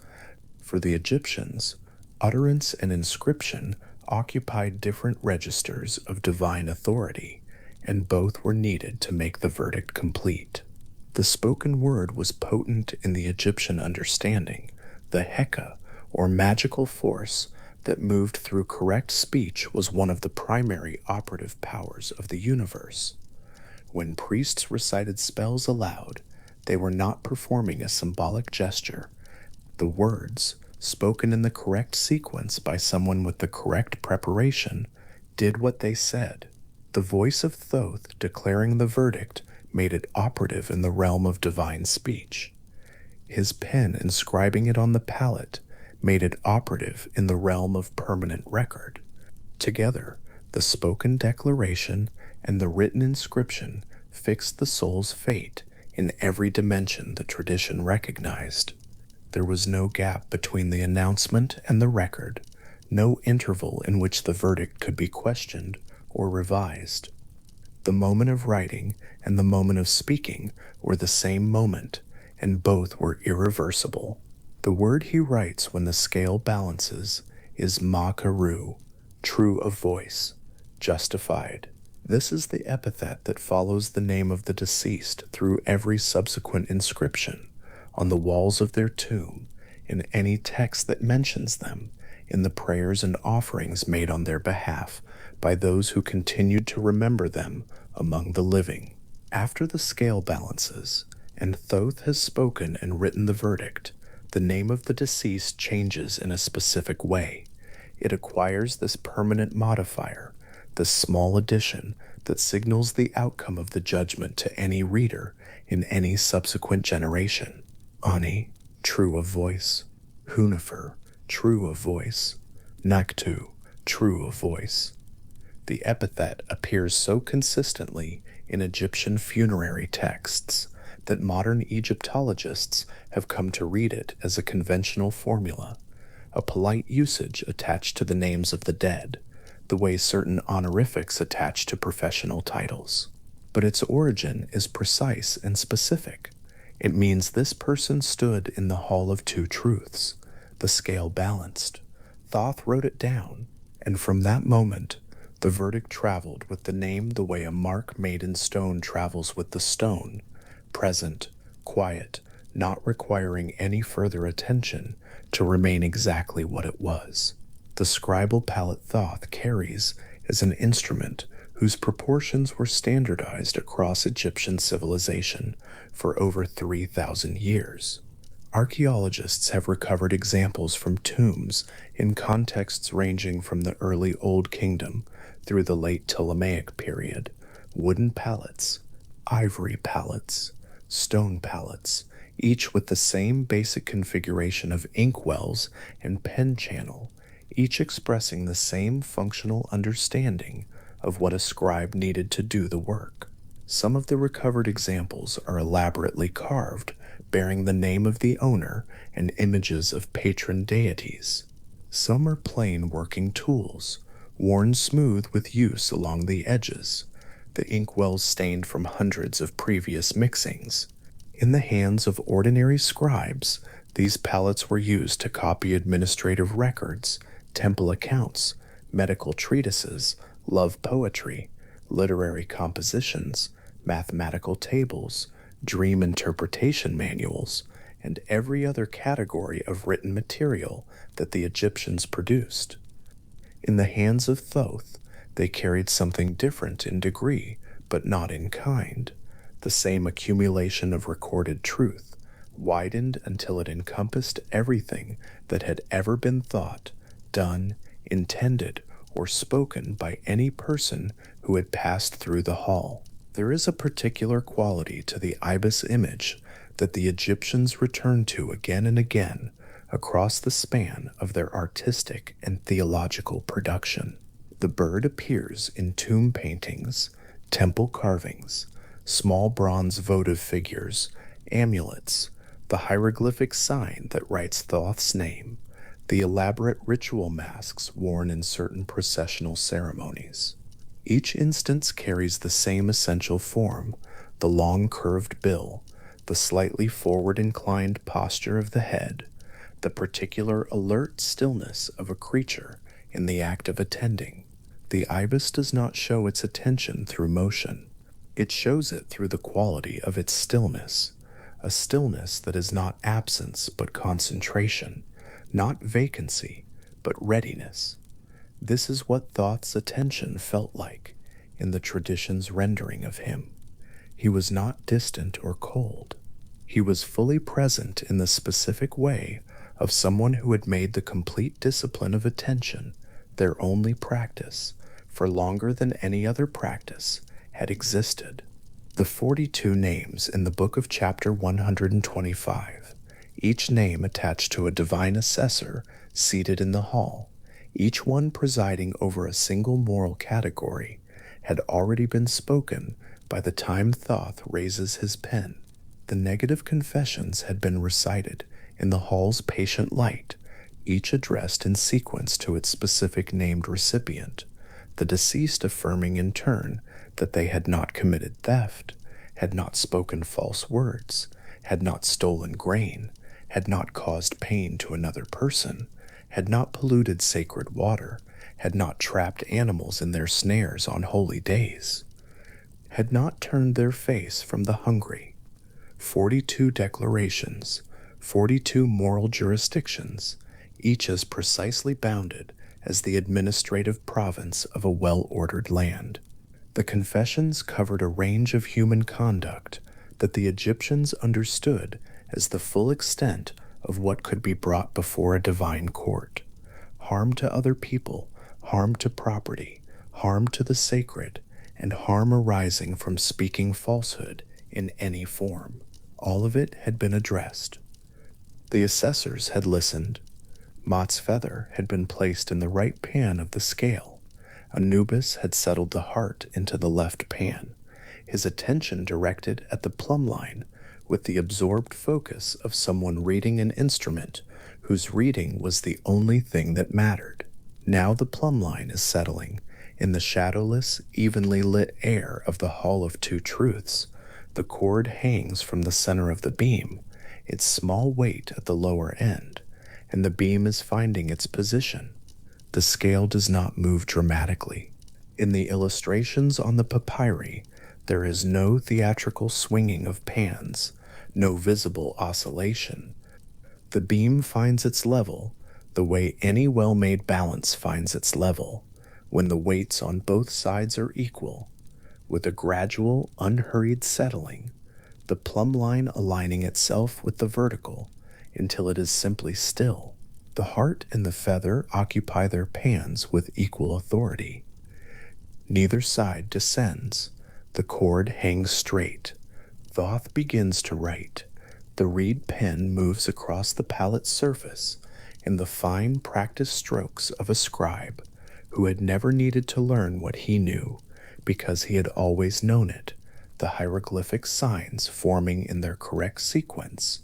For the Egyptians, utterance and inscription occupied different registers of divine authority, and both were needed to make the verdict complete. The spoken word was potent in the Egyptian understanding. The Heka, or magical force, that moved through correct speech was one of the primary operative powers of the universe. When priests recited spells aloud, they were not performing a symbolic gesture. The words, spoken in the correct sequence by someone with the correct preparation, did what they said. The voice of Thoth declaring the verdict made it operative in the realm of divine speech. His pen inscribing it on the palette made it operative in the realm of permanent record. Together, the spoken declaration and the written inscription fixed the soul's fate in every dimension the tradition recognized. There was no gap between the announcement and the record, no interval in which the verdict could be questioned or revised. The moment of writing and the moment of speaking were the same moment, and both were irreversible. The word he writes when the scale balances is makaru, true of voice, justified. This is the epithet that follows the name of the deceased through every subsequent inscription, on the walls of their tomb, in any text that mentions them, in the prayers and offerings made on their behalf by those who continued to remember them among the living. After the scale balances, and Thoth has spoken and written the verdict, the name of the deceased changes in a specific way. It acquires this permanent modifier, this small addition that signals the outcome of the judgment to any reader in any subsequent generation. Ani, true of voice. Hunifer, true of voice. Naktu, true of voice. The epithet appears so consistently in Egyptian funerary texts that modern Egyptologists have come to read it as a conventional formula, a polite usage attached to the names of the dead, the way certain honorifics attach to professional titles. But its origin is precise and specific. It means this person stood in the Hall of Two Truths, the scale balanced. Thoth wrote it down, and from that moment, the verdict traveled with the name the way a mark made in stone travels with the stone, present, quiet, not requiring any further attention to remain exactly what it was. The scribal palette Thoth carries is an instrument whose proportions were standardized across Egyptian civilization for over 3,000 years. Archaeologists have recovered examples from tombs in contexts ranging from the early Old Kingdom through the late Ptolemaic period, wooden palettes, ivory palettes, stone palettes, each with the same basic configuration of inkwells and pen channel, each expressing the same functional understanding of what a scribe needed to do the work. Some of the recovered examples are elaborately carved, bearing the name of the owner and images of patron deities. Some are plain working tools, worn smooth with use along the edges, the inkwells stained from hundreds of previous mixings. In the hands of ordinary scribes, these palettes were used to copy administrative records, temple accounts, medical treatises, love poetry, literary compositions, mathematical tables, dream interpretation manuals, and every other category of written material that the Egyptians produced. In the hands of Thoth, they carried something different in degree, but not in kind. The same accumulation of recorded truth, widened until it encompassed everything that had ever been thought, done, intended, or spoken by any person who had passed through the hall. There is a particular quality to the ibis image that the Egyptians returned to again and again across the span of their artistic and theological production. The bird appears in tomb paintings, temple carvings, small bronze votive figures, amulets, the hieroglyphic sign that writes Thoth's name, the elaborate ritual masks worn in certain processional ceremonies. Each instance carries the same essential form, the long curved bill, the slightly forward inclined posture of the head, the particular alert stillness of a creature in the act of attending. The ibis does not show its attention through motion. It shows it through the quality of its stillness, a stillness that is not absence but concentration, not vacancy but readiness. This is what Thoth's attention felt like in the tradition's rendering of him. He was not distant or cold. He was fully present in the specific way of someone who had made the complete discipline of attention their only practice for longer than any other practice had existed. The 42 names in the book of chapter 125, each name attached to a divine assessor seated in the hall, each one presiding over a single moral category, had already been spoken by the time Thoth raises his pen. The negative confessions had been recited in the hall's patient light, each addressed in sequence to its specific named recipient, the deceased affirming in turn that they had not committed theft, had not spoken false words, had not stolen grain, had not caused pain to another person, had not polluted sacred water, had not trapped animals in their snares on holy days, had not turned their face from the hungry. 42 declarations, 42 moral jurisdictions, each as precisely bounded as the administrative province of a well-ordered land. The confessions covered a range of human conduct that the Egyptians understood as the full extent of what could be brought before a divine court. Harm to other people, harm to property, harm to the sacred, and harm arising from speaking falsehood in any form. All of it had been addressed. The assessors had listened. Mot's feather had been placed in the right pan of the scale. Anubis had settled the heart into the left pan, his attention directed at the plumb line with the absorbed focus of someone reading an instrument whose reading was the only thing that mattered. Now the plumb line is settling in the shadowless, evenly lit air of the Hall of Two Truths. The cord hangs from the center of the beam, its small weight at the lower end, and the beam is finding its position. The scale does not move dramatically. In the illustrations on the papyri, there is no theatrical swinging of pans, no visible oscillation. The beam finds its level the way any well-made balance finds its level, when the weights on both sides are equal, with a gradual, unhurried settling, the plumb line aligning itself with the vertical until it is simply still. The heart and the feather occupy their pans with equal authority. Neither side descends. The cord hangs straight. Thoth begins to write. The reed pen moves across the pallet's surface in the fine practiced strokes of a scribe who had never needed to learn what he knew because he had always known it, the hieroglyphic signs forming in their correct sequence,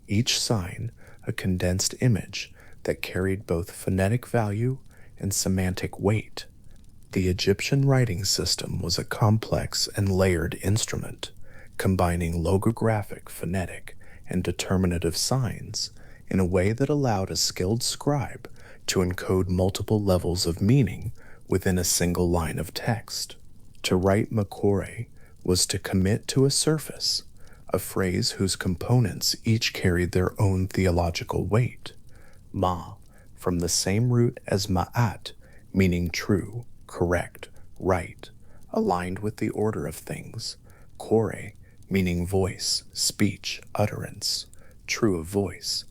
each sign a condensed image that carried both phonetic value and semantic weight. The Egyptian writing system was a complex and layered instrument, combining logographic, phonetic, and determinative signs in a way that allowed a skilled scribe to encode multiple levels of meaning within a single line of text. To write Makore was to commit to a surface, a phrase whose components each carried their own theological weight. Ma, from the same root as ma'at, meaning true, correct, right, aligned with the order of things. Kore, meaning voice, speech, utterance, true of voice.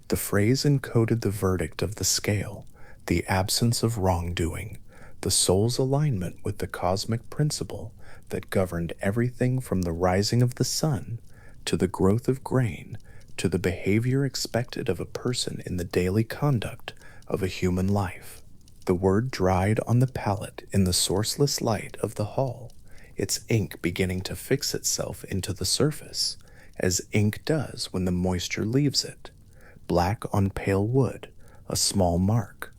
The phrase encoded the verdict of the scale, the absence of wrongdoing, the soul's alignment with the cosmic principle that governed everything from the rising of the sun to the growth of grain to the behavior expected of a person in the daily conduct of a human life. The word dried on the palette in the sourceless light of the hall, its ink beginning to fix itself into the surface, as ink does when the moisture leaves it. Black on pale wood, a small mark,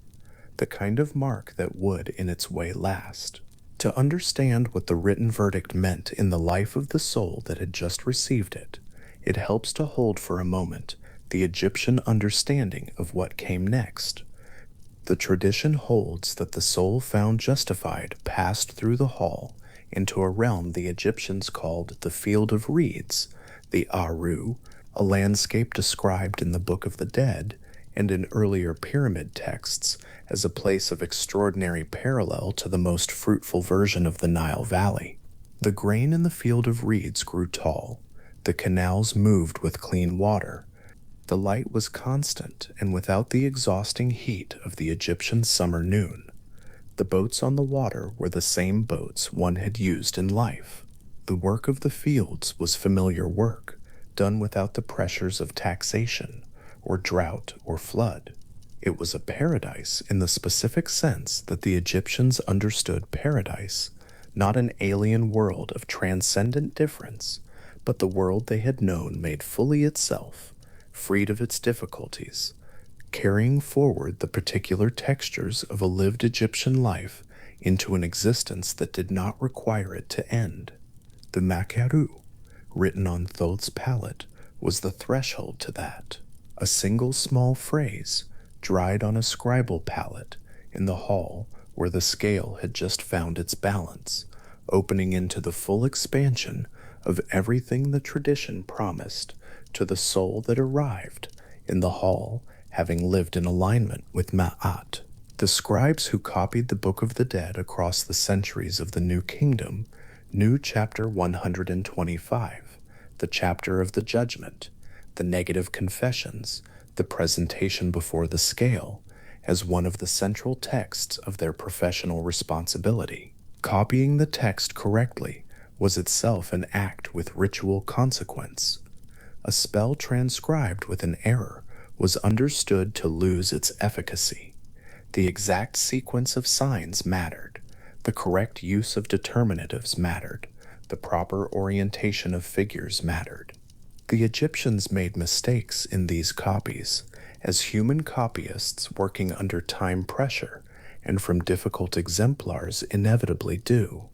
the kind of mark that would in its way last. To understand what the written verdict meant in the life of the soul that had just received it, it helps to hold for a moment the Egyptian understanding of what came next. The tradition holds that the soul found justified passed through the hall into a realm the Egyptians called the Field of Reeds, the Aru, a landscape described in the Book of the Dead and in earlier pyramid texts as a place of extraordinary parallel to the most fruitful version of the Nile Valley. The grain in the Field of Reeds grew tall. The canals moved with clean water. The light was constant and without the exhausting heat of the Egyptian summer noon. The boats on the water were the same boats one had used in life. The work of the fields was familiar work, done without the pressures of taxation, or drought, or flood. It was a paradise in the specific sense that the Egyptians understood paradise, not an alien world of transcendent difference, but the world they had known made fully itself, freed of its difficulties, carrying forward the particular textures of a lived Egyptian life into an existence that did not require it to end. The Makaru, written on Thoth's palette, was the threshold to that. A single small phrase, dried on a scribal palette in the hall where the scale had just found its balance, opening into the full expansion of everything the tradition promised to the soul that arrived in the hall having lived in alignment with Ma'at. The scribes who copied the Book of the Dead across the centuries of the New Kingdom knew chapter 125, the chapter of the judgment, the negative confessions, the presentation before the scale, as one of the central texts of their professional responsibility. Copying the text correctly was itself an act with ritual consequence. A spell transcribed with an error was understood to lose its efficacy. The exact sequence of signs mattered. The correct use of determinatives mattered. The proper orientation of figures mattered. The Egyptians made mistakes in these copies, as human copyists working under time pressure and from difficult exemplars inevitably do,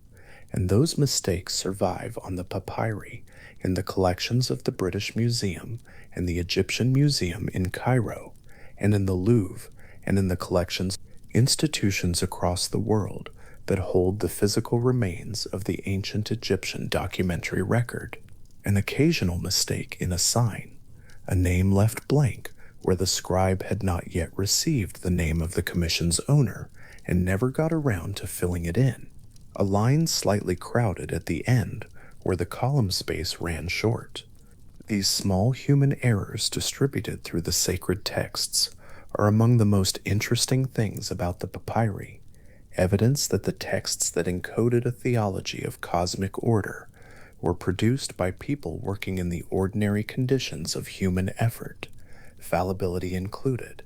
and those mistakes survive on the papyri in the collections of the British Museum and the Egyptian Museum in Cairo, and in the Louvre, and in the collections institutions across the world that hold the physical remains of the ancient Egyptian documentary record. An occasional mistake in a sign, a name left blank where the scribe had not yet received the name of the commission's owner and never got around to filling it in, a line slightly crowded at the end where the column space ran short. These small human errors distributed through the sacred texts are among the most interesting things about the papyri, evidence that the texts that encoded a theology of cosmic order were produced by people working in the ordinary conditions of human effort, fallibility included.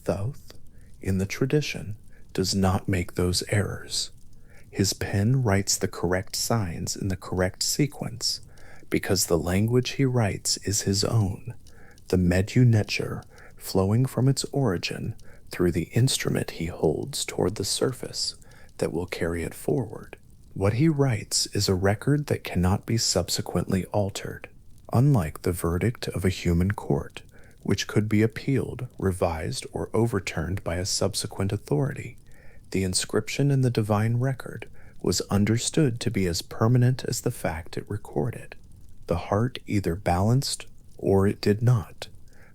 Thoth, in the tradition, does not make those errors. His pen writes the correct signs in the correct sequence because the language he writes is his own, the medu neter flowing from its origin through the instrument he holds toward the surface that will carry it forward. What he writes is a record that cannot be subsequently altered, unlike the verdict of a human court, which could be appealed, revised, or overturned by a subsequent authority. The inscription in the divine record was understood to be as permanent as the fact it recorded. The heart either balanced or it did not.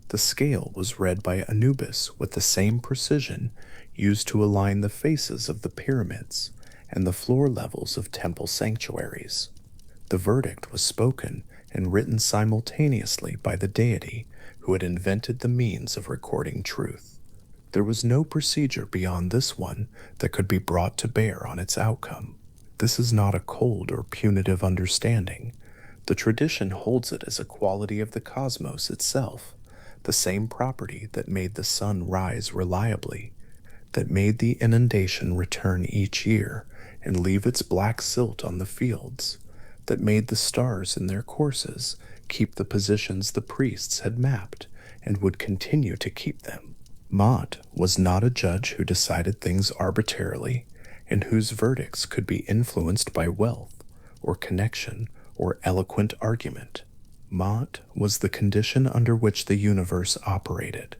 The scale was read by Anubis with the same precision used to align the faces of the pyramids and the floor levels of temple sanctuaries. The verdict was spoken and written simultaneously by the deity who had invented the means of recording truth. There was no procedure beyond this one that could be brought to bear on its outcome. This is not a cold or punitive understanding. The tradition holds it as a quality of the cosmos itself, the same property that made the sun rise reliably, that made the inundation return each year and leave its black silt on the fields, that made the stars in their courses keep the positions the priests had mapped and would continue to keep them. Ma'at was not a judge who decided things arbitrarily and whose verdicts could be influenced by wealth or connection or eloquent argument. Ma'at was the condition under which the universe operated.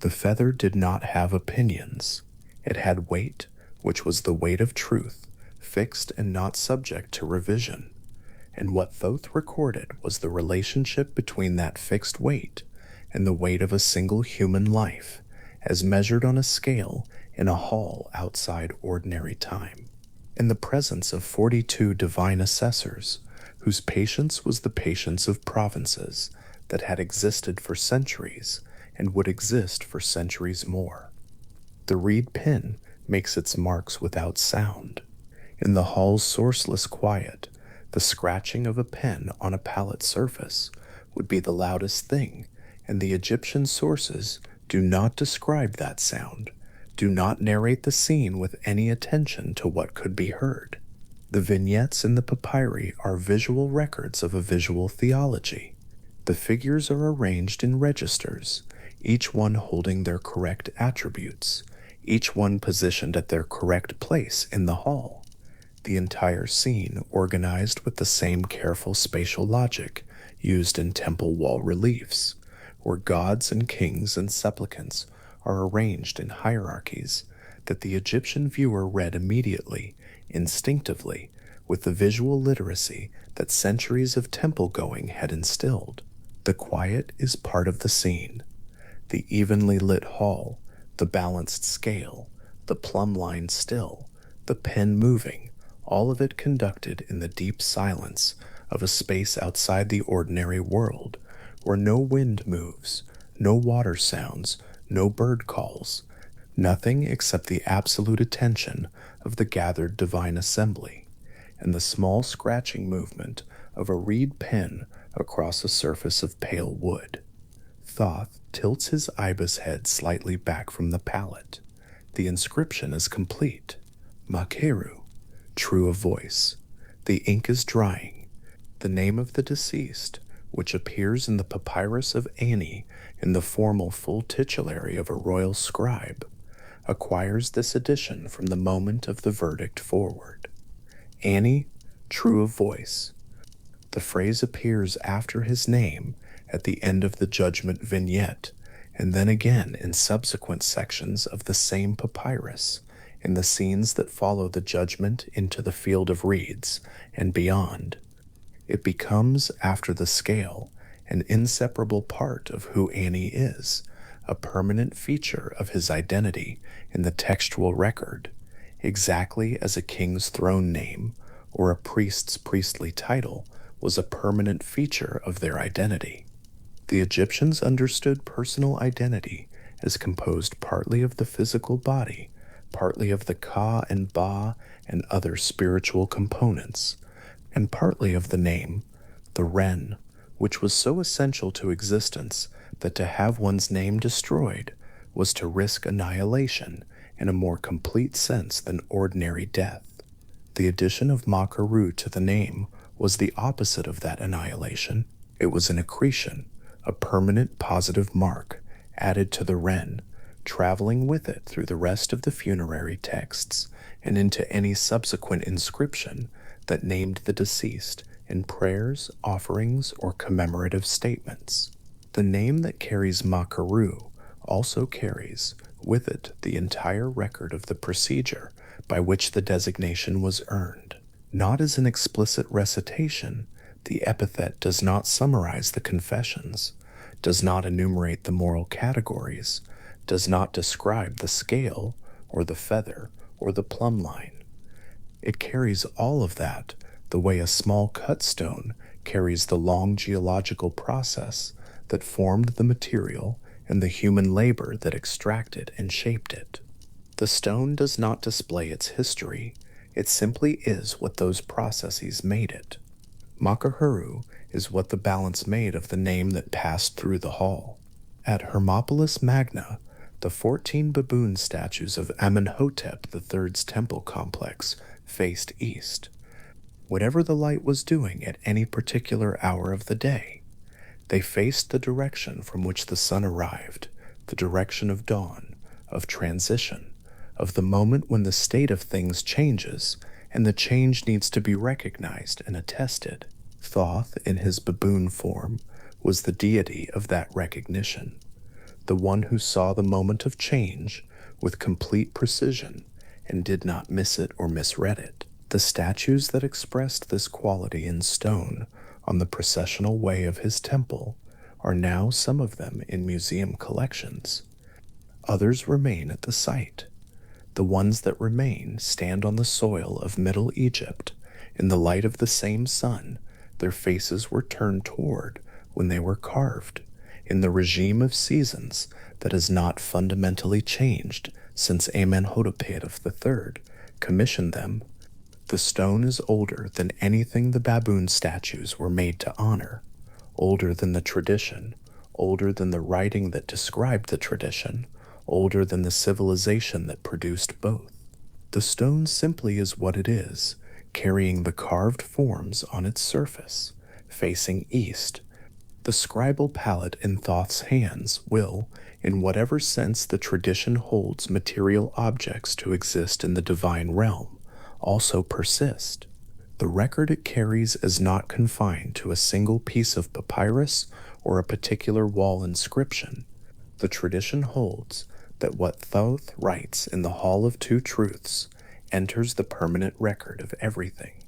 The feather did not have opinions. It had weight, which was the weight of truth, fixed and not subject to revision. And what Thoth recorded was the relationship between that fixed weight and the weight of a single human life, as measured on a scale in a hall outside ordinary time. In the presence of 42 divine assessors, whose patience was the patience of provinces that had existed for centuries and would exist for centuries more. The reed pen makes its marks without sound. In the hall's sourceless quiet, the scratching of a pen on a palette surface would be the loudest thing, and the Egyptian sources do not describe that sound, do not narrate the scene with any attention to what could be heard. The vignettes in the papyri are visual records of a visual theology. The figures are arranged in registers, each one holding their correct attributes, each one positioned at their correct place in the hall. The entire scene organized with the same careful spatial logic used in temple wall reliefs, where gods and kings and supplicants are arranged in hierarchies that the Egyptian viewer read immediately, instinctively, with the visual literacy that centuries of temple going had instilled. The quiet is part of the scene. The evenly lit hall, the balanced scale, the plumb line still, the pen moving, all of it conducted in the deep silence of a space outside the ordinary world, where no wind moves, no water sounds, no bird calls, nothing except the absolute attention of the gathered divine assembly, and the small scratching movement of a reed pen across a surface of pale wood. Thoth tilts his ibis head slightly back from the palette. The inscription is complete. Makeru, true of voice. The ink is drying. The name of the deceased, which appears in the papyrus of Ani in the formal full titulary of a royal scribe, acquires this addition from the moment of the verdict forward. Ani, true of voice. The phrase appears after his name at the end of the judgment vignette, and then again in subsequent sections of the same papyrus, in the scenes that follow the judgment into the field of reeds and beyond. It becomes, after the scale, an inseparable part of who Ani is, a permanent feature of his identity in the textual record, exactly as a king's throne name or a priest's priestly title was a permanent feature of their identity. The Egyptians understood personal identity as composed partly of the physical body, partly of the Ka and Ba and other spiritual components, and partly of the name, the Ren, which was so essential to existence that to have one's name destroyed was to risk annihilation in a more complete sense than ordinary death. The addition of Makaru to the name was the opposite of that annihilation. It was an accretion, a permanent positive mark added to the Ren, traveling with it through the rest of the funerary texts and into any subsequent inscription that named the deceased in prayers, offerings, or commemorative statements. The name that carries Makaru also carries with it the entire record of the procedure by which the designation was earned. Not as an explicit recitation, the epithet does not summarize the confessions, does not enumerate the moral categories, does not describe the scale or the feather or the plumb line. It carries all of that the way a small cut stone carries the long geological process that formed the material and the human labor that extracted and shaped it. The stone does not display its history, it simply is what those processes made it. Makahuru is what the balance made of the name that passed through the hall. At Hermopolis Magna, the 14 baboon statues of Amenhotep III's temple complex faced east. Whatever the light was doing at any particular hour of the day, they faced the direction from which the sun arrived, the direction of dawn, of transition, of the moment when the state of things changes, and the change needs to be recognized and attested. Thoth, in his baboon form, was the deity of that recognition, the one who saw the moment of change with complete precision and did not miss it or misread it. The statues that expressed this quality in stone on the processional way of his temple are now some of them in museum collections. Others remain at the site. The ones that remain stand on the soil of Middle Egypt. In the light of the same sun, their faces were turned toward when they were carved, in the regime of seasons that has not fundamentally changed since Amenhotep III commissioned them. The stone is older than anything the baboon statues were made to honor, older than the tradition, older than the writing that described the tradition, older than the civilization that produced both. The stone simply is what it is, carrying the carved forms on its surface, facing east. The scribal palette in Thoth's hands will, in whatever sense the tradition holds material objects to exist in the divine realm, also persist. The record it carries is not confined to a single piece of papyrus or a particular wall inscription. The tradition holds that what Thoth writes in the Hall of Two Truths enters the permanent record of everything,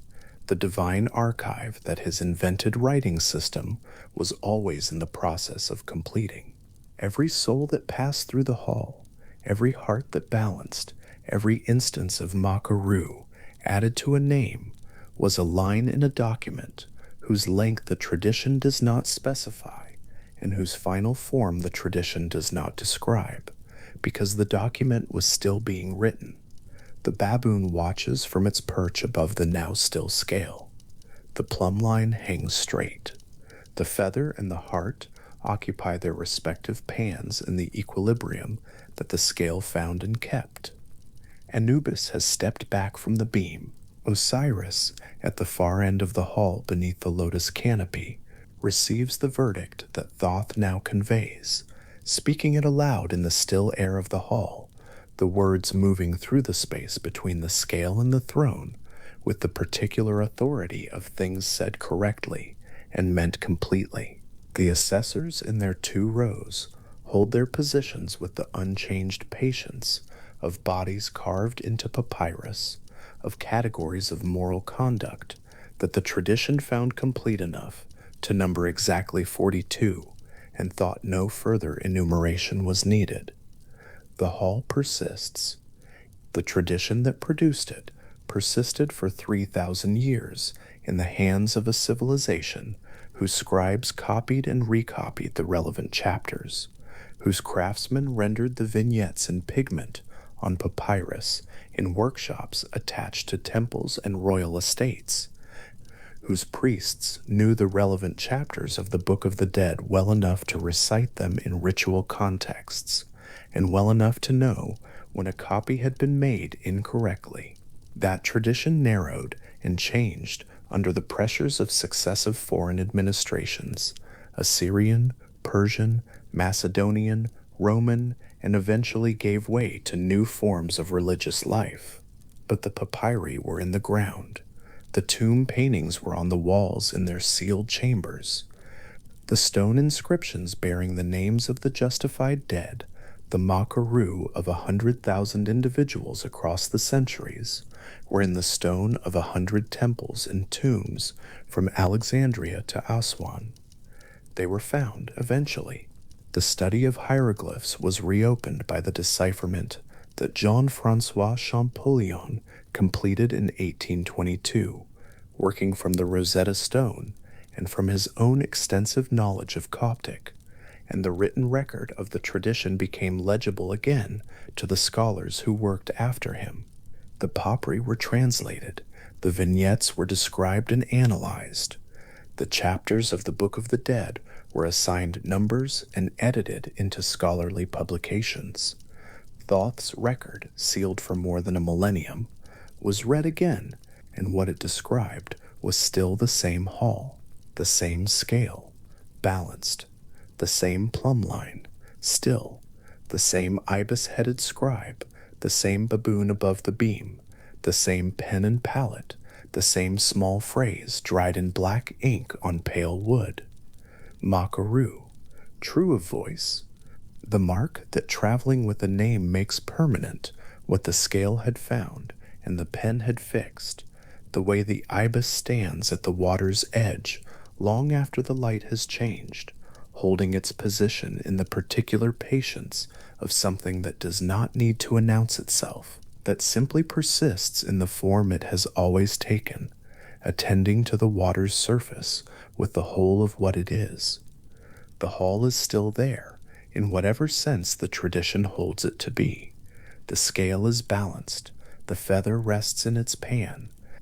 the divine archive that his invented writing system was always in the process of completing. Every soul that passed through the hall, every heart that balanced, every instance of Makaru added to a name was a line in a document whose length the tradition does not specify and whose final form the tradition does not describe, because the document was still being written. The baboon watches from its perch above the now still scale. The plumb line hangs straight. The feather and the heart occupy their respective pans in the equilibrium that the scale found and kept. Anubis has stepped back from the beam. Osiris, at the far end of the hall beneath the lotus canopy, receives the verdict that Thoth now conveys, speaking it aloud in the still air of the hall, the words moving through the space between the scale and the throne with the particular authority of things said correctly and meant completely. The assessors in their 2 rows hold their positions with the unchanged patience of bodies carved into papyrus, of categories of moral conduct that the tradition found complete enough to number exactly 42 and thought no further enumeration was needed. The hall persists. The tradition that produced it persisted for 3,000 years in the hands of a civilization whose scribes copied and recopied the relevant chapters, whose craftsmen rendered the vignettes in pigment on papyrus in workshops attached to temples and royal estates, whose priests knew the relevant chapters of the Book of the Dead well enough to recite them in ritual contexts, and well enough to know when a copy had been made incorrectly. That tradition narrowed and changed under the pressures of successive foreign administrations, Assyrian, Persian, Macedonian, Roman, and eventually gave way to new forms of religious life. But the papyri were in the ground. The tomb paintings were on the walls in their sealed chambers. The stone inscriptions bearing the names of the justified dead, the Makaru of 100,000 individuals across the centuries, were in the stone of 100 temples and tombs from Alexandria to Aswan. They were found eventually. The study of hieroglyphs was reopened by the decipherment that Jean-François Champollion completed in 1822, working from the Rosetta Stone and from his own extensive knowledge of Coptic, and the written record of the tradition became legible again to the scholars who worked after him. The papyri were translated, the vignettes were described and analyzed. The chapters of the Book of the Dead were assigned numbers and edited into scholarly publications. Thoth's record, sealed for more than a millennium, was read again, and what it described was still the same hall, the same scale, balanced, the same plumb line, still, the same ibis-headed scribe, the same baboon above the beam, the same pen and palette, the same small phrase dried in black ink on pale wood. Makaru, true of voice, the mark that traveling with a name makes permanent what the scale had found and the pen had fixed, the way the ibis stands at the water's edge long after the light has changed, holding its position in the particular patience of something that does not need to announce itself, that simply persists in the form it has always taken, attending to the water's surface with the whole of what it is. The hall is still there, in whatever sense the tradition holds it to be. The scale is balanced, the feather rests in its pan,